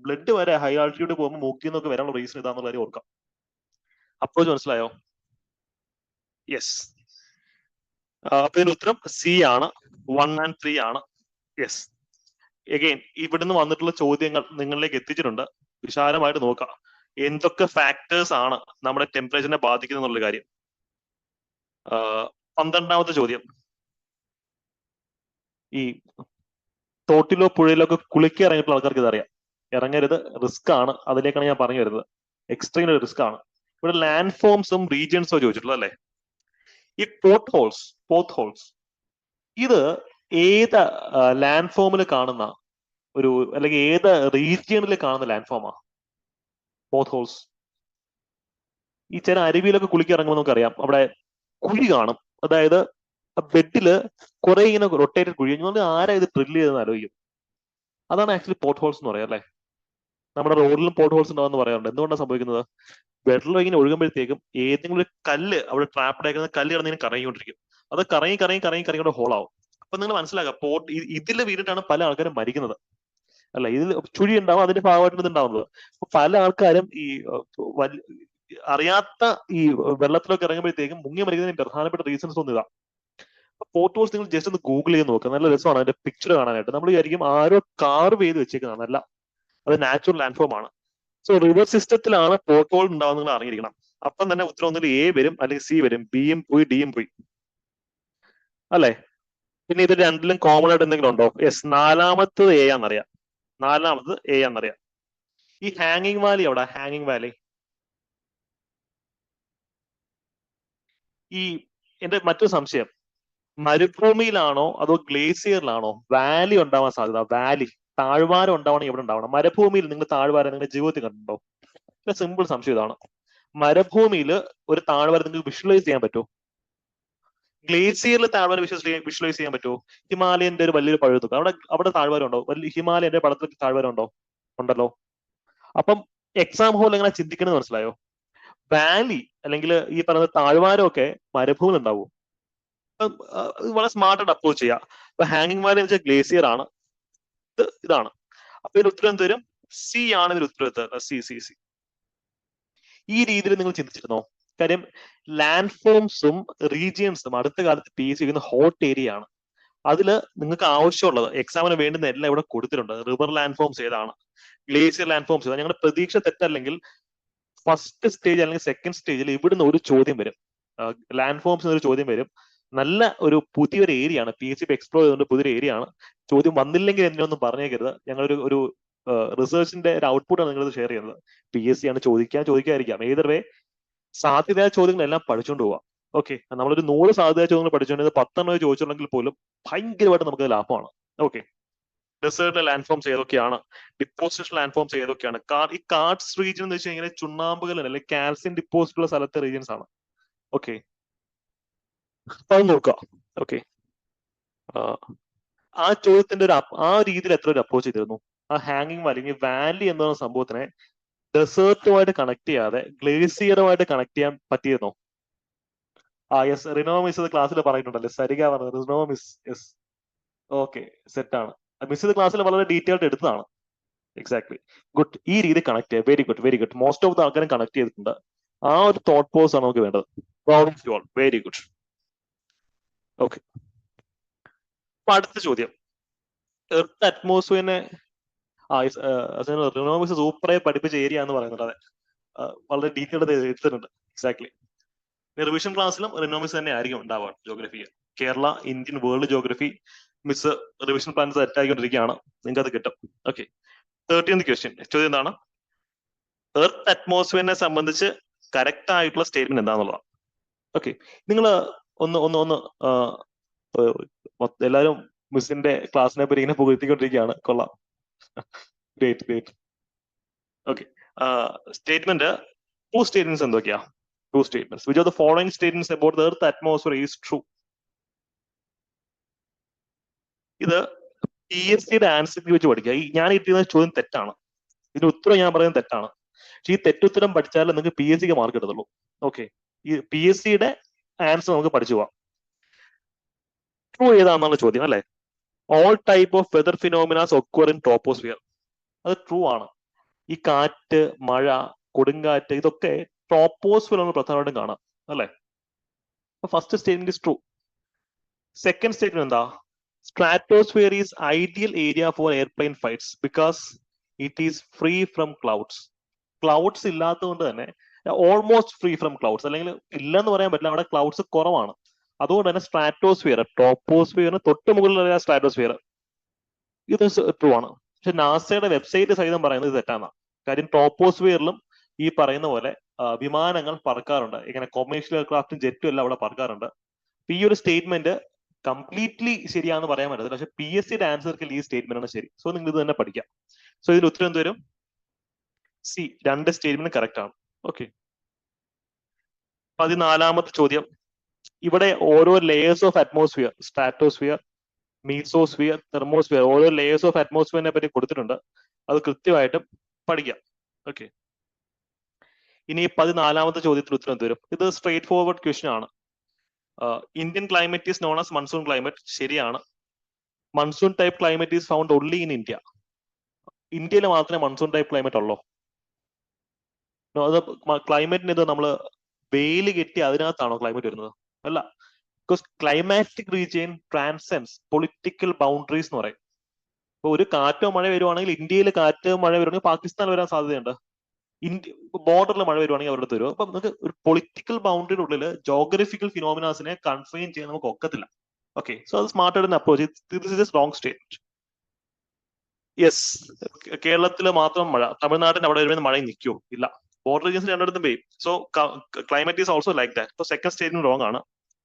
ബ്ലഡ് വരെ ഹൈ ആൾട്ടിറ്റ്യൂഡ് പോകുമ്പോൾ മൂക്കിൽ നിന്നൊക്കെ വരാനുള്ള റീസൺ ഇതാന്നുള്ള കാര്യം ഓർക്കാം. അപ്രോച്ച് മനസ്സിലായോ? യെസ്. അപ്പൊ ഇതിന്റെ ഉത്തരം സി ആണ്, 1 and 3 ആണ്. യെസ്. എഗെയിൻ ഇവിടുന്ന് വന്നിട്ടുള്ള ചോദ്യങ്ങൾ നിങ്ങളിലേക്ക് എത്തിച്ചിട്ടുണ്ട്. വിശാലമായിട്ട് നോക്കാം എന്തൊക്കെ ഫാക്ടേഴ്സ് ആണ് നമ്മുടെ ടെമ്പറേച്ചറിനെ ബാധിക്കുന്നത് എന്നുള്ള കാര്യം. 12ാമത്തെ ചോദ്യം, ഈ തോട്ടിലോ പുഴയിലോ ഒക്കെ കുളിക്കാൻ ഇറങ്ങിയിട്ടുള്ള ആൾക്കാർക്ക് ഇതറിയാം. ഇറങ്ങരുത്, റിസ്ക് ആണ്. അതിലേക്കാണ് ഞാൻ പറഞ്ഞു വരുന്നത്. എക്സ്ട്രീം റിസ്ക് ആണ്. ഇവിടെ ലാൻഡ് ഫോംസും റീജിയൻസോ ചോദിച്ചിട്ടുള്ളത് അല്ലേ? ഈ പോത്ത് ഹോൾസ് ഇത് ഏത് ലാൻഡ് ഫോമിൽ കാണുന്ന ഒരു, അല്ലെങ്കിൽ ഏത് റീജിയണിൽ കാണുന്ന ലാൻഡ് ഫോമാ പോത്ത് ഹോൾസ്? ഈ ചില അരുവിയിലൊക്കെ കുളിക്കാൻ ഇറങ്ങുമ്പോൾ നമുക്കറിയാം അവിടെ കുഴി കാണും. അതായത് ബെഡില് കുറെ ഇങ്ങനെ റൊട്ടേറ്റഡ് കുഴി. ആരാ ഇത് ഡ്രിൽ ചെയ്തെന്ന് ആലോചിക്കും. അതാണ് ആക്ച്വലി പോട്ട് ഹോൾസ് എന്ന് പറയാം അല്ലെ? നമ്മുടെ റോഡിലും പോട്ട് ഹോൾസ് ഉണ്ടാവുമെന്ന് പറയാറുണ്ട്. എന്തുകൊണ്ടാണ് സംഭവിക്കുന്നത്? വെള്ളം ഇങ്ങനെ ഒഴുകുമ്പോഴത്തേക്കും ഏതെങ്കിലും ഒരു കല്ല് അവിടെ ട്രാപ്ഡ് ആയിരിക്കുന്ന കല്ല് കിടന്ന് ഇങ്ങനെ കറങ്ങിക്കൊണ്ടിരിക്കും. അത് കറങ്ങിക്കൊണ്ട് ഹോളാവും. അപ്പൊ നിങ്ങൾ മനസ്സിലാക്കുക, ഇതിൽ വീണിട്ടാണ് പല ആൾക്കാരും മരിക്കുന്നത് അല്ല. ഇതിൽ ചുഴി ഉണ്ടാവും, അതിന്റെ ഭാഗമായിട്ട് ഇത് ഉണ്ടാവുന്നത്. അപ്പൊ പല ആൾക്കാരും ഈ അറിയാത്ത ഈ വെള്ളത്തിലൊക്കെ ഇറങ്ങുമ്പോഴത്തേക്കും മുങ്ങി മരിക്കുന്നതിന് പ്രധാനപ്പെട്ട റീസൺസ് ഒന്നും ഇതാ. പോട്ട് ഹോൾസ് നിങ്ങൾ ജസ്റ്റ് ഒന്ന് ഗൂഗിൾ ചെയ്ത് നോക്കുക, നല്ല രസമാണ് അതിന്റെ പിക്ചർ കാണാനായിട്ട്. നമ്മൾ വിചാരിക്കും ആരോ കാർവ് ചെയ്ത് വെച്ചേക്കുന്നതല്ല, അത് നാച്ചുറൽ ലാൻഡ് ഫോം ആണ്. സോ റിവർ സിസ്റ്റത്തിലാണ് പോട്ട് ഹോൾ ഉണ്ടാവുന്നത് നിങ്ങൾ അറിഞ്ഞിരിക്കണം. അപ്പം തന്നെ ഉത്തരം ഒന്നിൽ എ വരും അല്ലെങ്കിൽ സി വരും. ബിയും പോയി ഡിയും പോയി അല്ലെ? പിന്നെ ഇത് രണ്ടിലും കോമൺ ആയിട്ട് എന്തെങ്കിലും ഉണ്ടോ? യെസ്, നാലാമത്തത് എ ആണെന്നറിയാം. ഈ ഹാങ്ങിങ് വാലി എവിടെ? ഹാങ്ങിങ് വാലി ഈ എന്റെ മറ്റൊരു സംശയം, മരുഭൂമിയിലാണോ അതോ ഗ്ലേസിയറിലാണോ വാലി ഉണ്ടാവാൻ സാധ്യത? വാലി, താഴ്വാരം ഉണ്ടാവണമെങ്കിൽ എവിടെ ഉണ്ടാവണം? മരുഭൂമിയിൽ നിങ്ങൾ താഴ്വാരം നിങ്ങളുടെ ജീവിതത്തിൽ കണ്ടിട്ടുണ്ടോ? സിമ്പിൾ സംശയം ഇതാണ്. മരുഭൂമിയിൽ ഒരു താഴ്വാരം നിങ്ങൾക്ക് വിഷ്വലൈസ് ചെയ്യാൻ പറ്റുമോ? ഗ്ലേസിയറിൽ താഴ്വാരം വിഷ്വലൈസ് ചെയ്യാൻ പറ്റുമോ? ഹിമാലയന്റെ ഒരു വലിയൊരു പഴുതുക അവിടെ താഴ്വാരം ഉണ്ടോ? വലിയ ഹിമാലയന്റെ പടത്തിൽ താഴ്വാരം ഉണ്ടോ? ഉണ്ടല്ലോ. അപ്പം എക്സാം ഹോൾ എങ്ങനെ ചിന്തിക്കണമെന്ന് മനസ്സിലായോ? വാലി അല്ലെങ്കിൽ ഈ പറയുന്ന താഴ്വാരം ഒക്കെ മരുഭൂമിയിൽ ഉണ്ടാവും. വളരെ സ്മാർട്ടായിട്ട് അപ്രോച്ച് ചെയ്യുക. ഇപ്പൊ ഹാങ്ങിങ് വാലി എന്ന് വെച്ചാൽ ഗ്ലേസിയർ ആണ്, ഇതാണ്. അപ്പൊ ഇതിന് ഉത്തരം തരും സി ആണ്. ഇതിന് ഉത്തരം സി സി സി. ഈ രീതിയിൽ നിങ്ങൾ ചിന്തിച്ചിരുന്നോ? കാര്യം ലാൻഡ് ഫോംസും റീജിയൻസും അടുത്ത കാലത്ത് പി എസ് സി ചെയ്യുന്ന ഹോട്ട് ഏരിയ ആണ്. അതില് നിങ്ങൾക്ക് ആവശ്യമുള്ളത് എക്സാമിന് വേണ്ടുന്ന എല്ലാം ഇവിടെ കൊടുത്തിട്ടുണ്ട്. റിവർ ലാൻഡ് ഫോംസ് ഏതാണ്, ഗ്ലേസിയർ ലാൻഡ് ഫോംസ് ഏതാണ്. ഞങ്ങളുടെ പ്രതീക്ഷ തെറ്റല്ലെങ്കിൽ ഫസ്റ്റ് സ്റ്റേജ് അല്ലെങ്കിൽ സെക്കൻഡ് സ്റ്റേജിൽ ഇവിടുന്ന് ഒരു ചോദ്യം വരും, ലാൻഡ് ഫോംസ് ഒരു ചോദ്യം വരും. നല്ല ഒരു പുതിയൊരു ഏരിയ ആണ്, പി എസ് സി എക്സ്പ്ലോർ ചെയ്തുകൊണ്ട് പുതിയൊരു ഏരിയ ആണ്. ചോദ്യം വന്നില്ലെങ്കിൽ എന്നൊന്നും പറഞ്ഞേക്കരുത്. ഞങ്ങളൊരു ഒരു റിസർച്ചിന്റെ ഒരു ഔട്ട്പുട്ടാണ് നിങ്ങളത് ഷെയർ ചെയ്യുന്നത്. പി എസ് സി ആണ് ചോദിക്കാതിരിക്കാം. ഏതൊരു വേ സാധ്യതയായ ചോദ്യങ്ങളെല്ലാം പഠിച്ചുകൊണ്ട് പോവാം. ഓക്കെ, നമ്മളൊരു 100 സാധ്യതയായ ചോദ്യങ്ങൾ പഠിച്ചുകൊണ്ട് 10 ചോദിച്ചിട്ടുണ്ടെങ്കിൽ പോലും ഭയങ്കരമായിട്ട് നമുക്ക് ലാഭമാണ്. ഓക്കെ, ഡെസേർട്ടിലെ ലാൻഡ് ഫോംസ് ഏതൊക്കെയാണ്, ഡിപ്പോസിഷൻ ലാൻഡ് ഫോംസ് ഏതൊക്കെയാണ്. ഈ കാർഡ്സ് റീജിയൻ എന്ന് വെച്ച് കഴിഞ്ഞാൽ ചുണ്ണാമ്പുകൾ അല്ലെങ്കിൽ കാൽസ്യം ഡിപ്പോസിറ്റ് ഉള്ള സ്ഥലത്തെ റീജിയൻസ് ആണ്. ഓക്കെ, അപ്പൊ അത് നോക്കുക. ഓക്കെ, ആ ചോദ്യത്തിന്റെ ആ രീതിയിൽ എത്ര ഒരു അപ്രോച്ച് ചെയ്തിരുന്നു. ആ ഹാങ്ങിങ് അല്ലെങ്കിൽ വാലി എന്ന സംഭവത്തിനെ ഡെസേർട്ടുമായിട്ട് കണക്ട് ചെയ്യാതെ ഗ്ലേസിയറുമായിട്ട് കണക്ട് ചെയ്യാൻ പറ്റിയിരുന്നോ? യെസ്, റിനോ മിസ് ഇത് ക്ലാസ്സിൽ പറഞ്ഞിട്ടുണ്ടല്ലേ, സരിക പറഞ്ഞത്. റിനോ മിസ്, യെസ്, ഓക്കെ, സെറ്റ് ആണ്. മിസ് ഇത് ക്ലാസ്സിൽ വളരെ ഡീറ്റെയിൽഡ് എടുത്തതാണ്. Exactly, good. ഈ രീതി കണക്ട് ചെയ്യുക. Very good, very good. Most of the ആൾക്കാരും കണക്ട് ചെയ്തിട്ടുണ്ട്. ആ ഒരു തോട്ട് പ്രോസസ് ആണ് നമുക്ക് വേണ്ടത്. Very good. ഓക്കെ, അപ്പൊ അടുത്ത ചോദ്യം, എർത്ത് അറ്റ്മോസ്ഫിയറിനെ റിനോമിക്സ് സൂപ്പറായി പഠിപ്പിച്ച ഏരിയ എന്ന് പറയുന്നത്. അതെ, വളരെ ഡീറ്റെയിൽഡ് എടുത്തിട്ടുണ്ട്. എക്സാക്ട്ലി. റിവിഷൻ ക്ലാസ്സിലും റിനോമിക്സ് തന്നെ ആയിരിക്കും ഉണ്ടാവുക. Geography, Kerala, Indian, world geography miss revision plan set ആയിക്കൊണ്ടിരിക്കുകയാണ്. നിങ്ങൾക്ക് അത് കിട്ടും. Okay, 13th question. ചോദ്യം എന്താണ്? എർത്ത് അറ്റ്മോസ്ഫിയറിനെ സംബന്ധിച്ച് കറക്റ്റ് ആയിട്ടുള്ള സ്റ്റേറ്റ്മെന്റ് എന്താണെന്നുള്ളതാണ്. ഓക്കെ, നിങ്ങൾ ഒന്ന് എല്ലാവരും മിസ്സിന്റെ ക്ലാസ്സിനെ പറ്റി ഇങ്ങനെ പുകഴ്ത്തിക്കൊണ്ടിരിക്കുകയാണ്. കൊള്ളാം, great great. Okay, statement, two statements എന്തൊക്കെയാ? Two statements. Which of the following statements about the earth atmosphere is true? ഇത് പി എസ് സിയുടെ ആൻസർ വെച്ച് പഠിക്കുക. ഞാൻ ഇട്ടിരുന്ന ചോദ്യം തെറ്റാണ്, ഇതിന്റെ ഉത്തരം ഞാൻ പറയുന്നത് തെറ്റാണ്. പക്ഷെ ഈ തെറ്റുത്തരം പഠിച്ചാൽ നിങ്ങൾക്ക് പി എസ് സിക്ക് മാർക്ക് എടുത്തുള്ളൂ. ഓക്കെ, ഈ പി എസ് സിയുടെ ആൻസർ നമുക്ക് പഠിച്ചു പോവാം. ട്രൂ ഏതാണെന്നുള്ള ചോദ്യം അല്ലെ? All type of weather phenomenas occur in troposphere. അത് ട്രൂ ആണ്. ഈ കാറ്റ്, മഴ, കൊടുങ്കാറ്റ്, ഇതൊക്കെ ട്രോപ്പോസ്ഫിയറിൽ പ്രധാനമായിട്ടും കാണാം അല്ലെ? First statement is true. Second statement എന്താ? Stratosphere is ideal area for airplane flights because it is free from clouds. Clouds ഇല്ലാത്തതുകൊണ്ട് തന്നെ, ഓൾമോസ്റ്റ് ഫ്രീ ഫ്രം ക്ലൗഡ്സ്, അല്ലെങ്കിൽ ഇല്ലെന്ന് പറയാൻ പറ്റില്ല, അവിടെ ക്ലൗഡ്സ് കുറവാണ്. അതുകൊണ്ട് തന്നെ സ്ട്രാറ്റോസ്ഫിയർ, ട്രോപ്പോസ്ഫിയറിന് തൊട്ട് മുകളിലുള്ള സ്ട്രാറ്റോസ്ഫിയർ, ഇത് ട്രൂ ആണ്. പക്ഷെ നാസയുടെ വെബ്സൈറ്റ് സഹിതം പറയുന്നത് ഇത് തെറ്റാണ്. കാര്യം ട്രോപ്പോസ്ഫിയറിലും ഈ പറയുന്ന പോലെ വിമാനങ്ങൾ പറക്കാറുണ്ട്. ഇങ്ങനെ കൊമേഴ്ഷ്യൽ എയർക്രാഫ്റ്റും ജെറ്റും എല്ലാം അവിടെ പറക്കാറുണ്ട്. ഈ ഒരു സ്റ്റേറ്റ്മെന്റ് കംപ്ലീറ്റ്ലി ശരിയാണെന്ന് പറയാൻ പറ്റത്തില്ല. പക്ഷെ പി എസ് സിയുടെ ആൻസർക്ക് ഈ സ്റ്റേറ്റ്മെന്റ് ആണ് ശരി. സോ നിങ്ങൾ ഇത് തന്നെ പഠിക്കാം. സോ ഇതിൽ ഉത്തരം എന്ത് വരും? സി, രണ്ട് സ്റ്റേറ്റ്മെന്റ് കറക്റ്റ് ആണ്. ഓക്കെ, 14ാമത്തെ ചോദ്യം. ഇവിടെ ഓരോ layers of atmosphere, stratosphere, mesosphere, thermosphere, ഓരോ ലേയേഴ്സ് ഓഫ് അറ്റ്മോസ്ഫിയറിനെ പറ്റി കൊടുത്തിട്ടുണ്ട്. അത് കൃത്യമായിട്ടും പഠിക്കാം. ഓക്കെ, ഇനി 14ാമത്തെ ചോദ്യത്തിന് ഉത്തരം തരും. ഇത് സ്ട്രേറ്റ് ഫോർവേഡ് ക്വസ്റ്റ്യൻ ആണ്. Indian climate is known as monsoon climate. ശരിയാണ്. Monsoon type climate is found only in India. ഇന്ത്യയിൽ മാത്രമേ മൺസൂൺ ടൈപ്പ് ക്ലൈമറ്റ് ഉള്ളൂ. അത് ക്ലൈമറ്റിന് ഇത് നമ്മൾ വെയിൽ കെട്ടി അതിനകത്താണോ ക്ലൈമറ്റ് വരുന്നത്? അല്ല. Because climatic region transcends political boundaries എന്ന് പറയും. ഇപ്പൊ ഒരു കാറ്റോ മഴ വരുവാണെങ്കിൽ ഇന്ത്യയിൽ കാറ്റ് മഴ വരുവാണെങ്കിൽ പാകിസ്ഥാൻ വരാൻ സാധ്യതയുണ്ട്. ബോർഡറിൽ മഴ വരുവാണെങ്കിൽ അവരുടെ തരും. അപ്പൊ നമുക്ക് ഒരു പൊളിറ്റിക്കൽ ബൗണ്ടറിയുടെ ഉള്ളിൽ ജോഗ്രഫിക്കൽ ഫിനോമിനാസിനെ കൺഫൈൻ ചെയ്യാൻ നമുക്ക് ഒക്കത്തില്ല. ഓക്കെ, സോ അത് സ്മാർട്ടായിട്ട് approach. This is wrong statement. Yes, കേരളത്തിൽ മാത്രം മഴ, തമിഴ്നാട്ടിന് അവിടെ വരുമ്പോൾ മഴ നിൽക്കുമോ? ഇല്ല. ബോർഡർ റീജിയൻസ് രണ്ടിടത്തും പെയ്യും. So climate is also like that. So second statement wrong ആണ്.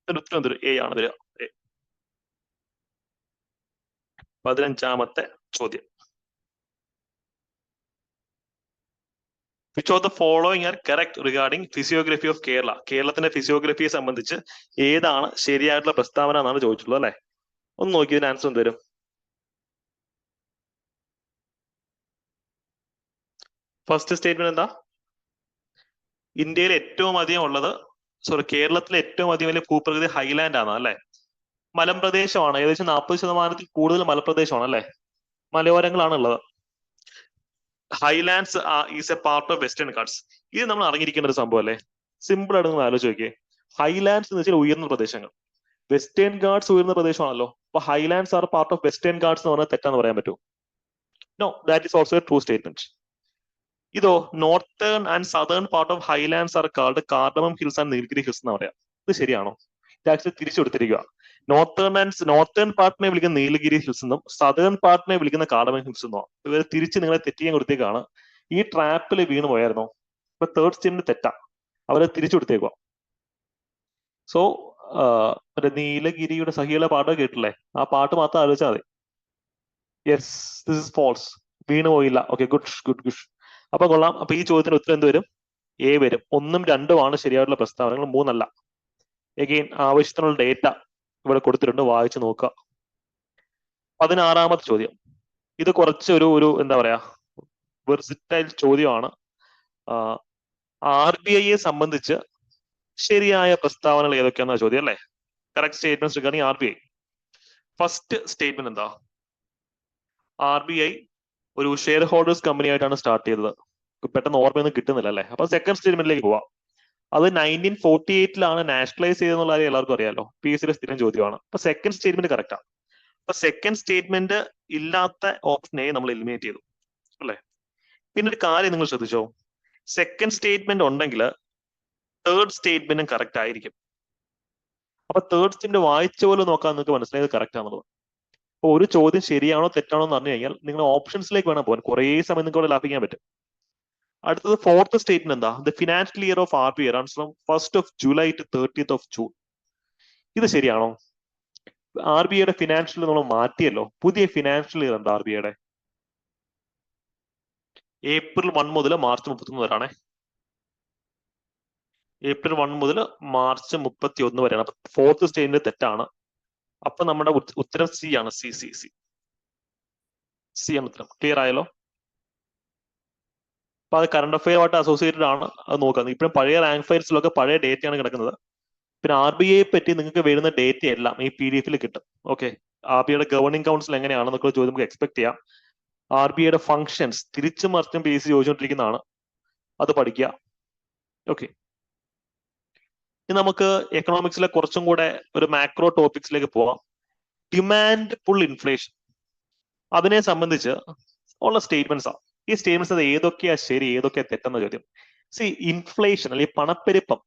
ഉത്തരം തരും എ ആണ് വരിക. 15ാമത്തെ ചോദ്യം. Which of the following are correct regarding physiography of Kerala? കേരളത്തിന്റെ ഫിസിയോഗ്രഫിയെ സംബന്ധിച്ച് ഏതാണ് ശരിയായിട്ടുള്ള പ്രസ്താവന എന്നാണ് ചോദിച്ചിട്ടുള്ളത് അല്ലെ? ഒന്ന് നോക്കി ഇതിന് ആൻസർ എന്ത് വരും? ഫസ്റ്റ് സ്റ്റേറ്റ്മെന്റ് എന്താ? ഇന്ത്യയിൽ ഏറ്റവും അധികം ഉള്ളത്, കേരളത്തിലെ ഏറ്റവും അധികം വലിയ ഭൂപ്രകൃതി ഹൈലാൻഡ് ആണ് അല്ലെ? മലമ്പ്രദേശമാണ്, ഏകദേശം 40% കൂടുതൽ മലപ്രദേശമാണ് അല്ലെ, മലയോരങ്ങളാണ് ഉള്ളത്. Highlands is A part of western Ghats. ഇത് നമ്മൾ അറിഞ്ഞിരിക്കേണ്ട ഒരു സംഭവം അല്ലേ. സിമ്പിൾ ആയിട്ട് നിങ്ങൾ ആലോചിച്ച് നോക്കിയേ. ഹൈലാൻഡ്സ് എന്ന് വെച്ചാൽ ഉയർന്ന പ്രദേശങ്ങൾ, വെസ്റ്റേൺ ഗാട്സ് ഉയർന്ന പ്രദേശമാണല്ലോ. അപ്പൊ highlands are part of western ghats എന്ന് പറഞ്ഞാൽ തെറ്റാന്ന് പറയാൻ പറ്റുമോ? No, that is also a true statement. ഇതോ northern and southern part of highlands are called cardamom hills and Nilgiri hills എന്ന് പറയാം. ഇത് ശരിയാണോ? ഇത് ആക്ച്വലി തിരിച്ചു കൊടുത്തിരിക്കുക. നോർത്തേൺ പാർട്ടിനെ വിളിക്കുന്ന നീലഗിരി ഹിൽസ് എന്നും സദേൺ പാർട്ടിനെ വിളിക്കുന്ന കാർഡമം ഹിൽസ് എന്നും. ഇവർ തിരിച്ച് നിങ്ങളെ തെറ്റിയാൻ കൊടുത്തേക്കാണ്. ഈ ട്രാപ്പിൽ വീണ് പോയായിരുന്നോ? ഇപ്പൊ തേർഡ് സ്റ്റേറ്റ്മെന്റ് തെറ്റാ, അവരെ തിരിച്ചു കൊടുത്തേക്കുക. സോ നീലഗിരിയുടെ സഹിയുടെ പാട്ട് കേട്ടില്ലേ, ആ പാട്ട് മാത്രം ആലോചിച്ചാൽ മതി. യെസ്, ദിസ് ഇസ് ഫോൾസ്, വീണ് പോയില്ല. Okay, good good good. അപ്പൊ കൊള്ളാം. അപ്പൊ ഈ ചോദ്യത്തിന് ഉത്തരം എന്ത് വരും? എ വരും. 1ഉം 2ഉമാണ് ശരിയായിട്ടുള്ള പ്രസ്താവനകൾ, 3 എഗെയിൻ ആവശ്യത്തിനുള്ള ഡേറ്റ ഇവിടെ കൊടുത്തിട്ടുണ്ട്, വായിച്ചു നോക്കുക. 16ാമത്തെ ചോദ്യം. ഇത് കുറച്ച് ഒരു എന്താ പറയാ വെർസിറ്റൈൽ ചോദ്യമാണ്. RBIയെ സംബന്ധിച്ച് ശരിയായ പ്രസ്താവനകൾ ഏതൊക്കെയാണെന്ന ചോദ്യം അല്ലേ. Correct statements regarding RBI. First statement എന്താ? RBI ഒരു ഷെയർ ഹോൾഡേഴ്സ് കമ്പനി ആയിട്ടാണ് സ്റ്റാർട്ട് ചെയ്തത്. പെട്ടെന്ന് ഓർമ്മയൊന്നും കിട്ടുന്നില്ല അല്ലേ. അപ്പൊ സെക്കൻഡ് സ്റ്റേറ്റ്മെന്റിലേക്ക് പോവാം. അത് 1948 നാഷണലൈസ് ചെയ്തെന്നുള്ള കാര്യം എല്ലാവർക്കും അറിയാലോ, PSCയുടെ സ്ഥിരം ചോദ്യമാണ്. അപ്പൊ സെക്കൻഡ് സ്റ്റേറ്റ്മെന്റ് കറക്റ്റാ. അപ്പൊ സെക്കൻഡ് സ്റ്റേറ്റ്മെന്റ് ഇല്ലാത്ത ഓപ്ഷൻ എ നമ്മൾ എലിമിനേറ്റ് ചെയ്തു അല്ലെ. പിന്നെ ഒരു കാര്യം നിങ്ങൾ ശ്രദ്ധിച്ചോ, സെക്കൻഡ് സ്റ്റേറ്റ്മെന്റ് ഉണ്ടെങ്കിൽ തേർഡ് സ്റ്റേറ്റ്മെന്റും കറക്റ്റ് ആയിരിക്കും. അപ്പൊ തേർഡ് സ്റ്റേറ്റ്മെന്റ് വായിച്ച പോലെ നോക്കാൻ നിങ്ങൾക്ക് മനസ്സിലായത് കറക്റ്റ് ആണെന്നുള്ളത്. അപ്പൊ ഒരു ചോദ്യം ശരിയാണോ തെറ്റാണോ എന്ന് പറഞ്ഞു കഴിഞ്ഞാൽ നിങ്ങൾ ഓപ്ഷൻസിലേക്ക് വേണം പോകാൻ, കുറേ സമയം നിങ്ങൾക്ക് ലാഭിക്കാൻ പറ്റും. അടുത്തത് ഫോർത്ത് സ്റ്റേറ്റ്മെന്റ് എന്താ? The financial year of RBI runs from 1st of July to 30th of June. ഇത് ശരിയാണോ? RBIയുടെ ഫിനാൻഷ്യൽ നമ്മൾ മാറ്റിയല്ലോ, പുതിയ ഫിനാൻഷ്യൽ ഇയർ ഉണ്ട് RBIയുടെ. April 1 മുതൽ March 31 വരെയാണേ. April 1 മുതൽ March 31 വരെയാണ്. അപ്പൊ ഫോർത്ത് സ്റ്റേറ്റ്മെന്റ് തെറ്റാണ്. അപ്പൊ നമ്മുടെ ഉത്തരം സി ആണ്. സി ആണ് ഉത്തരം. ക്ലിയർ ആയല്ലോ? അപ്പൊ അത് കറണ്ട് അഫെയറുമായിട്ട് അസോസിയേറ്റഡ് ആണ്, അത് നോക്കാം. ഇപ്പോഴും പഴയ റാങ്ക് ഫയൽസിലൊക്കെ പഴയ ഡേറ്റയാണ് കിടക്കുന്നത്. പിന്നെ RBIയെ പറ്റി നിങ്ങൾക്ക് വരുന്ന ഡേറ്റ എല്ലാം ഈ PDF കിട്ടും. ഓക്കെ, RBIയുടെ ഗവർണിംഗ് കൗൺസിൽ എങ്ങനെയാണെന്നൊക്കെ ചോദ്യം നമുക്ക് എക്സ്പെക്ട് ചെയ്യാം. RBIയുടെ ഫങ്ഷൻസ് തിരിച്ചും മറിച്ചും PSC ചോദിച്ചുകൊണ്ടിരിക്കുന്നതാണ്, അത് പഠിക്കുക. ഓക്കെ, ഇനി നമുക്ക് എക്കണോമിക്സിലെ കുറച്ചും കൂടെ ഒരു മാക്രോ ടോപ്പിക്സിലേക്ക് പോവാം. ഡിമാൻഡ് പുൾ ഇൻഫ്ലേഷൻ, അതിനെ സംബന്ധിച്ച് ഉള്ള സ്റ്റേറ്റ്മെന്റ്സ് ആണ്. ഈ സ്റ്റേറ്റ്മെന്റ്സ് അത് ഏതൊക്കെയാ ശരി ഏതൊക്കെയാ തെറ്റെന്ന ചോദ്യം. ഇൻഫ്ലേഷൻ അല്ലെങ്കിൽ പണപ്പെരുപ്പം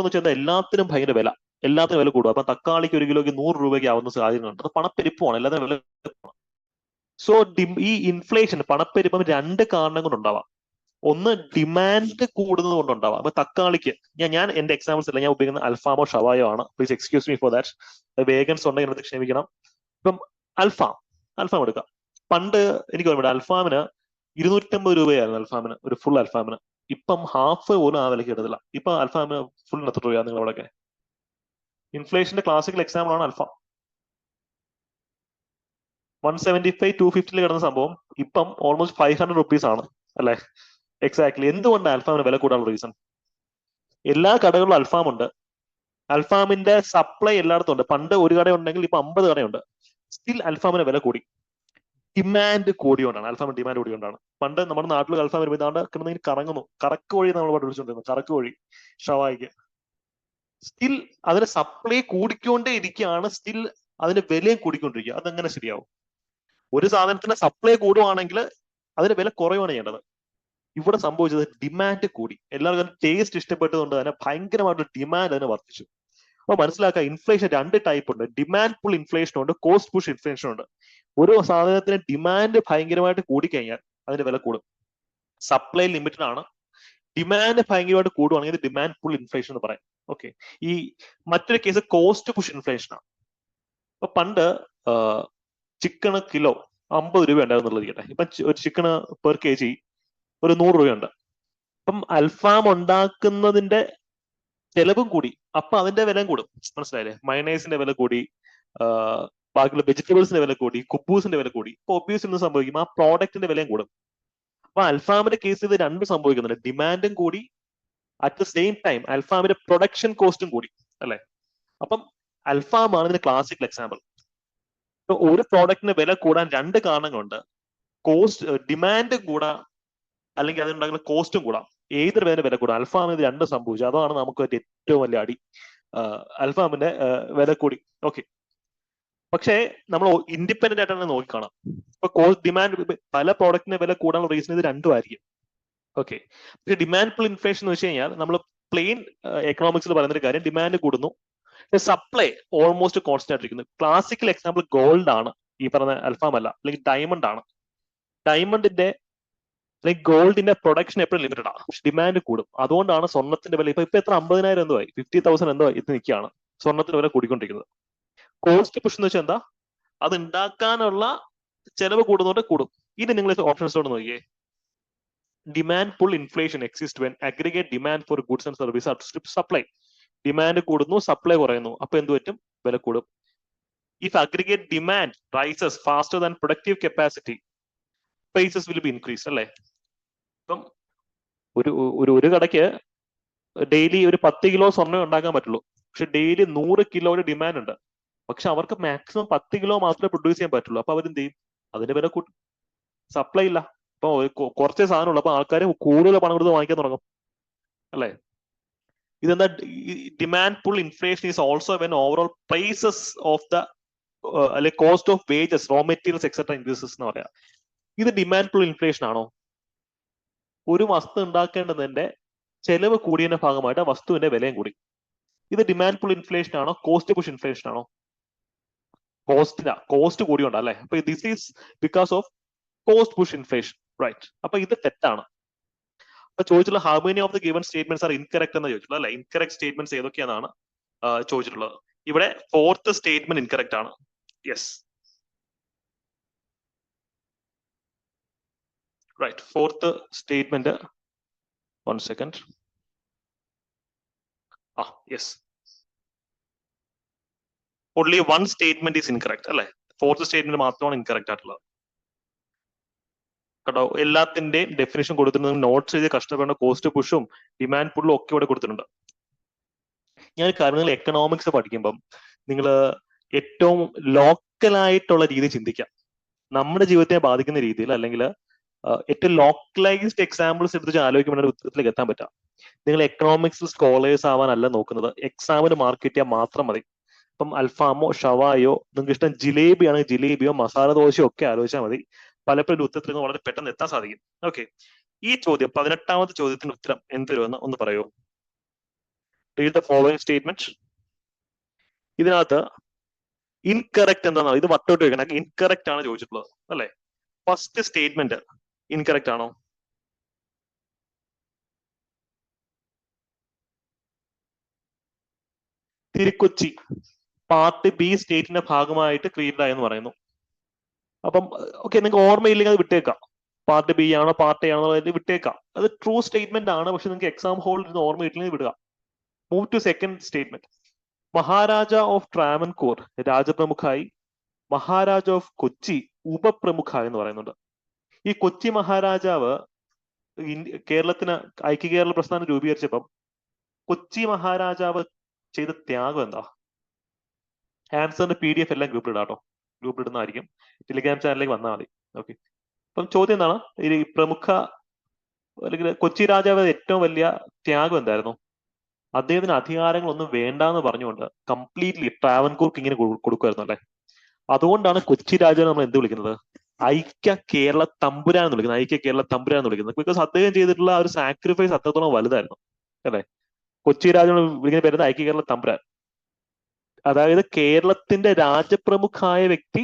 എന്ന് വെച്ചാൽ എല്ലാത്തിനും ഭയങ്കര വില, എല്ലാത്തിനും വില കൂടുക. അപ്പൊ തക്കാളിക്ക് 1 കിലോയ്ക്ക് 100 രൂപയ്ക്ക് ആവുന്ന സാഹചര്യങ്ങളുണ്ട്. അത് പണപ്പെരുപ്പമാണ്, എല്ലാത്തിനും വില. സോ ഈ ഇൻഫ്ലേഷൻ പണപ്പെരുപ്പം 2 കാരണം കൊണ്ടുണ്ടാവാം. ഒന്ന് ഡിമാൻഡ് കൂടുന്നത് കൊണ്ടുണ്ടാവാം. അപ്പൊ തക്കാളിക്ക് ഞാൻ എന്റെ എക്സാമ്പിൾസ് അല്ല, ഞാൻ ഉപയോഗിക്കുന്ന അൽഫാമോ ഷവായോ ആണ്. Please excuse me for that. Vegans ഉണ്ടെങ്കിൽ അത് ക്ഷമിക്കണം. ഇപ്പം അൽഫാം എടുക്കാം. പണ്ട് എനിക്ക് ഓർമ്മ അൽഫാമിന് 250 രൂപയായിരുന്നു അൽഫാമിന്, ഒരു ഫുൾ അൽഫാമിന്. ഇപ്പം ഹാഫ് പോലും ആ വിലക്ക് കിട്ടത്തില്ല. ഇപ്പൊ അൽഫാമിന് ഫുൾ എത്ര രൂപയാണ് നിങ്ങളവിടെയൊക്കെ? ഇൻഫ്ലേഷന്റെ ക്ലാസിക്കൽ എക്സാമ്പിൾ ആണ് അൽഫാം. 175 250 കിടന്ന സംഭവം ഇപ്പം ഓൾമോസ്റ്റ് 500 rupees ആണ് അല്ലെ. എക്സാക്ട്ലി. എന്തുകൊണ്ടാണ് അൽഫാമിന് വില കൂടാനുള്ള റീസൺ? എല്ലാ കടകളിലും അൽഫാം ഉണ്ട്. അൽഫാമിന്റെ സപ്ലൈ എല്ലായിടത്തും ഉണ്ട്. പണ്ട് ഒരു കട ഉണ്ടെങ്കിൽ ഇപ്പൊ 50 കടയുണ്ട്. സ്റ്റിൽ അൽഫാമിന് വില കൂടി. ഡിമാൻഡ് കൂടിയോണ്ടാണ്. അൽഫാമിന് ഡിമാൻഡ് കൂടിയോണ്ടാണ്. പണ്ട് നമ്മുടെ നാട്ടിൽ അൽഫാം വരുമ്പോൾ ഇതാണ്ട് കിടന്നെങ്കിൽ കറങ്ങുന്നു. കറക്ക് വഴി നമ്മൾ പഠിപ്പിച്ചുകൊണ്ടിരുന്നു, കറക്ക് വഴി ഷവായിക്ക്. സ്റ്റിൽ അതിന് സപ്ലൈ കൂടിക്കൊണ്ടേ ഇരിക്കുകയാണ്, സ്റ്റിൽ അതിന്റെ വിലയും കൂടിക്കൊണ്ടിരിക്കുക. അതെങ്ങനെ ശരിയാവും? ഒരു സാധനത്തിന് സപ്ലൈ കൂടുവാണെങ്കിൽ അതിന്റെ വില കുറയുവാണ് ചെയ്യേണ്ടത്. ഇവിടെ സംഭവിച്ചത് ഡിമാൻഡ് കൂടി. എല്ലാവർക്കും ടേസ്റ്റ് ഇഷ്ടപ്പെട്ടതുകൊണ്ട് തന്നെ ഭയങ്കരമായിട്ട് ഡിമാൻഡ് അതിന് വർദ്ധിച്ചു. അപ്പൊ മനസ്സിലാക്കുക, ഇൻഫ്ലേഷൻ 2 ടൈപ്പ് ഉണ്ട്. ഡിമാൻഡ് പുൾ ഇൻഫ്ലേഷൻ ഉണ്ട്, കോസ്റ്റ് പുഷ് ഇൻഫ്ലേഷൻ ഉണ്ട്. ഒരു സാധനത്തിന് ഡിമാൻഡ് ഭയങ്കരമായിട്ട് കൂടിക്കഴിഞ്ഞാൽ അതിന്റെ വില കൂടും. സപ്ലൈ ലിമിറ്റഡ് ആണ്. ഡിമാൻഡ് ഭയങ്കരമായിട്ട് കൂടുവാണെങ്കിൽ ഡിമാൻഡ് പുൾ ഇൻഫ്ലേഷൻ എന്ന് പറയും. ഓക്കെ, ഈ മറ്റൊരു കേസ് കോസ്റ്റ് പുഷ് ഇൻഫ്ലേഷൻ ആണ്. അപ്പൊ പണ്ട് ചിക്കന് കിലോ 50 രൂപ ഉണ്ടായിരുന്നുള്ളത് ഇരിക്കട്ടെ. ഇപ്പൊ ഒരു ചിക്കന് പെർ kg ഒരു 100 രൂപയുണ്ട്. അപ്പം അൽഫാം ഉണ്ടാക്കുന്നതിന്റെ ചെലവും കൂടി, അപ്പൊ അതിന്റെ വിലയും കൂടും. മനസ്സിലായില്ലേ? മയണൈസിന്റെ വില കൂടി, ബാക്കിയുള്ള വെജിറ്റബിൾസിന്റെ വില കൂടി, കുബൂസിന്റെ വില കൂടി. ഇപ്പൊ ഒബ്വിയസ് എന്ത് സംഭവിക്കും? ആ പ്രോഡക്റ്റിന്റെ വിലയും കൂടും. അപ്പൊ അൽഫാമിന്റെ കേസ് ഇത് 2 സംഭവിക്കുന്നുണ്ട്. ഡിമാൻഡും കൂടി, അറ്റ് ദ സെയിം ടൈം അൽഫാമിന്റെ പ്രൊഡക്ഷൻ കോസ്റ്റും കൂടി അല്ലെ. അപ്പം അൽഫാം ആണ് ഇതിന്റെ ക്ലാസിക്കൽ എക്സാമ്പിൾ. ഒരു പ്രോഡക്റ്റിന് വില കൂടാൻ രണ്ട് കാരണങ്ങളുണ്ട്. കോസ്റ്റ്, ഡിമാൻഡ് കൂടാ, അല്ലെങ്കിൽ അതുണ്ടാകുന്ന കോസ്റ്റും കൂടാം. ഏതൊരു വില കൂടാം. അൽഫാമിന് ഇത് രണ്ടും സംഭവിച്ചു. അതാണ് നമുക്ക് പറ്റിയ ഏറ്റവും വലിയ അടി. അൽഫാമിന്റെ വില കൂടി. ഓക്കെ, പക്ഷേ നമ്മൾ ഇൻഡിപെൻഡന്റ് ആയിട്ടാണ് നോക്കിക്കാണാം. ഇപ്പൊ കോസ്റ്റ് ഡിമാൻഡ്, പല പ്രോഡക്റ്റിന് വില കൂടാനുള്ള റീസൺ ഇത് രണ്ടും ആയിരിക്കും. ഓക്കെ, പക്ഷെ ഡിമാൻഡ് പുൾ ഇൻഫ്ലേഷൻ എന്ന് വെച്ച് കഴിഞ്ഞാൽ നമ്മൾ പ്ലെയിൻ എക്കണോമിക്സിൽ പറയുന്ന ഒരു കാര്യം, ഡിമാൻഡ് കൂടുന്നു, സപ്ലൈ ഓൾമോസ്റ്റ് കോൺസ്റ്റന്റ് ആയിട്ടിരിക്കുന്നു. ക്ലാസിക്കൽ എക്സാമ്പിൾ ഗോൾഡ് ആണ്, ഈ പറഞ്ഞ അൽഫാം അല്ല. അല്ലെങ്കിൽ ഡയമണ്ട് ആണ്. ഡയമണ്ടിന്റെ അല്ലെങ്കിൽ ഗോൾഡിന്റെ പ്രൊഡക്ഷൻ എപ്പോഴും ലിമിറ്റഡ് ആണ്, പക്ഷെ ഡിമാൻഡ് കൂടും. അതുകൊണ്ടാണ് സ്വർണ്ണത്തിന്റെ വില ഇപ്പൊ എത്ര 50,000 എന്തോ ആയി, 50,000 എന്തോ ഇത് നിൽക്കുകയാണ്. സ്വർണ്ണത്തിന്റെ വില കൂടിക്കൊണ്ടിരിക്കുന്നത്. കോസ്റ്റ് പുഷ് എന്ന് വെച്ചാൽ എന്താ? അത് ഉണ്ടാക്കാനുള്ള ചെലവ് കൂടുന്നോണ്ട് കൂടും. ഇനി നിങ്ങൾ ഓപ്ഷൻസോട് നോക്കിയേ. Demand pull inflation exist when aggregate demand for goods and service outstrip supply. Demand കൂടുന്നു, സപ്ലൈ കുറയുന്നു, അപ്പൊ എന്ത് പറ്റും? വില കൂടും. If aggregate demand rises faster than productive capacity, prices will be increase. അല്ലേ? ഇപ്പം ഒരു കടയ്ക്ക് ഡെയിലി ഒരു 10 കിലോ സ്വർണ്ണം ഉണ്ടാക്കാൻ പറ്റുള്ളൂ, പക്ഷെ ഡെയിലി 100 കിലോയുടെ ഡിമാൻഡ് ഉണ്ട്. പക്ഷെ അവർക്ക് മാക്സിമം 10 കിലോ മാത്രമേ പ്രൊഡ്യൂസ് ചെയ്യാൻ പറ്റുള്ളൂ. അപ്പൊ അവരെന്ത് ചെയ്യും? അതിന്റെ വില കൂട്ടും. സപ്ലൈ ഇല്ല, അപ്പൊ കുറച്ചേ സാധനമുള്ളൂ, അപ്പൊ ആൾക്കാർ കൂടുതൽ പണം കൊടുത്ത് വാങ്ങിക്കാൻ തുടങ്ങും. അല്ലേ? ഇതെന്താ? Demand pull inflation is also when overall prices of the അല്ലെ cost of wages, raw materials etcetera increases എന്ന് പറയാം. ഇത് ഡിമാൻഡ് പുൾ ഇൻഫ്ലേഷൻ ആണോ? ഒരു വസ്തു ഉണ്ടാക്കേണ്ടതിന്റെ ചെലവ് കൂടിയതിന്റെ ഭാഗമായിട്ട് ആ വസ്തുവിന്റെ വിലയും കൂടി. ഇത് ഡിമാൻഡ് പുൾ ഇൻഫ്ലേഷൻ ആണോ? കോസ്റ്റ് പുഷ് ഇൻഫ്ലേഷൻ ആണോ? കോസ്റ്റ് കൂടിയുണ്ട്. അല്ലെ? അപ്പൊ this is because of cost push inflation, right? അപ്പൊ ഇത് തെറ്റാണ്. അപ്പൊ ചോദിച്ചുള്ള how many of the given statements are incorrect എന്ന് ചോദിച്ചുള്ളൂ. അല്ലെ? ഇൻകറക്റ്റ് സ്റ്റേറ്റ്മെന്റ്സ് ഏതൊക്കെയാണെന്നാണ് ചോദിച്ചിട്ടുള്ളത്. ഇവിടെ ഫോർത്ത് സ്റ്റേറ്റ്മെന്റ് ഇൻകറക്റ്റ് ആണ്. Yes, right. Fourth statement, 1 second. Yes, only one statement is incorrect. അല്ലെ? ഫോർത്ത് സ്റ്റേറ്റ്മെന്റ് മാത്രമാണ് ഇൻകറക്റ്റ് ആയിട്ടുള്ളത്. കേട്ടോ, എല്ലാത്തിന്റെയും ഡെഫിനേഷൻ കൊടുത്തിട്ടുണ്ട്. നോട്ട്സ് എഴുതി കഷ്ടപ്പെടുന്ന കോസ്റ്റ് പുഷും ഡിമാൻഡ് പുള്ളും ഒക്കെ ഇവിടെ കൊടുത്തിട്ടുണ്ട്. ഞാൻ കാര്യം, നിങ്ങൾ എക്കണോമിക്സ് പഠിക്കുമ്പം നിങ്ങൾ ഏറ്റവും ലോക്കലായിട്ടുള്ള രീതി ചിന്തിക്കാം. നമ്മുടെ ജീവിതത്തെ ബാധിക്കുന്ന രീതിയിൽ, അല്ലെങ്കിൽ ഏറ്റവും ലോക്കലൈസ്ഡ് എക്സാമ്പിൾസ് എടുത്ത് ആലോചിക്കുമ്പോൾ ഒരു ഉത്തരത്തിലേക്ക് എത്താൻ പറ്റാം. നിങ്ങൾ എക്കണോമിക്സിൽ സ്കോളേഴ്സ് ആവാനല്ല നോക്കുന്നത്, എക്സാമിന് മാർക്ക് കിട്ടിയാൽ മാത്രം മതി. ഇപ്പം അൽഫാമോ ഷവായോ, നിങ്ങൾക്ക് ഇഷ്ടം ജിലേബി ആണെങ്കിൽ ജിലേബിയോ മസാല ദോശയോ ഒക്കെ ആലോചിച്ചാൽ മതി. പലപ്പോഴും ഉത്തരത്തിലേക്ക് വളരെ പെട്ടെന്ന് എത്താൻ സാധിക്കും. ഓക്കെ, ഈ ചോദ്യം 18ാമത്തെ ചോദ്യത്തിന്റെ ഉത്തരം എന്ത് വരുമെന്ന് ഒന്ന് പറയൂ. Read the following statement. ഇതിനകത്ത് ഇൻകറക്റ്റ് എന്താണോ? ഇത് വട്ടോട്ട് വെക്കണം. ഇൻകറക്റ്റ് ആണ് ചോദിച്ചിട്ടുള്ളത്. അല്ലെ? ഫസ്റ്റ് സ്റ്റേറ്റ്മെന്റ് ഇൻകറക്റ്റ് ആണോ? തിരുക്കൊച്ചി പാർട്ട് ബി സ്റ്റേറ്റിന്റെ ഭാഗമായിട്ട് ക്രിയേറ്റഡ് ആയെന്ന് പറയുന്നു. അപ്പം ഓക്കെ, നിങ്ങൾക്ക് ഓർമ്മയില്ലെങ്കിൽ അത് വിട്ടേക്കാം. പാർട്ട് ബി ആണോ പാർട്ട് എ ആണോ വിട്ടേക്കാം. അത് ട്രൂ സ്റ്റേറ്റ്മെന്റ് ആണ്, പക്ഷെ നിങ്ങൾക്ക് എക്സാം ഹോളിൽ ഓർമ്മ കിട്ടില്ലെങ്കിൽ വിടുക. Move to second statement. Maharaja of Travancore രാജപ്രമുഖായി, മഹാരാജ ഓഫ് കൊച്ചി ഉപപ്രമുഖ എന്ന് പറയുന്നുണ്ട്. ഈ കൊച്ചി മഹാരാജാവ് കേരളത്തിന് ഐക്യ കേരള പ്രസ്ഥാനം രൂപീകരിച്ചപ്പം കൊച്ചി മഹാരാജാവ് ചെയ്ത ത്യാഗം എന്താ? ആൻസറിന്റെ PDF എല്ലാം ഗ്രൂപ്പിൽ ഇടാട്ടോ. ഗ്രൂപ്പിൽ ഇടുന്നതായിരിക്കും. ടെലിഗ്രാം ചാനലിലേക്ക് വന്നാൽ മതി. ഓക്കെ, അപ്പം ചോദ്യം എന്താണ്? ഈ പ്രമുഖ അല്ലെങ്കിൽ കൊച്ചി രാജാവ് ഏറ്റവും വലിയ ത്യാഗം എന്തായിരുന്നു? അദ്ദേഹത്തിന് അധികാരങ്ങളൊന്നും വേണ്ടാന്ന് പറഞ്ഞുകൊണ്ട് കംപ്ലീറ്റ്ലി ട്രാവൻകൂർക്ക് ഇങ്ങനെ കൊടുക്കുമായിരുന്നു. അല്ലെ? അതുകൊണ്ടാണ് കൊച്ചി രാജാവ് നമ്മൾ എന്ത് വിളിക്കുന്നത്? ഐക്യ കേരള തമ്പുരാൻ എന്ന് വിളിക്കുന്നത്. ഐക്യ കേരള തമ്പുരാൻ എന്ന് വിളിക്കുന്നത്. ബിക്കോസ് അദ്ദേഹം ചെയ്തിട്ടുള്ള ഒരു സാക്രിഫൈസ് അത്രത്തോളം വലുതായിരുന്നു. അല്ലെ? കൊച്ചി രാജാവ് വിളിക്കുന്ന പേരുന്നത് ഐക്യ കേരള തമ്പുരാൻ. അതായത് കേരളത്തിന്റെ രാജപ്രമുഖായ വ്യക്തി,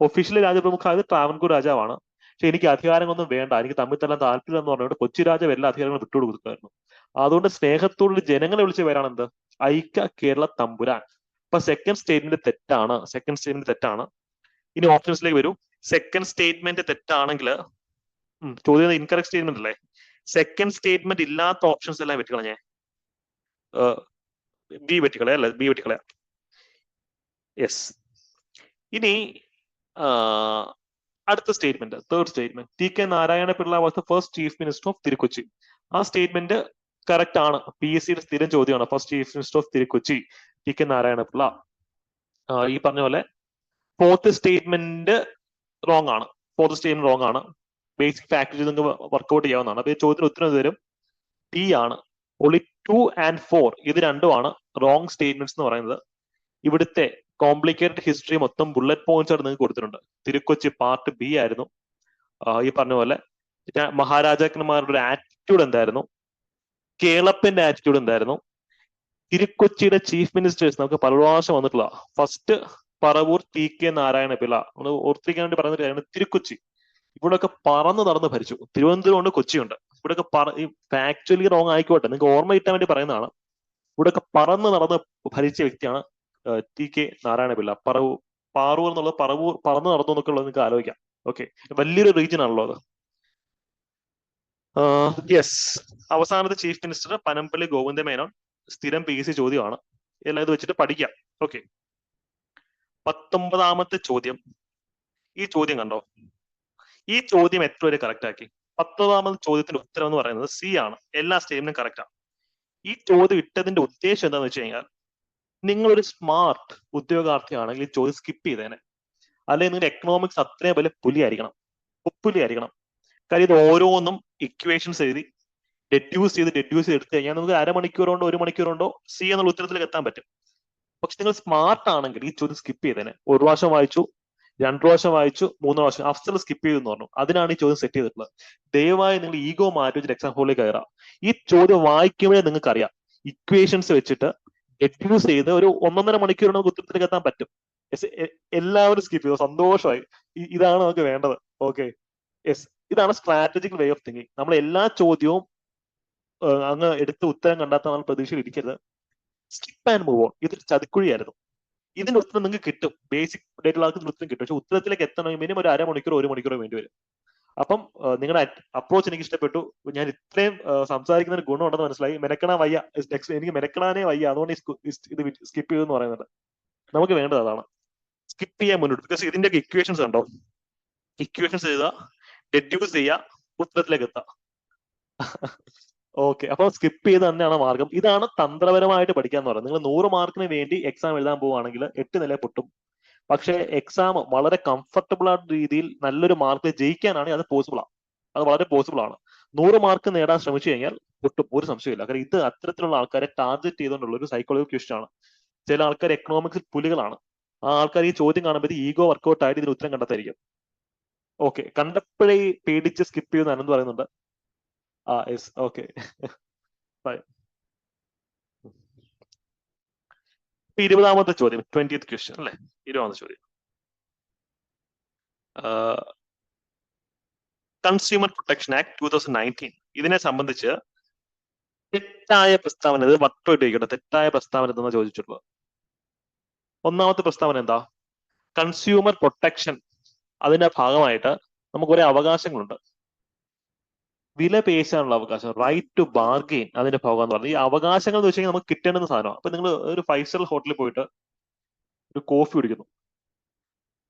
ഒഫീഷ്യലി രാജപ്രമുഖായത് ട്രാവൻകൂർ രാജാവാണ്. പക്ഷെ എനിക്ക് അധികാരങ്ങളൊന്നും വേണ്ട, എനിക്ക് തമ്മിൽ തല്ലാൻ താല്പര്യം എന്ന് പറഞ്ഞുകൊണ്ട് കൊച്ചി രാജാവ് എല്ലാ അധികാരങ്ങളും വിട്ടുകൊടുക്കുമായിരുന്നു. അതുകൊണ്ട് സ്നേഹത്തോടുള്ള ജനങ്ങളെ വിളിച്ച പേരാണ് എന്ത്? ഐക്യ കേരള തമ്പുരാൻ. അപ്പൊ സെക്കൻഡ് സ്റ്റേറ്റ്മെന്റ് തെറ്റാണ്. സെക്കൻഡ് സ്റ്റേറ്റ്മെന്റ് തെറ്റാണ്. ഇനി ഓപ്ഷൻസിലേക്ക് വരൂ. സെക്കൻഡ് സ്റ്റേറ്റ്മെന്റ് തെറ്റാണെങ്കിൽ ചോദ്യം ഇൻകറക്റ്റ് സ്റ്റേറ്റ്മെന്റ് അല്ലേ? സെക്കൻഡ് സ്റ്റേറ്റ്മെന്റ് ഇല്ലാത്ത ഓപ്ഷൻസ് എല്ലാം വെട്ടിക്കളഞ്ഞേ. ബി വെട്ടിക്കളയാ അല്ലെ? ബി വെട്ടിക്കളയാ. യെസ്. ഇനി അടുത്ത statement, third statement. TK Narayana Pillai was the first chief minister of Thiru-Kochi. ആ സ്റ്റേറ്റ്മെന്റ് കറക്റ്റ് ആണ്. PSCയുടെ സ്ഥിരം ചോദ്യമാണ്. First chief minister of Thiru-Kochi TK Narayana Pillai. ഈ പറഞ്ഞ പോലെ ഫോർത്ത് സ്റ്റേറ്റ്മെന്റ് റോങ് ആണ്. ഫോർത്ത് സ്റ്റേറ്റ്മെന്റ് റോങ് ആണ്. ബേസിക് ഫാക്ടറി നിങ്ങൾക്ക് വർക്ക്ഔട്ട് ചെയ്യാവുന്നതാണ്. അപ്പൊ ഈ ചോദ്യത്തിന് ഉത്തരം തരും ടി ആണ്. ഒളി 2 and 4 ഇത് രണ്ടുമാണ് റോങ് സ്റ്റേറ്റ്മെന്റ്സ് എന്ന് പറയുന്നത്. ഇവിടുത്തെ കോംപ്ലിക്കേറ്റഡ് ഹിസ്റ്ററി മൊത്തം ബുള്ളറ്റ് പോയിന്റ്സ് ആയിട്ട് നിങ്ങൾക്ക് കൊടുത്തിട്ടുണ്ട്. തിരുക്കൊച്ചി പാർട്ട് ബി ആയിരുന്നു. ഈ പറഞ്ഞ പോലെ മഹാരാജാക്കന്മാരുടെ ഒരു ആറ്റിറ്റ്യൂഡ് എന്തായിരുന്നു, കേളപ്പന്റെ ആറ്റിറ്റ്യൂഡ് എന്തായിരുന്നു, തിരുക്കൊച്ചിയുടെ ചീഫ് മിനിസ്റ്റേഴ്സ് നമുക്ക് പല പ്രാവശ്യം വന്നിട്ടുള്ള ഫസ്റ്റ് പറവൂർ TK നാരായണ പിള്ള, നമ്മൾ ഓർത്തിരിക്കാൻ വേണ്ടി പറയുന്ന കാര്യമാണ് തിരുക്കൊച്ചി. ഇവിടെയൊക്കെ പറന്ന് നടന്ന് ഭരിച്ചു. തിരുവനന്തപുരം ഉണ്ട്, കൊച്ചിയുണ്ട്. ഇവിടെയൊക്കെ ഫാക്ച്വലി റോങ് ആയിക്കോട്ടെ, നിങ്ങൾക്ക് ഓർമ്മ കിട്ടാൻ വേണ്ടി പറയുന്നതാണ്. ഇവിടെയൊക്കെ പറന്ന് നടന്ന് ഭരിച്ച വ്യക്തിയാണ് TK നാരായണ പിള്ള. പാറൂർ എന്നുള്ളത് പറന്ന് നടന്നു എന്നൊക്കെ ഉള്ളത് നിങ്ങൾക്ക് ആലോചിക്കാം. ഓക്കെ, വലിയൊരു റീജിയൻ ആണല്ലോ അത്. യെസ്, അവസാനത്തെ ചീഫ് മിനിസ്റ്റർ പനമ്പള്ളി ഗോവിന്ദ മേനോൻ. സ്ഥിരം PSC ചോദ്യമാണ്, എല്ലാം ഇത് വെച്ചിട്ട് പഠിക്കാം. ഓക്കെ, 19ാമത്തെ ചോദ്യം. ഈ ചോദ്യം കണ്ടോ? ഈ ചോദ്യം എത്ര വരെ കറക്റ്റ് ആക്കി? 19ാമത്തെ ചോദ്യത്തിന്റെ ഉത്തരം എന്ന് പറയുന്നത് C ആണ്. എല്ലാ സ്റ്റേറ്റ്മെന്റും കറക്റ്റ് ആണ്. ഈ ചോദ്യം ഇട്ടതിന്റെ ഉദ്ദേശം എന്താണെന്ന് വെച്ച് കഴിഞ്ഞാൽ, നിങ്ങളൊരു സ്മാർട്ട് ഉദ്യോഗാർത്ഥിയാണെങ്കിൽ ഈ ചോദ്യം സ്കിപ്പ് ചെയ്തേനെ. അല്ലെങ്കിൽ നിങ്ങളുടെ എക്കണോമിക്സ് അത്രയും വലിയ പുലിയായിരിക്കണം. കാര്യം ഇത് ഓരോന്നും ഇക്വേഷൻസ് എഴുതി ഡെഡ്യൂസ് ചെയ്ത് എടുത്തു കഴിഞ്ഞാൽ നമുക്ക് അരമണിക്കൂർ കൊണ്ടോ 1 മണിക്കൂർ കൊണ്ടോ C എന്നുള്ള ഉത്തരത്തിലേക്ക് എത്താൻ പറ്റും. പക്ഷെ നിങ്ങൾ സ്മാർട്ട് ആണെങ്കിൽ ഈ ചോദ്യം സ്കിപ്പ് ചെയ്തേനെ. 1 പ്രാവശ്യം വായിച്ചു, 2 പ്രാവശ്യം വായിച്ചു, 3 പ്രാവശ്യം അഫ്സൽ സ്കിപ്പ് ചെയ്തെന്ന് പറഞ്ഞു. അതിനാണ് ഈ ചോദ്യം സെറ്റ് ചെയ്തിട്ടുള്ളത്. ദയവായി നിങ്ങൾ ഈഗോ മാറ്റി വെച്ചിട്ട് എക്സാം ഹോളിൽ കയറാം. ഈ ചോദ്യം വായിക്കുമ്പോഴേ നിങ്ങൾക്ക് അറിയാം, ഇക്വേഷൻസ് വെച്ചിട്ട് ഡെഡ്യൂസ് ചെയ്ത് ഒരു 1.5 മണിക്കൂർ നമുക്ക് ഉത്തരത്തിലേക്ക് എത്താൻ പറ്റും. എല്ലാവരും സ്കിപ്പ് ചെയ്തു, സന്തോഷമായി. ഇതാണ് നമുക്ക് വേണ്ടത്. ഓക്കെ, യെസ്, ഇതാണ് സ്ട്രാറ്റജിക്കൽ വേ ഓഫ് തിങ്കിങ്. നമ്മൾ എല്ലാ ചോദ്യവും അങ്ങ് എടുത്ത് ഉത്തരം കണ്ടാത്ത നമ്മൾ പ്രതീക്ഷയിൽ ഇരിക്കരുത്. സ്കിപ്പ് ആൻഡ് മൂവ് ഓൺ. ഇതൊരു ചതിക്കുഴിയായിരുന്നു. ഇതിന്റെ ഉത്തരം നിങ്ങൾക്ക് കിട്ടും, ബേസിക് ആയിട്ടുള്ള ആൾക്ക് ഉത്തരം കിട്ടും. പക്ഷെ ഉത്തരത്തിലേക്ക് എത്തണമെങ്കിൽ മിനിമം ഒരു അരമണിക്കൂർ 1 മണിക്കൂർ വേണ്ടി വരും. അപ്പം നിങ്ങളുടെ അപ്രോച്ച് എനിക്ക് ഇഷ്ടപ്പെട്ടു. ഞാൻ ഇത്രയും സംസാരിക്കുന്നതിന് ഗുണമുണ്ടെന്ന് മനസ്സിലായി. മെനക്കെടാൻ വയ്യ, എനിക്ക് മെനക്കെടാനേ വയ്യ. അതുകൊണ്ട് ഇത് സ്കിപ്പ് ചെയ്തെന്ന് പറയുന്നത്. നമുക്ക് വേണ്ടത് അതാണ്, സ്കിപ്പ് ചെയ്യാൻ മുന്നോട്ട്. ബിക്കോസ് ഇതിന്റെ ഇക്വേഷൻസ് ഉണ്ടോ, ഇക്വേഷൻസ് എഴുതുക, ഡെഡ്യൂസ് ചെയ്യുക, ഉത്തരത്തിലേക്ക് എത്താം. ഓക്കെ, അപ്പൊ സ്കിപ്പ് ചെയ്ത് തന്നെയാണ് മാർഗം. ഇതാണ് തന്ത്രപരമായിട്ട് പഠിക്കാന്ന് പറയുന്നത്. നിങ്ങൾ 100 മാർക്കിന് വേണ്ടി എക്സാം എഴുതാൻ പോവുകയാണെങ്കിൽ 8 നില പൊട്ടും. പക്ഷെ എക്സാം വളരെ കംഫർട്ടബിൾ ആയിട്ട് രീതിയിൽ നല്ലൊരു മാർക്ക് ജയിക്കാനാണെങ്കിൽ അത് പോസിബിൾ ആണ്. അത് വളരെ പോസിബിൾ ആണ്. 100 മാർക്ക് നേടാൻ ശ്രമിച്ചു കഴിഞ്ഞാൽ പൊട്ടും, ഒരു സംശയമില്ല. കാരണം ഇത് അത്തരത്തിലുള്ള ആൾക്കാരെ ടാർഗറ്റ് ചെയ്തുകൊണ്ടുള്ള ഒരു സൈക്കോളജി ക്വസ്റ്റ്യൻ ആണ്. ചില ആൾക്കാർ എക്കണോമിക്സിൽ പുലികളാണ്. ആ ആൾക്കാർ ഈ ചോദ്യം കാണുമ്പോൾ ഈഗോ വർക്ക്ഔട്ട് ആയിട്ട് ഇതിന് ഉത്തരം കണ്ടെത്തായിരിക്കും. ഓക്കെ, കണ്ടപ്പോഴേ പേടിച്ച് സ്കിപ്പ് ചെയ്യുന്ന അനന്ത് പറയുന്നുണ്ട്. Yes, okay. 20ാമത്തെ ചോദ്യം, 20th ക്വസ്റ്റ്യൻ അല്ലെ? 20ാമത്തെ ചോദ്യം, കൺസ്യൂമർ പ്രൊട്ടക്ഷൻ ആക്ട് 2019. ഇതിനെ സംബന്ധിച്ച് തെറ്റായ പ്രസ്താവന, ഇത് വട്ടമായിട്ട് ചോദിക്കട്ടെ, തെറ്റായ പ്രസ്താവന എന്തെന്ന് ചോദിച്ചിട്ടുള്ളത്. 1ാമത്തെ പ്രസ്താവന എന്താ? കൺസ്യൂമർ പ്രൊട്ടക്ഷൻ, അതിന്റെ ഭാഗമായിട്ട് നമുക്ക് കുറെ അവകാശങ്ങളുണ്ട്. വില പേശാനുള്ള അവകാശം, റൈറ്റ് ടു ബാർഗെയിൻ, അതിന്റെ ഭാഗം എന്ന് പറഞ്ഞാൽ ഈ അവകാശങ്ങൾ എന്ന് വെച്ച് കഴിഞ്ഞാൽ നമുക്ക് കിട്ടേണ്ടുന്ന സാധനമാണ്. അപ്പൊ നിങ്ങൾ ഒരു 5 സ്റ്റാർ ഹോട്ടലിൽ പോയിട്ട് ഒരു കോഫി കുടിക്കുന്നു,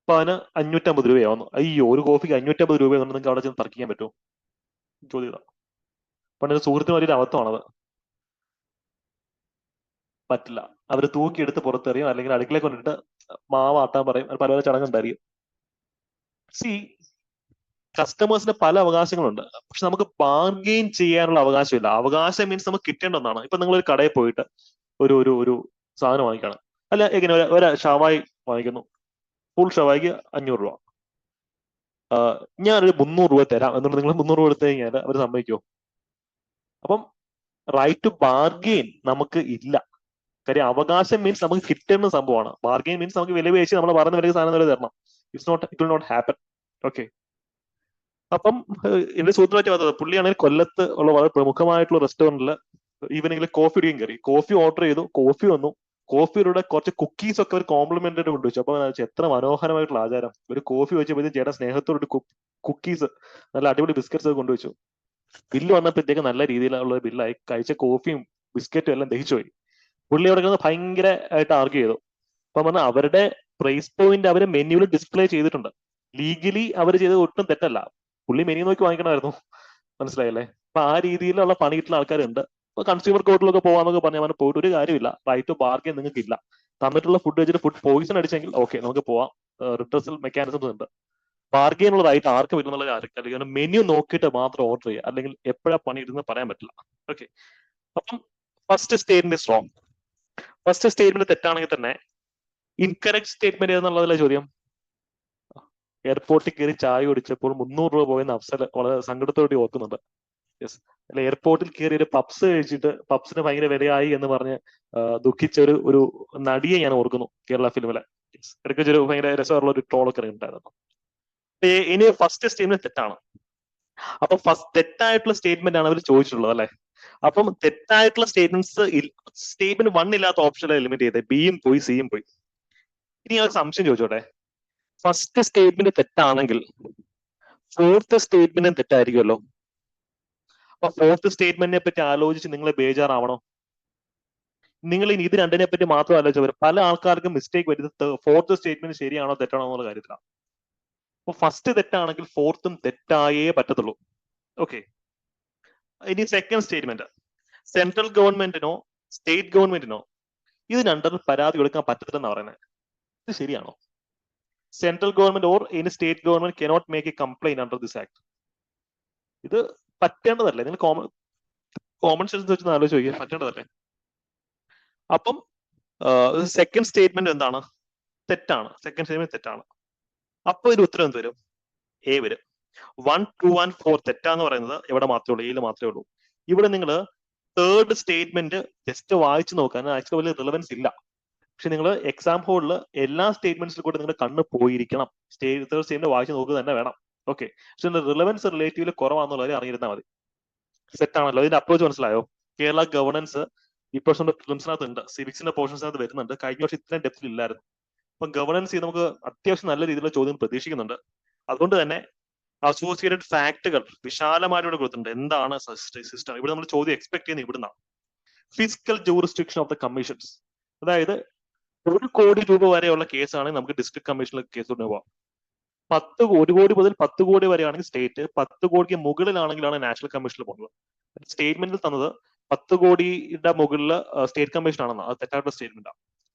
അപ്പൊ അതിന് 550 രൂപയാവുന്നു. അയ്യോ, ഒരു കോഫിക്ക് 550 രൂപ നിങ്ങൾക്ക് അവിടെ ചെന്ന് തർക്കിക്കാൻ പറ്റുമോ? ചോദ്യം. പണ്ട് ഒരു സുഹൃത്തിന് വലിയൊരു അബദ്ധമാണത്. പറ്റില്ല. അവർ തൂക്കിയെടുത്ത് പുറത്തെറിയും, അല്ലെങ്കിൽ അടുക്കളയിൽ കൊണ്ടിട്ട് മാവ് ആട്ടാൻ പറയും. പല പല ചടങ്ങുണ്ടായിരിക്കും. കസ്റ്റമേഴ്സിന് പല അവകാശങ്ങളുണ്ട്, പക്ഷെ നമുക്ക് ബാർഗെയിൻ ചെയ്യാനുള്ള അവകാശമില്ല. അവകാശം മീൻസ് നമുക്ക് കിട്ടേണ്ട ഒന്നാണ്. ഇപ്പൊ നിങ്ങൾ ഒരു കടയിൽ പോയിട്ട് ഒരു ഒരു ഒരു സാധനം വാങ്ങിക്കണം, അല്ല എങ്ങനെ ഒരു ഷവായി വാങ്ങിക്കുന്നു, ഫുൾ ഷവായിക്ക് 500 രൂപ. ഞാനൊരു 300 രൂപ തരാം എന്നിട്ട് നിങ്ങൾ 300 രൂപ എടുത്തു കഴിഞ്ഞാൽ അവർ സമ്മതിക്കുമോ? അപ്പം റൈറ്റ് ടു ബാർഗെയിൻ നമുക്ക് ഇല്ല. കാര്യം അവകാശം മീൻസ് നമുക്ക് കിട്ടുന്ന സംഭവമാണ്. ബാർഗെയിൻ മീൻസ് നമുക്ക് വില പേശി നമ്മൾ പറഞ്ഞ വിലയ്ക്ക് സാധനം വില തരണം. It will not happen. Okay, അപ്പം എന്റെ സുഹൃത്തുമായിട്ട് പറഞ്ഞത്, പുള്ളിയാണെങ്കിൽ കൊല്ലത്ത് ഉള്ള വളരെ പ്രമുഖമായിട്ടുള്ള റെസ്റ്റോറന്റിൽ ഈവനിങ്ങിൽ കോഫി കുടിക്കാൻ കയറി. കോഫി ഓർഡർ ചെയ്തു, കോഫി വന്നു. കോഫിയുടെ കുറച്ച് കുക്കീസ് ഒക്കെ ഒരു കോംപ്ലിമെന്റ് ആയിട്ട് കൊണ്ടുവച്ചു. അപ്പൊ എത്ര മനോഹരമായിട്ടുള്ള ആചാരം. ഒരു കോഫി വെച്ചപ്പോൾ ചേട്ടാ സ്നേഹത്തോട് കുക്കീസ്, നല്ല അടിപൊളി ബിസ്ക്കറ്റ്സ് ഒക്കെ കൊണ്ടുവച്ചു. ബില്ല് വന്നപ്പോഴത്തേക്ക് നല്ല രീതിയിലുള്ള ബില്ലായി. കഴിച്ച കോഫിയും ബിസ്ക്കറ്റും എല്ലാം ദഹിച്ചു പോയി. പുള്ളി അവിടെ കിടന്ന് ഭയങ്കര ആയിട്ട് ആർഗ്യൂ ചെയ്തു. അപ്പൊ പറഞ്ഞാൽ അവരുടെ പ്രൈസ് പോയിന്റ് അവര് മെനുവിൽ ഡിസ്പ്ലേ ചെയ്തിട്ടുണ്ട്. ലീഗലി അവർ ചെയ്തത് ഒട്ടും തെറ്റല്ല. പുള്ളി മെനു നോക്കി വാങ്ങിക്കണമായിരുന്നു. മനസ്സിലായല്ലേ? അപ്പൊ ആ രീതിയിലുള്ള പണി കിട്ടുന്ന ആൾക്കാരുണ്ട്. ഇപ്പൊ കൺസ്യൂമർ കോർട്ടിലൊക്കെ പോകാന്നൊക്കെ പറഞ്ഞാൽ പോയിട്ട് ഒരു കാര്യമില്ല. റൈറ്റ് ടു ബാർഗെയിൻ നിങ്ങൾക്ക് ഇല്ല. തന്നിട്ടുള്ള ഫുഡ് വെച്ചിട്ട് ഫുഡ് പോയിസൺ അടിച്ചെങ്കിൽ ഓക്കെ നമുക്ക് പോവാം, റിട്രസൽ മെക്കാനിസംസ് ഉണ്ട്. ബാർഗെയിൻ ഉള്ള റൈറ്റ് ആർക്കും വരുന്നുള്ള കാര്യം മെനു നോക്കിയിട്ട് മാത്രം ഓർഡർ ചെയ്യുക, അല്ലെങ്കിൽ എപ്പോഴാ പണി ഇടുന്നത് പറയാൻ പറ്റില്ല. ഓക്കെ, അപ്പം first statement is wrong. First statement തെറ്റാണെങ്കിൽ തന്നെ ഇൻകറക്റ്റ് സ്റ്റേറ്റ്മെന്റ് ഏതെന്നുള്ളതല്ല ചോദ്യം. എയർപോർട്ടിൽ കയറി ചായ കുടിച്ചപ്പോൾ 300 രൂപ പോയെന്ന് അഫ്സൽ വളരെ സങ്കടത്തോടെ ഓർക്കുന്നുണ്ട്. യെസ്, അല്ല എയർപോർട്ടിൽ കയറി ഒരു പപ്സ് കഴിച്ചിട്ട് പപ്സിന് ഭയങ്കര വിലയായി എന്ന് പറഞ്ഞ് ദുഃഖിച്ച ഒരു നടിയെ ഞാൻ ഓർക്കുന്നു കേരള ഫിലിമിലെ. ഇടയ്ക്ക് ഒരു ഭയങ്കര രസമുള്ള ഒരു ട്രോളൊക്കെ ഉണ്ടായിരുന്നു. ഇനി ഫസ്റ്റ് സ്റ്റേറ്റ്മെന്റ് തെറ്റാണ്. അപ്പൊ ഫസ്റ്റ് തെറ്റായിട്ടുള്ള സ്റ്റേറ്റ്മെന്റ് ആണ് അവർ ചോദിച്ചിട്ടുള്ളത് അല്ലെ. അപ്പം തെറ്റായിട്ടുള്ള സ്റ്റേറ്റ്മെന്റ് 1 ഇല്ലാത്ത ഓപ്ഷനെ എലിമിനേറ്റ് ചെയ്തേ, ബിയും പോയി സിയും പോയി. ഇനി ഞാൻ സംശയം ചോദിച്ചോട്ടെ, ഫസ്റ്റ് സ്റ്റേറ്റ്മെന്റ് തെറ്റാണെങ്കിൽ ഫോർത്ത് സ്റ്റേറ്റ്മെന്റും തെറ്റായിരിക്കുമല്ലോ. അപ്പൊ ഫോർത്ത് സ്റ്റേറ്റ്മെന്റിനെ പറ്റി ആലോചിച്ച് നിങ്ങൾ ബേജാറാവണോ? നിങ്ങൾ ഇനി ഇത് രണ്ടിനെ പറ്റി മാത്രം ആലോചിച്ച് വരും. പല ആൾക്കാർക്കും മിസ്റ്റേക്ക് വരുന്നത് ഫോർത്ത് സ്റ്റേറ്റ്മെന്റ് ശരിയാണോ തെറ്റാണോ എന്നുള്ള കാര്യത്തിലാണ്. അപ്പൊ ഫസ്റ്റ് തെറ്റാണെങ്കിൽ ഫോർത്തും തെറ്റായേ പറ്റത്തുള്ളൂ. ഓക്കെ, ഇനി സെക്കൻഡ് സ്റ്റേറ്റ്മെന്റ്, സെൻട്രൽ ഗവൺമെന്റിനോ സ്റ്റേറ്റ് ഗവൺമെന്റിനോ ഇത് രണ്ടും പരാതി കൊടുക്കാൻ പറ്റത്തില്ലെന്ന് പറയുന്നത്, ഇത് ശരിയാണോ? Central government or any state government cannot make A complaint under this act. ഇത് പറ്റേണ്ടതല്ലേ? നിങ്ങൾ കോമൺ സെൻസ് വെച്ച് ആലോചിച്ച് നോക്കിയാൽ പറ്റേണ്ടതല്ലേ? അപ്പം സെക്കൻഡ് സ്റ്റേറ്റ്മെന്റ് എന്താണ്? തെറ്റാണ്. സെക്കൻഡ് സ്റ്റേറ്റ്മെന്റ് തെറ്റാണ്. അപ്പൊ ഇതിന് ഉത്തരം എന്ത് വരും? എ വരും. 1, 2 and 4 തെറ്റാന്ന് പറയുന്നത് എവിടെ മാത്രമേ ഉള്ളൂ? എയിൽ മാത്രമേ ഉള്ളൂ. ഇവിടെ നിങ്ങൾ തേർഡ് സ്റ്റേറ്റ്മെന്റ് ജസ്റ്റ് വായിച്ചു നോക്കാൻ ആക്ച്വലി വലിയ റിലവൻസ് ഇല്ല. പക്ഷെ നിങ്ങൾ എക്സാം ഹോളിൽ എല്ലാ സ്റ്റേറ്റ്മെന്റ്സിൽ കൂടെ നിങ്ങളുടെ കണ്ണ് പോയിരിക്കണം. തേർഡ് സ്റ്റേറ്റ്മെന്റ് വായിച്ചു നോക്കുക തന്നെ വേണം. ഓക്കെ, പക്ഷെ റിലവൻസ് റിലേറ്റീവ്ലി കുറവാണെന്നുള്ളത് അറിഞ്ഞിരുന്നാൽ മതി. സെറ്റാണല്ലോ? ഇതിന്റെ അപ്രോച്ച് മനസ്സിലായോ? കേരള ഗവർണൻസ് ഇപ്പോഴത്തെ ഫിലിംസിനകത്ത് ഉണ്ട്, സിവിക്സിന്റെ പോർഷൻസിനകത്ത് വരുന്നുണ്ട്. കഴിഞ്ഞ വർഷം ഇത്രയും ഡെപ്തിൽ ഇല്ലായിരുന്നു. അപ്പൊ ഗവർണൻസ് നമുക്ക് അത്യാവശ്യം നല്ല രീതിയിലുള്ള ചോദ്യം പ്രതീക്ഷിക്കുന്നുണ്ട്. അതുകൊണ്ട് തന്നെ അസോസിയേറ്റഡ് ഫാക്ടുകൾ വിശാലമായിട്ട് ഇവിടെ കൊടുത്തിട്ടുണ്ട്. എന്താണ് സിസ്റ്റം? ഇവിടെ നമ്മൾ ചോദ്യം എക്സ്പെക്ട് ചെയ്യുന്നത് ഇവിടുന്നാണ്. Physical jurisdiction of the commissions, അതായത് 1 കോടി രൂപ വരെയുള്ള കേസാണെങ്കിൽ നമുക്ക് ഡിസ്ട്രിക്ട് കമ്മീഷനിൽ കേസ് കൊണ്ടുപോകാം. 1 കോടി മുതൽ 10 കോടി വരെയാണെങ്കിൽ സ്റ്റേറ്റ്, 10 കോടിക്ക് മുകളിലാണെങ്കിലാണ് നാഷണൽ കമ്മീഷനിൽ പോകുന്നത്. സ്റ്റേറ്റ്മെന്റിൽ തന്നത് 10 കോടിയുടെ മുകളിൽ സ്റ്റേറ്റ് കമ്മീഷൻ ആണെന്ന്. അത് തെറ്റായിട്ടുള്ള സ്റ്റേറ്റ്മെന്റാണ്.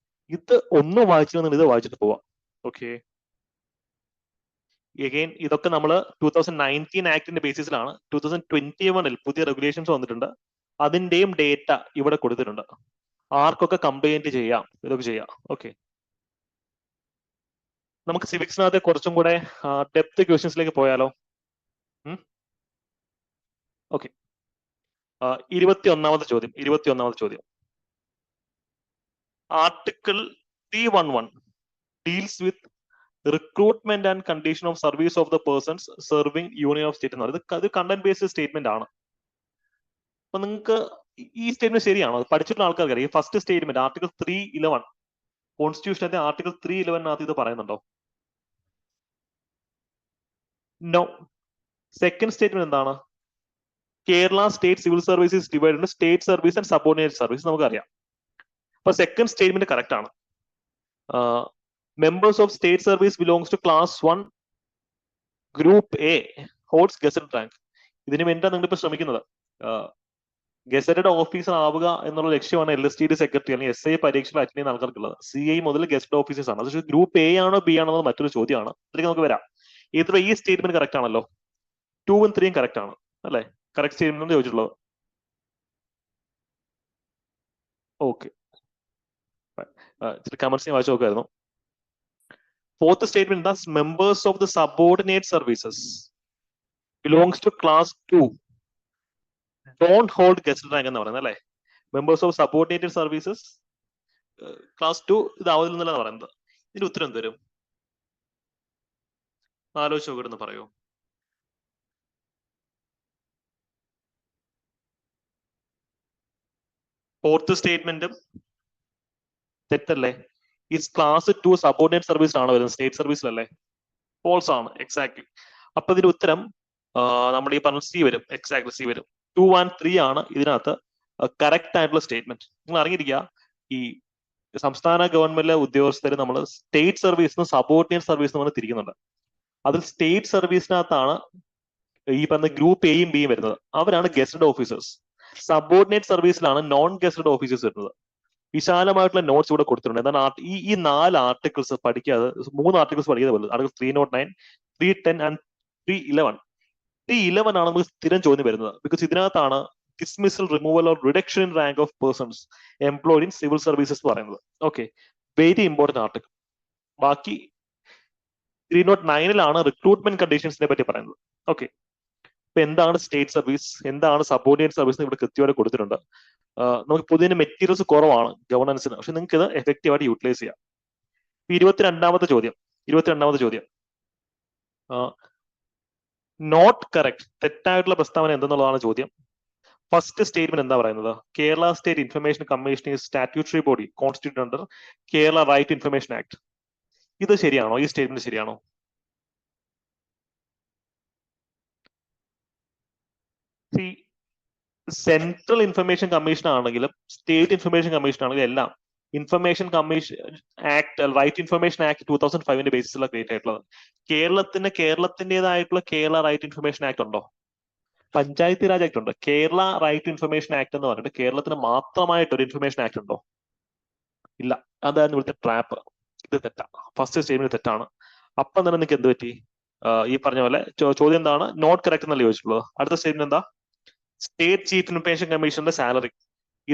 ഇത് ഒന്ന് വായിച്ചിരുന്ന ഇത് വായിച്ചിട്ട് പോവാം. ഓക്കെ, എഗെയിൻ ഇതൊക്കെ നമ്മൾ 2019 ആക്ടിന്റെ ബേസിസിലാണ്. 2021 പുതിയ റെഗുലേഷൻസ് വന്നിട്ടുണ്ട്. അതിന്റെയും ഡേറ്റ ഇവിടെ കൊടുത്തിട്ടുണ്ട്. ആർക്കൊക്കെ കംപ്ലൈന്റ് ചെയ്യാം, ഇതൊക്കെ ചെയ്യാം. ഓക്കെ, നമുക്ക് സിവിക്സിനകത്ത് കുറച്ചും കൂടെ ഡെപ്ത് ക്വസ്റ്റ്യൻസിലേക്ക് പോയാലോ? ഓക്കെ, 21ാമത്തെ ചോദ്യം. Article 311 deals with recruitment and condition of service of the persons serving union of state എന്ന് പറയുന്നത്. അത് കണ്ടന്റ് ബേസ്ഡ് സ്റ്റേറ്റ്മെന്റ് ആണ്. അപ്പൊ നിങ്ങൾക്ക് ഈ സ്റ്റേറ്റ്മെന്റ് ശരിയാണോ? പഠിച്ചിട്ടുള്ള ആൾക്കാർക്ക് അറിയാം. ഈ ഫസ്റ്റ് സ്റ്റേറ്റ്മെന്റ് ആർട്ടിക്കിൾ 311 കോൺസ്റ്റിറ്റ്യൂഷന്റെ ആർട്ടിക്കിൾ 311 ഇത് പറയുന്നുണ്ടോ? നോ. സെക്കൻഡ് സ്റ്റേറ്റ്മെന്റ് എന്താണ്? Kerala state civil services divide in state service and subordinate service നമുക്കറിയാം. അപ്പൊ സെക്കൻഡ് സ്റ്റേറ്റ്മെന്റ് കറക്റ്റ് ആണ്. Members of state service belongs to class 1 group A holds gazetted rank. ഇതിനു വേണ്ടിയാണ് നിങ്ങളിപ്പോ ശ്രമിക്കുന്നത്. ഗസറ്റഡ് ഓഫീസർ ആവുക എന്നുള്ള ലക്ഷ്യമാണ് LSTD സെക്രട്ടറി അല്ലെങ്കിൽ SI പരീക്ഷയിൽ അറ്റൻഡ് ചെയ്യുന്ന ആൾക്കാർക്കുള്ളത്. CI മുതൽ ഗസറ്റഡ് ഓഫീസേഴ്സ് ആണ്. പക്ഷേ ഗ്രൂപ്പ് A ആണോ B ആണോ മറ്റൊരു ചോദ്യമാണ്. ഇതിലേക്ക് നമുക്ക് വരാം. ഇതിൽ ഈ സ്റ്റേറ്റ്മെന്റ് കറക്റ്റ് ആണല്ലോ. 2ഉം 3ഉം കറക്റ്റ് ആണ് അല്ലെ? കറക്റ്റ് സ്റ്റേറ്റ്മെന്റ് ചോദിച്ചിട്ടുള്ളത്. ഓക്കെ, കമന്റ്സ് വായിച്ചു നോക്കുമായിരുന്നു. ഫോർത്ത് സ്റ്റേറ്റ്മെന്റ് എന്താ? Members of the subordinate services belongs to class 2 don't hold gazetted rank എന്ന് പറയുന്നത് അല്ലെ? Members of subordinated services class 2 ഇതാവുന്നില്ല എന്ന് പറയുന്നത്. ഇതിന്റെ ഉത്തരം തരും ആലോചിച്ച് നോക്കിയെന്ന് പറയൂ. ഫോർത്ത് സ്റ്റേറ്റ്മെന്റും തെറ്റല്ലേ? ഈ ക്ലാസ് 2 സബോർഡിനേറ്റ് സർവീസ് ആണ് വരുന്നത്, സ്റ്റേറ്റ് സർവീസിലല്ലേ? ഫോൾസ് ആണ്. എക്സാക്ട്ലി. അപ്പൊ ഇതിന്റെ ഉത്തരം നമ്മൾ ഈ പറഞ്ഞ C വരും. എക്സാക്ട്ലി C വരും. 2 and 3 ആണ് ഇതിനകത്ത് കറക്റ്റ് ആയിട്ടുള്ള സ്റ്റേറ്റ്മെന്റ്. നിങ്ങൾ അറിഞ്ഞിരിക്കുക, ഈ സംസ്ഥാന ഗവൺമെന്റിലെ ഉദ്യോഗസ്ഥർ നമ്മൾ സ്റ്റേറ്റ് സർവീസിനും സബോർഡിനേറ്റ് സർവീസിനും നമ്മൾ തിരിക്കുന്നുണ്ട്. അതിൽ സ്റ്റേറ്റ് സർവീസിനകത്താണ് ഈ പറഞ്ഞ ഗ്രൂപ്പ് Aയും Bയും വരുന്നത്. അവരാണ് ഗസറ്റഡ് ഓഫീസേഴ്സ്. സബോർഡിനേറ്റ് സർവീസിലാണ് നോൺ ഗസറ്റഡ് ഓഫീസേഴ്സ് വരുന്നത്. വിശാലമായിട്ടുള്ള നോട്ട്സ് ഇവിടെ കൊടുത്തിട്ടുണ്ട്. എന്താണ് ഈ 4 ആർട്ടിക്കിൾസ് പഠിക്കാതെ 3 ആർട്ടിക്കിൾസ് പഠിക്കാതെ പോലെ ആർട്ടിക്കിൾ 309, 310 ആൻഡ് 311. 311 ആണ് നമുക്ക് സ്ഥിരം ചോദ്യം വരുന്നത്. ബിക്കോസ് ഇതിനകത്താണ് dismissal, removal or reduction in rank of persons employed in civil services പറയുന്നത്. Okay, very important article. ബാക്കി 309ലാണ് റിക്രൂട്ട്മെന്റ് കണ്ടീഷൻസിനെ പറ്റി പറയുന്നത്. ഓക്കെ, ഇപ്പൊ എന്താണ് സ്റ്റേറ്റ് സർവീസ്, എന്താണ് സബോർഡിനേറ്റ് സർവീസ് ഇവിടെ കൃത്യമായിട്ട് കൊടുത്തിട്ടുണ്ട്. നമുക്ക് പൊതുവിന് മെറ്റീരിയൽസ് കുറവാണ് ഗവർണൻസിന്, പക്ഷെ നിങ്ങൾക്ക് ഇത് എഫക്റ്റീവായിട്ട് യൂട്ടിലൈസ് ചെയ്യാം. 22ാമത്തെ ചോദ്യം നോട്ട് കറക്റ്റ്, തെറ്റായിട്ടുള്ള പ്രസ്താവന എന്തെന്നുള്ളതാണ് ചോദ്യം. ഫസ്റ്റ് സ്റ്റേറ്റ്മെന്റ് എന്താ പറയുന്നത്? Kerala state information commission is statutory body constitute under Kerala right information act. ഇത് ശരിയാണോ? ഈ സ്റ്റേറ്റ്മെന്റ് ശരിയാണോ? സെൻട്രൽ ഇൻഫർമേഷൻ കമ്മീഷൻ ആണെങ്കിലും സ്റ്റേറ്റ് ഇൻഫർമേഷൻ കമ്മീഷൻ ആണെങ്കിലും എല്ലാം information commission act, right information act 2005 ബേസിസിലാണ് ക്രിയേറ്റ് ആയിട്ടുള്ളത്. കേരളത്തിന്റേതായിട്ടുള്ള കേരള റൈറ്റ് ഇൻഫർമേഷൻ ആക്ട് ഉണ്ടോ? പഞ്ചായത്ത് രാജ് ആക്ട് ഉണ്ട്. കേരള റൈറ്റ് ഇൻഫർമേഷൻ ആക്ട് എന്ന് പറഞ്ഞിട്ട് കേരളത്തിന് മാത്രമായിട്ട് ഒരു ഇൻഫർമേഷൻ ആക്ട് ഉണ്ടോ? ഇല്ല. അതാണ് ഇവിടുത്തെ ട്രാപ്പ്. ഇത് തെറ്റാണ്. ഫസ്റ്റ് സ്റ്റേറ്റ്മെന്റ് തെറ്റാണ്. അപ്പം തന്നെ നിങ്ങൾക്ക് എന്ത് പറ്റി? ഈ പറഞ്ഞ പോലെ ചോദ്യം എന്താണ്? നോട്ട് കറക്റ്റ് എന്നല്ല ചോദിച്ചിട്ടുള്ളത്. അടുത്ത സ്റ്റേറ്റ്മെന്റ് എന്താ? സ്റ്റേറ്റ് ചീഫ് ഇൻഫർമേഷൻ കമ്മീഷന്റെ സാലറി,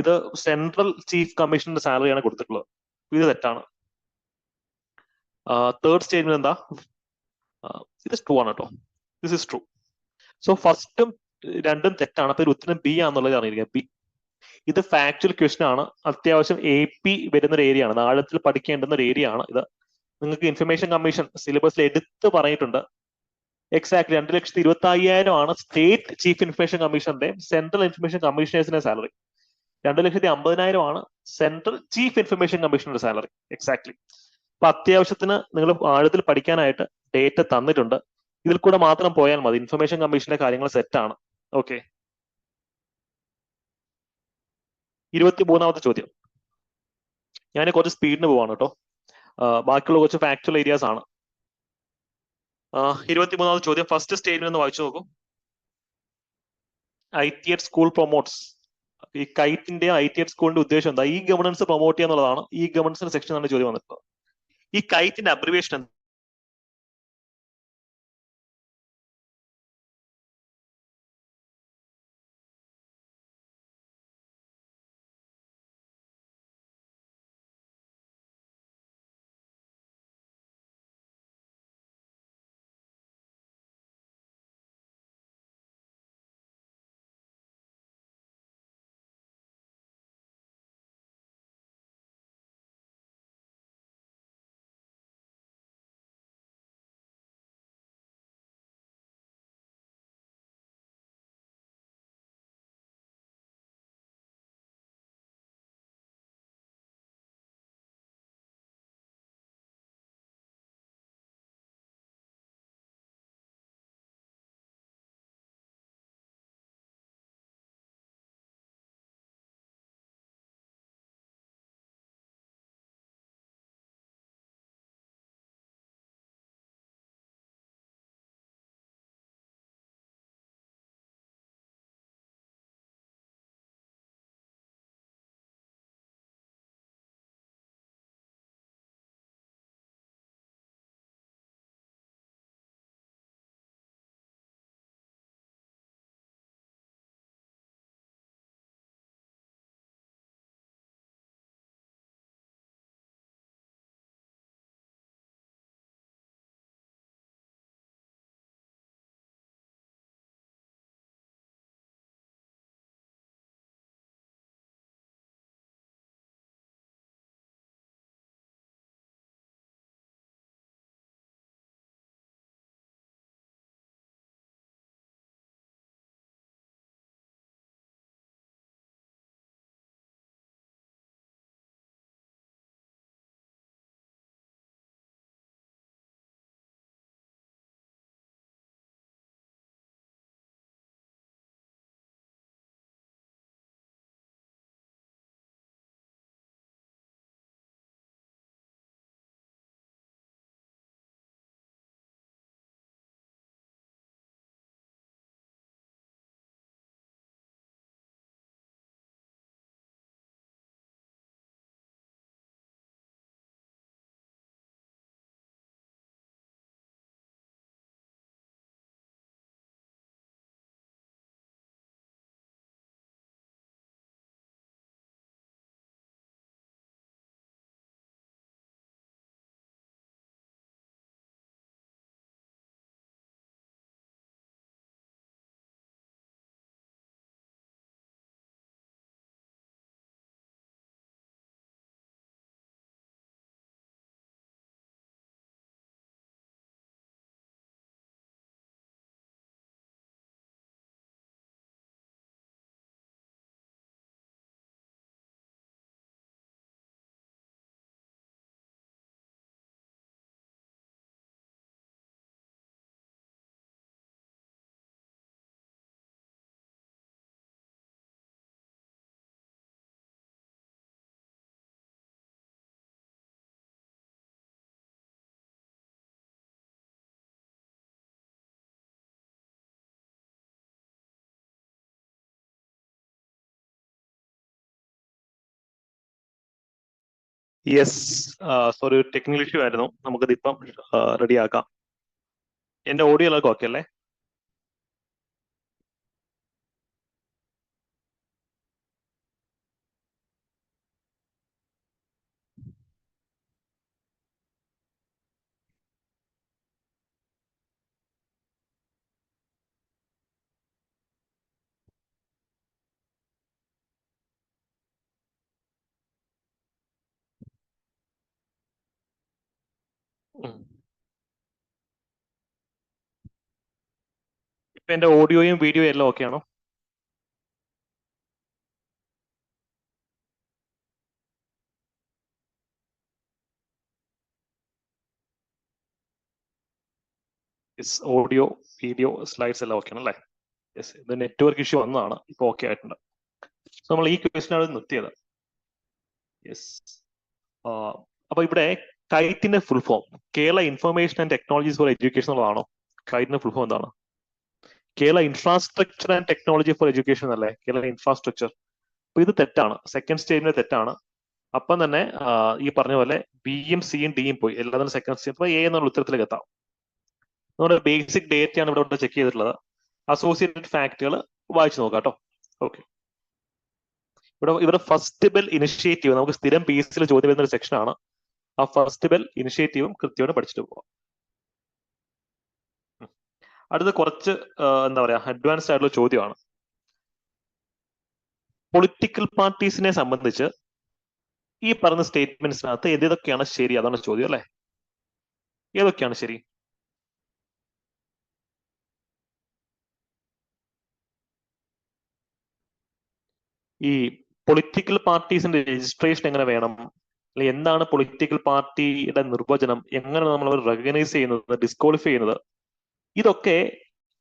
ഇത് സെൻട്രൽ ചീഫ് കമ്മീഷന്റെ സാലറിയാണ് കൊടുത്തിട്ടുള്ളത്. ഇത് തെറ്റാണ്. തേർഡ് സ്റ്റേറ്റ്മെന്റ് എന്താ? ഇത് ട്രൂ ആണ് കേട്ടോ. This is true. സോ ഫസ്റ്റും രണ്ടും തെറ്റാണ്. അപ്പൊ ഒരു ഉത്തരം ബി ആണെന്നുള്ളത് അറിയിക്കുക. ബി. ഇത് ഫാക്ച്വൽ ക്വസ്റ്റൻ ആണ്. അത്യാവശ്യം AP വരുന്ന ഒരു ഏരിയ ആണ്. ആഴത്തിൽ പഠിക്കേണ്ടുന്ന ഒരു ഏരിയ ആണ് ഇത്. നിങ്ങൾക്ക് ഇൻഫർമേഷൻ കമ്മീഷൻ സിലബസിൽ എടുത്ത് പറഞ്ഞിട്ടുണ്ട്. എക്സാക്ട്ലി 2,25,000 ആണ് സ്റ്റേറ്റ് ചീഫ് ഇൻഫർമേഷൻ കമ്മീഷന്റെ സെൻട്രൽ ഇൻഫർമേഷൻ കമ്മീഷണേഴ്സിന്റെ സാലറി. 2,50,000 ആണ് സെൻട്രൽ ചീഫ് ഇൻഫർമേഷൻ കമ്മീഷണറുടെ സാലറി. എക്സാക്ട്ലി. അപ്പൊ അത്യാവശ്യത്തിന് നിങ്ങൾ ആഴത്തിൽ പഠിക്കാനായിട്ട് ഡേറ്റ തന്നിട്ടുണ്ട്. ഇതിൽ കൂടെ മാത്രം പോയാൽ മതി. ഇൻഫർമേഷൻ കമ്മീഷന്റെ കാര്യങ്ങൾ സെറ്റാണ്. ഓക്കെ, 23ാമത്തെ ചോദ്യം. ഞാൻ കുറച്ച് സ്പീഡിന് പോവാണ് കേട്ടോ. ബാക്കിയുള്ള കുറച്ച് ഫാക്ച്വൽ ഏരിയാസ് ആണ്. 23ാമത്തെ ചോദ്യം ഫസ്റ്റ് സ്റ്റേറ്റ്മെന്റ് ഒന്ന് വായിച്ചു നോക്കൂ. ITET school promotes. ഈ കൈറ്റിന്റെ ITET സ്കൂളിന്റെ ഉദ്ദേശം എന്താ? ഈ ഗവർണൻസ് പ്രൊമോട്ട് ചെയ്യുക എന്നുള്ളതാണ്. ഈ ഗവർണൻസിന്റെ സെക്ഷൻ ആണ് ചോദ്യം വന്നിട്ടുള്ളത്. ഈ കൈറ്റിന്റെ അബ്രിവേഷൻ യെസ്, സോറി, ഒരു ടെക്നിക്കൽ ഇഷ്യൂ ആയിരുന്നു. നമുക്കത് ഇപ്പം റെഡിയാക്കാം. എന്റെ ഓഡിയോ എല്ലാവർക്കും ഓക്കെ അല്ലേ? ഉം. ഇപ്പൊ എന്റെ ഓഡിയോയും വീഡിയോയും എല്ലാം ഓക്കെ ആണോ? യെസ്, ഓഡിയോ, വീഡിയോ, സ്ലൈഡ്സ് എല്ലാം ഓക്കെ ആണല്ലേ? യെസ്, ഇത് നെറ്റ്വർക്ക് ഇഷ്യൂ വന്നതാണ്, ഇപ്പൊ ഓക്കെ ആയിട്ടുണ്ട്. സോ നമ്മൾ ഈ ക്വസ്റ്റിനാണ് നിർത്തിയത്. യെസ്. അപ്പൊ ഇവിടെ കൈറ്റിന്റെ full form Kerala information and technologies for education എന്നുള്ളതാണോ? കൈറ്റിന്റെ ഫുൾ ഫോം എന്താണ്? Kerala infrastructure and technology for education അല്ലേ? കേരള ഇൻഫ്രാസ്ട്രക്ചർ. അപ്പൊ ഇത് തെറ്റാണ്, സെക്കൻഡ് സ്റ്റേറ്റ്മെന്റ് തെറ്റാണ്. അപ്പം തന്നെ ഈ പറഞ്ഞ പോലെ ബിയും സിയും ഡിയും പോയി, എല്ലാത്തിനും സെക്കൻഡ് സ്റ്റേറ്റ്. അപ്പൊ എ എന്നുള്ള ഉത്തരത്തിലേക്ക് എത്താം. നമ്മുടെ ബേസിക് ഡേറ്റയാണ് ഇവിടെ ചെക്ക് ചെയ്തിട്ടുള്ളത്. അസോസിയേറ്റഡ് ഫാക്ടുകൾ വായിച്ചു നോക്കാം കേട്ടോ. ഓക്കെ, ഇവിടെ ഫസ്റ്റ് ബെൽ ഇനിഷ്യേറ്റീവ് നമുക്ക് സ്ഥിരം പി എസ് സിയിൽ ചോദ്യം വരുന്ന ഒരു സെക്ഷനാണ്. ആ ഫസ്റ്റ് ബെൽ ഇനിഷ്യേറ്റീവും കൃത്യമായിട്ട് പഠിച്ചിട്ട് പോവാം. അടുത്ത കുറച്ച് എന്താ പറയാ അഡ്വാൻസ്ഡ് ആയിട്ടുള്ള ചോദ്യമാണ്. പൊളിറ്റിക്കൽ പാർട്ടീസിനെ സംബന്ധിച്ച് ഈ പറഞ്ഞ സ്റ്റേറ്റ്മെന്റ്സിനകത്ത് ഏതൊക്കെയാണ് ശരി? അതാണ് ചോദ്യം അല്ലെ? ഏതൊക്കെയാണ് ശരി? ഈ പൊളിറ്റിക്കൽ പാർട്ടീസിന്റെ രജിസ്ട്രേഷൻ എങ്ങനെ വേണം, അല്ലെങ്കിൽ എന്താണ് പൊളിറ്റിക്കൽ പാർട്ടിയുടെ നിർവചനം, എങ്ങനെ നമ്മൾ അവർ റെക്കഗ്നൈസ് ചെയ്യുന്നത്, ഡിസ്ക്വാളിഫൈ ചെയ്യുന്നത്, ഇതൊക്കെ